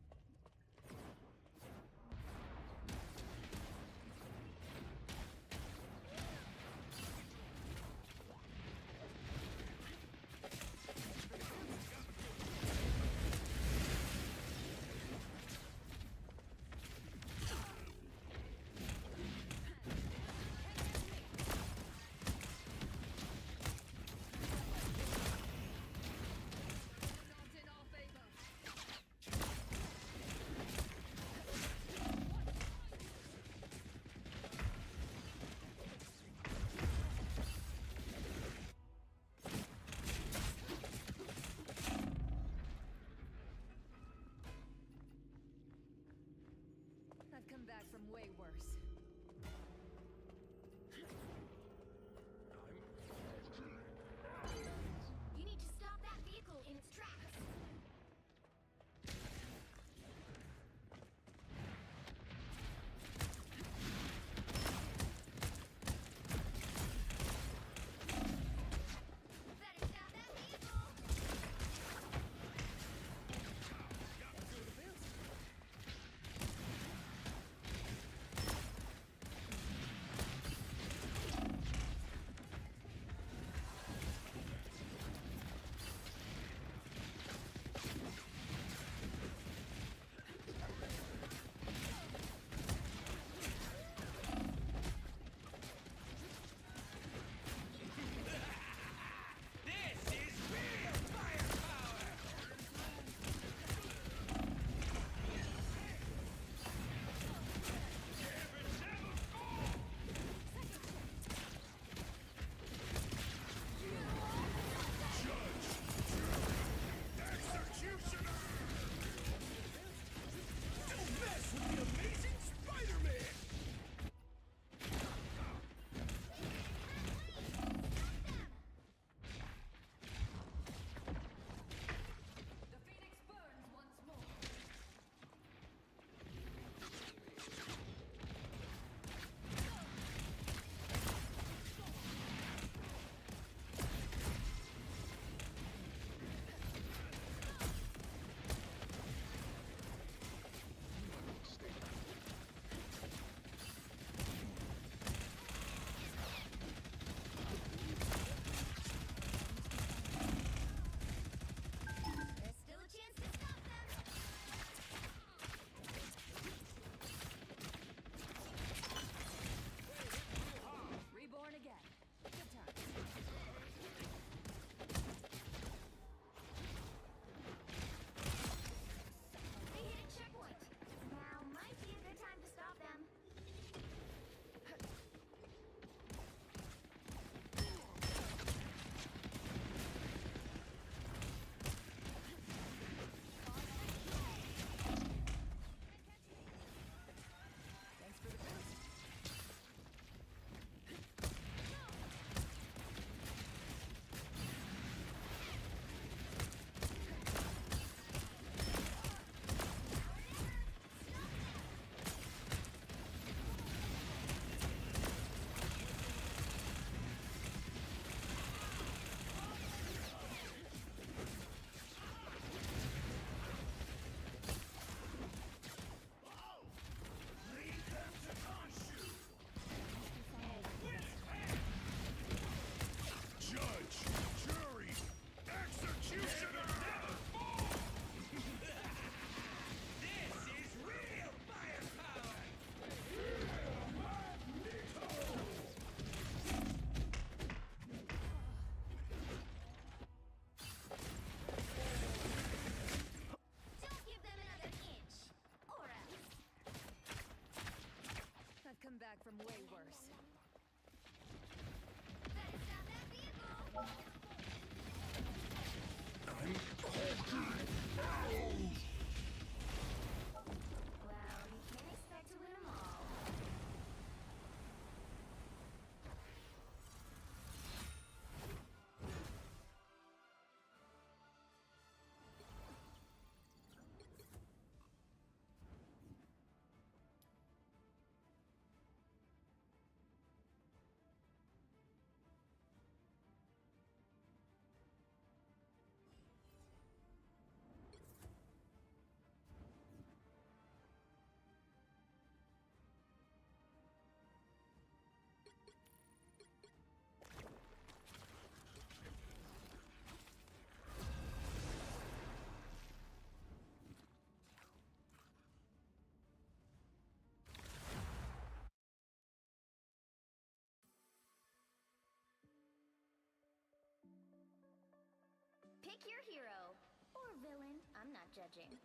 judging.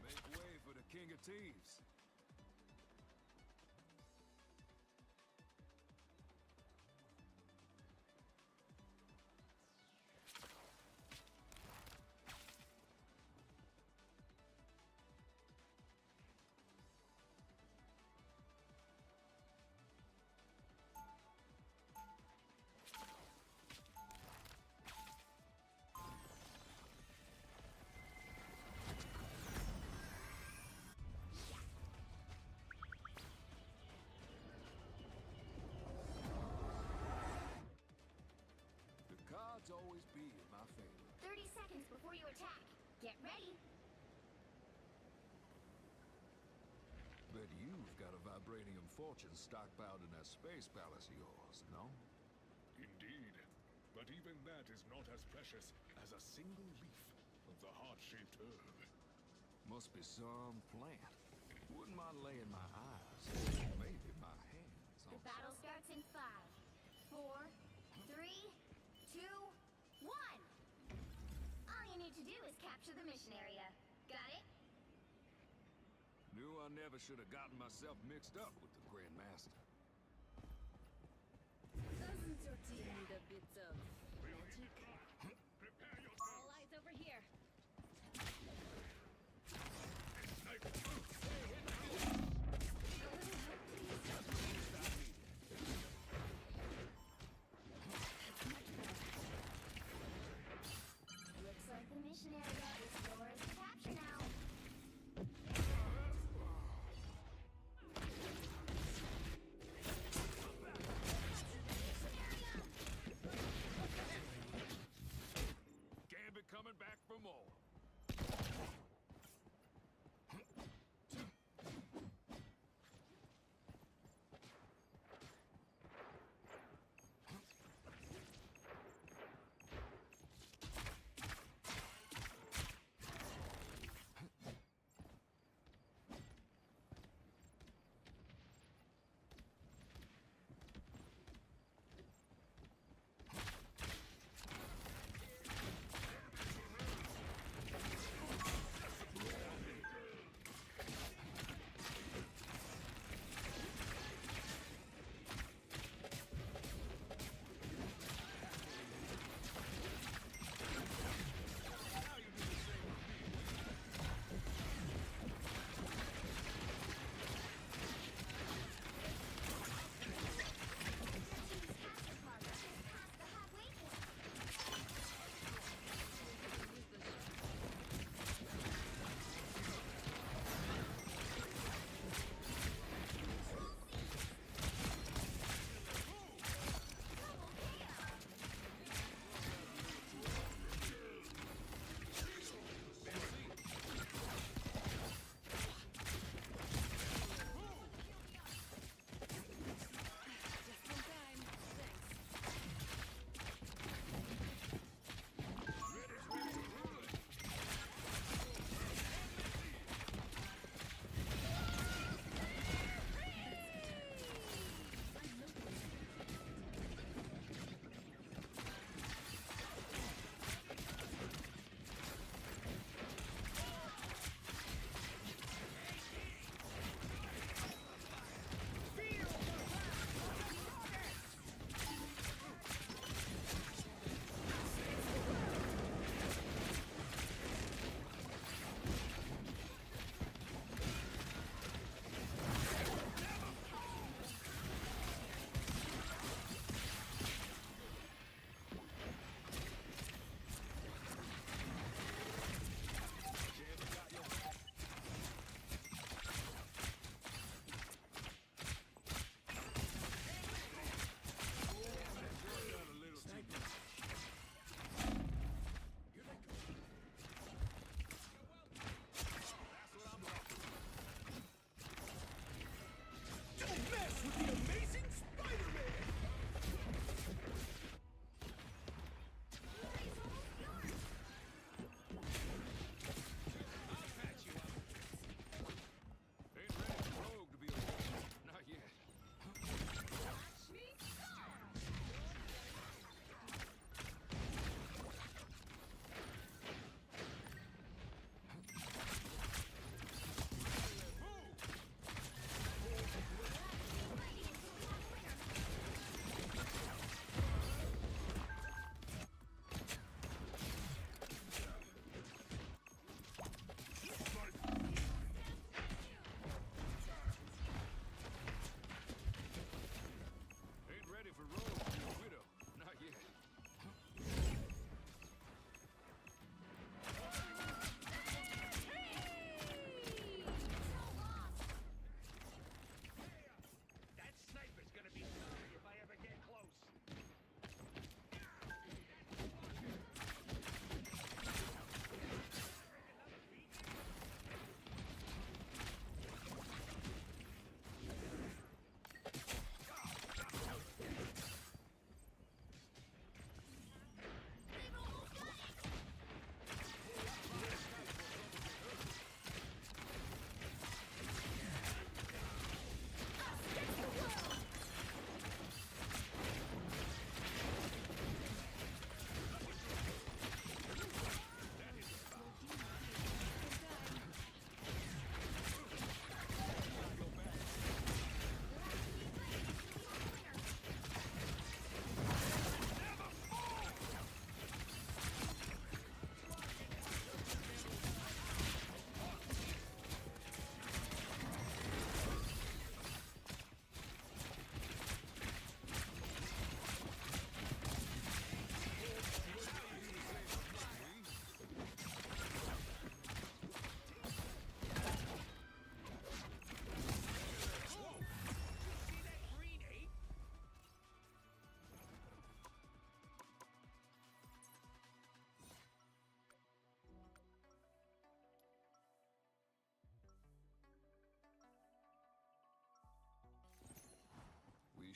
Make way for the King of Thieves. The cards always be in my favor. 30 seconds before you attack. Get ready. Bet you've got a vibranium fortune stockpiled in that space palace of yours, no? Indeed. But even that is not as precious as a single leaf of the heart-shaped herb. Must be some plant. Wouldn't mind laying my eyes, maybe my hands The on battle some. starts in 5, 4, 3, 2, 1. All you need to do is capture the mission area. Got it? Knew I never should have gotten myself mixed up with the Grandmaster. Doesn't your team need a bit of logic? Prepare yourself! All eyes over here. Looks like the mission area is yours to capture now.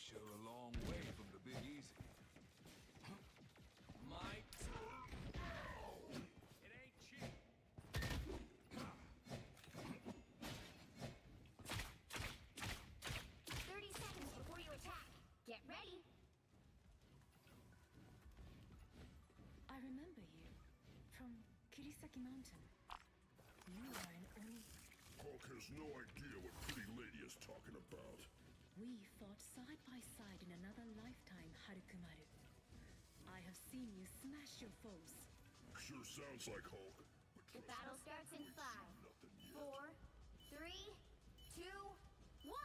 sure a long way from the Big Easy. My turn. It ain't cheap. 30 seconds before you attack. Get ready. I remember you from Kirisaki Mountain. You are an Oni. Hulk has no idea what pretty lady is talking about. We fought side by side in another lifetime, Harukumaru. I have seen you smash your foes. Sure sounds like Hulk. The battle starts in 5, 4, 3, 2, 1.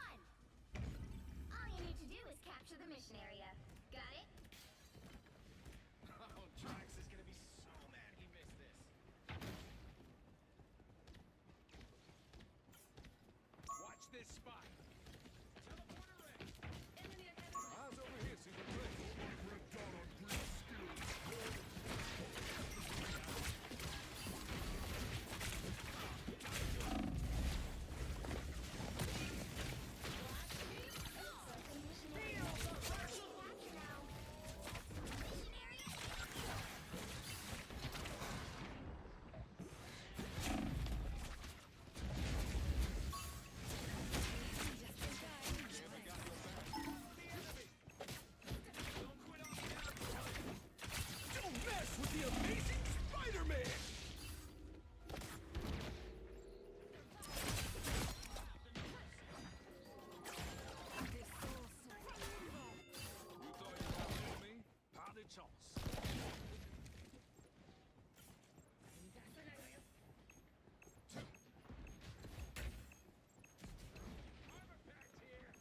All you need to do is capture the mission area. Got it? Oh, Drax is gonna be so mad he missed this. Watch this spot. Teleporter ready. Eyes over here, Secret Place. Red dot on green skills. Don't mess with the amazing Spider-Man! You thought you outdid me? Pas de chance. Armor packed here.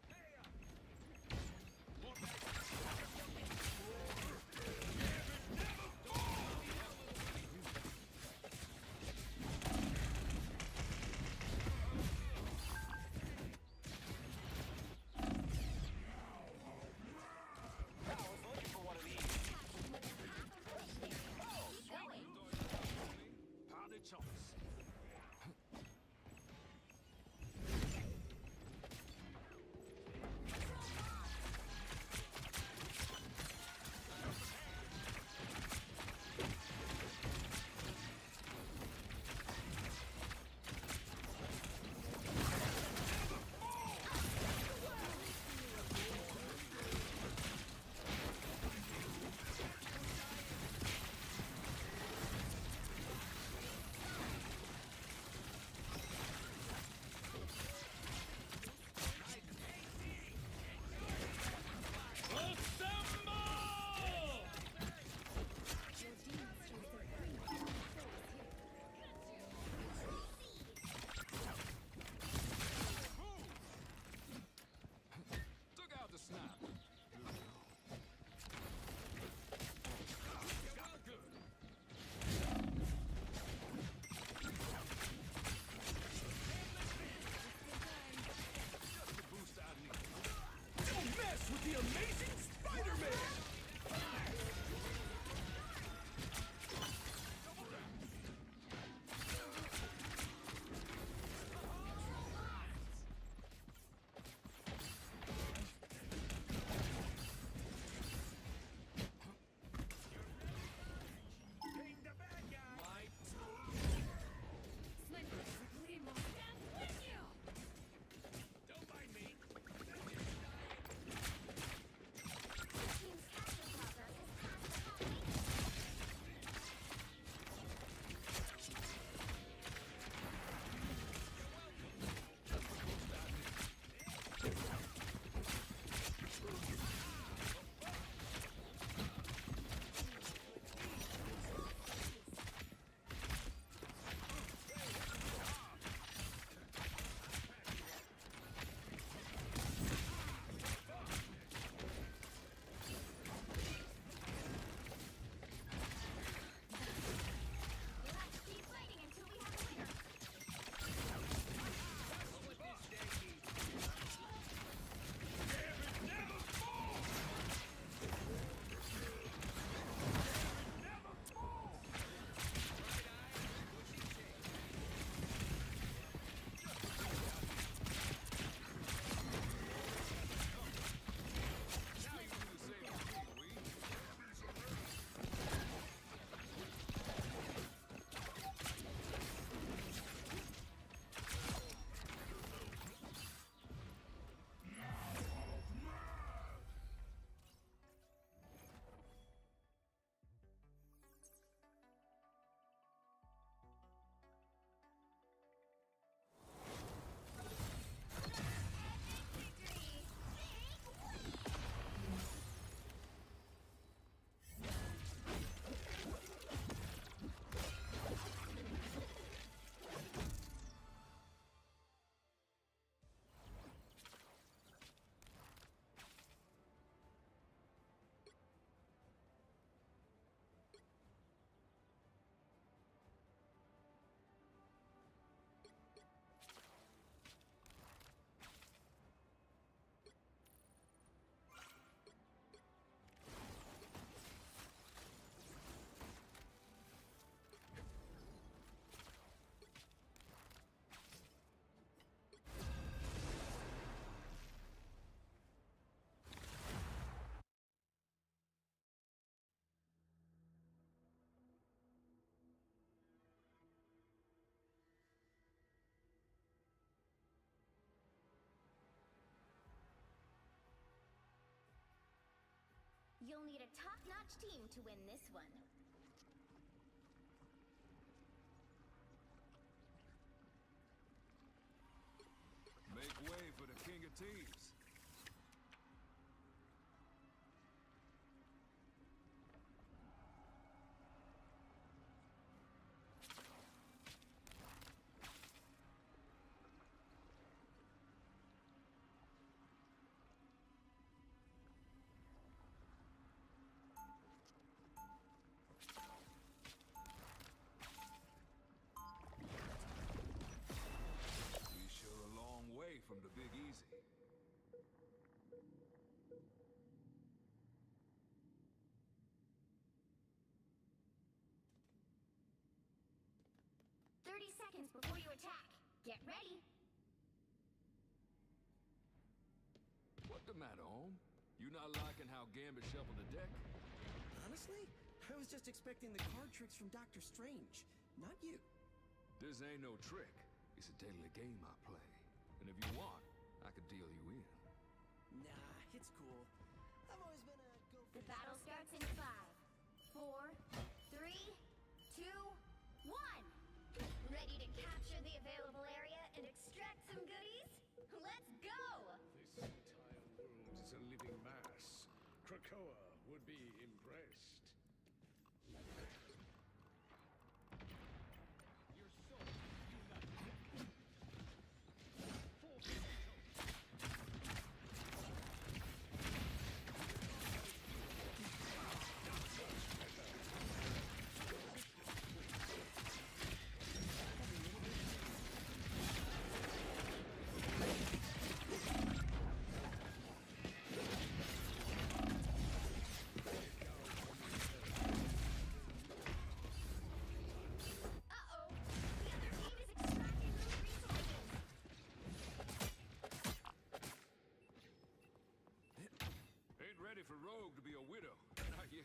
Hey up. Capture You'll need a top-notch team to win this one. Make way for the king of thieves. We sure a long way from the Big Easy. 30 seconds before you attack. Get ready. What the matter, home? You not liking how Gambit shuffled the deck? Honestly, I was just expecting the card tricks from Doctor Strange, not you. This ain't no trick. It's a daily game I play. And if you want, I could deal you in. Nah, it's cool. I've always been a go. The battle starts in 5, 4, 3, 2, 1. Ready to capture the available area and extract some goodies? Let's go! This entire world is a living mass. Krakoa would be impressed. Uh-oh! The other team is extracting those resources! Ain't ready for Rogue to be a widow. Not yet.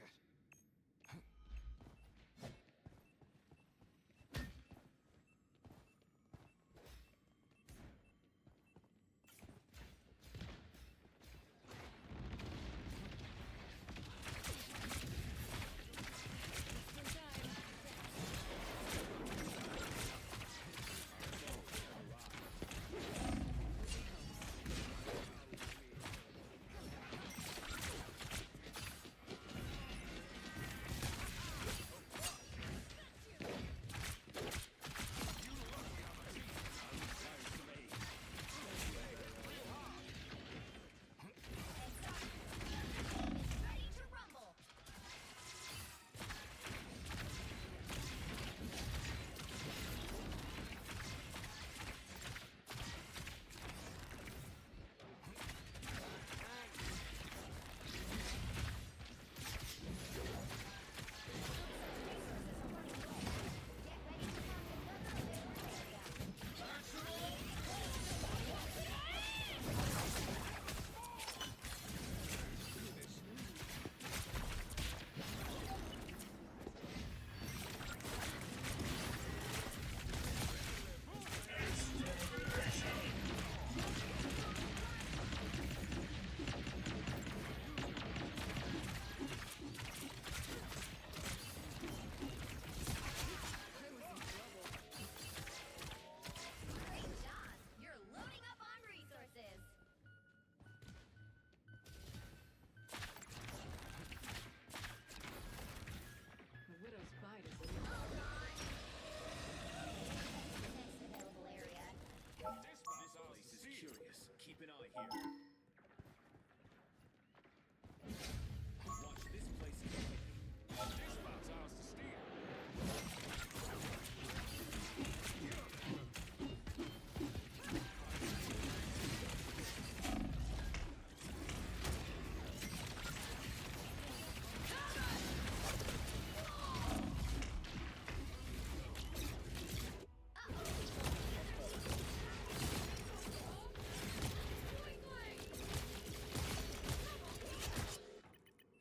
Ready to rumble! Get ready to find another available area. Great job! You're loading up on resources! The widow's bite is Hold on! Next available area. This place is curious. Keep an eye here. Watch this place is This spot's ours to steal.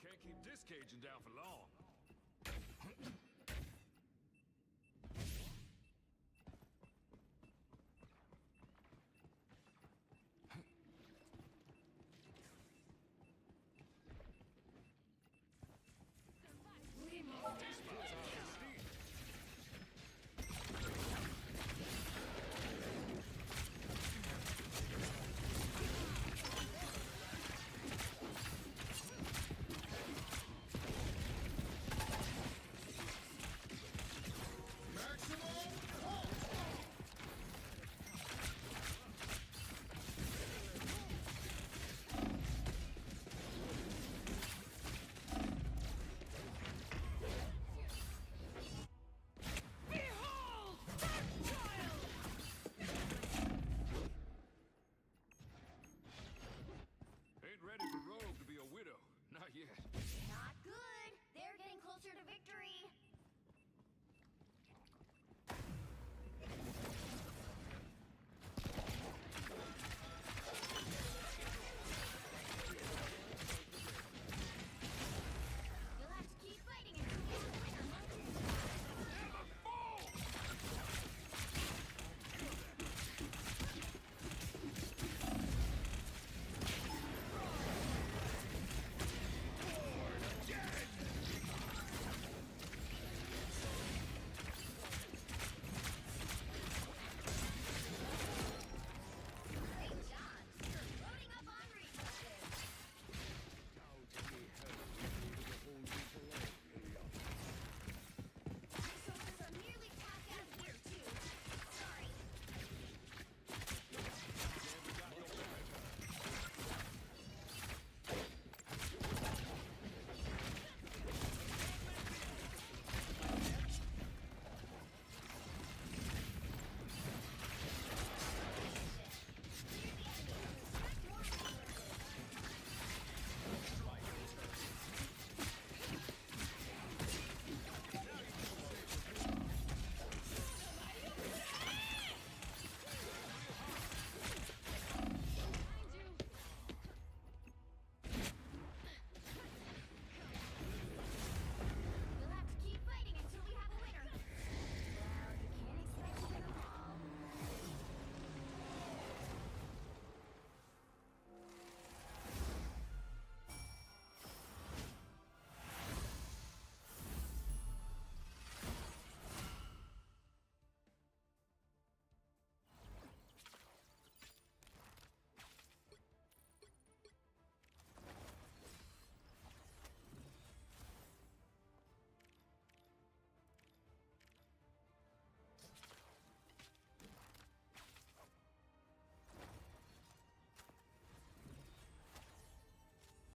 Can't keep this Cajun down for long.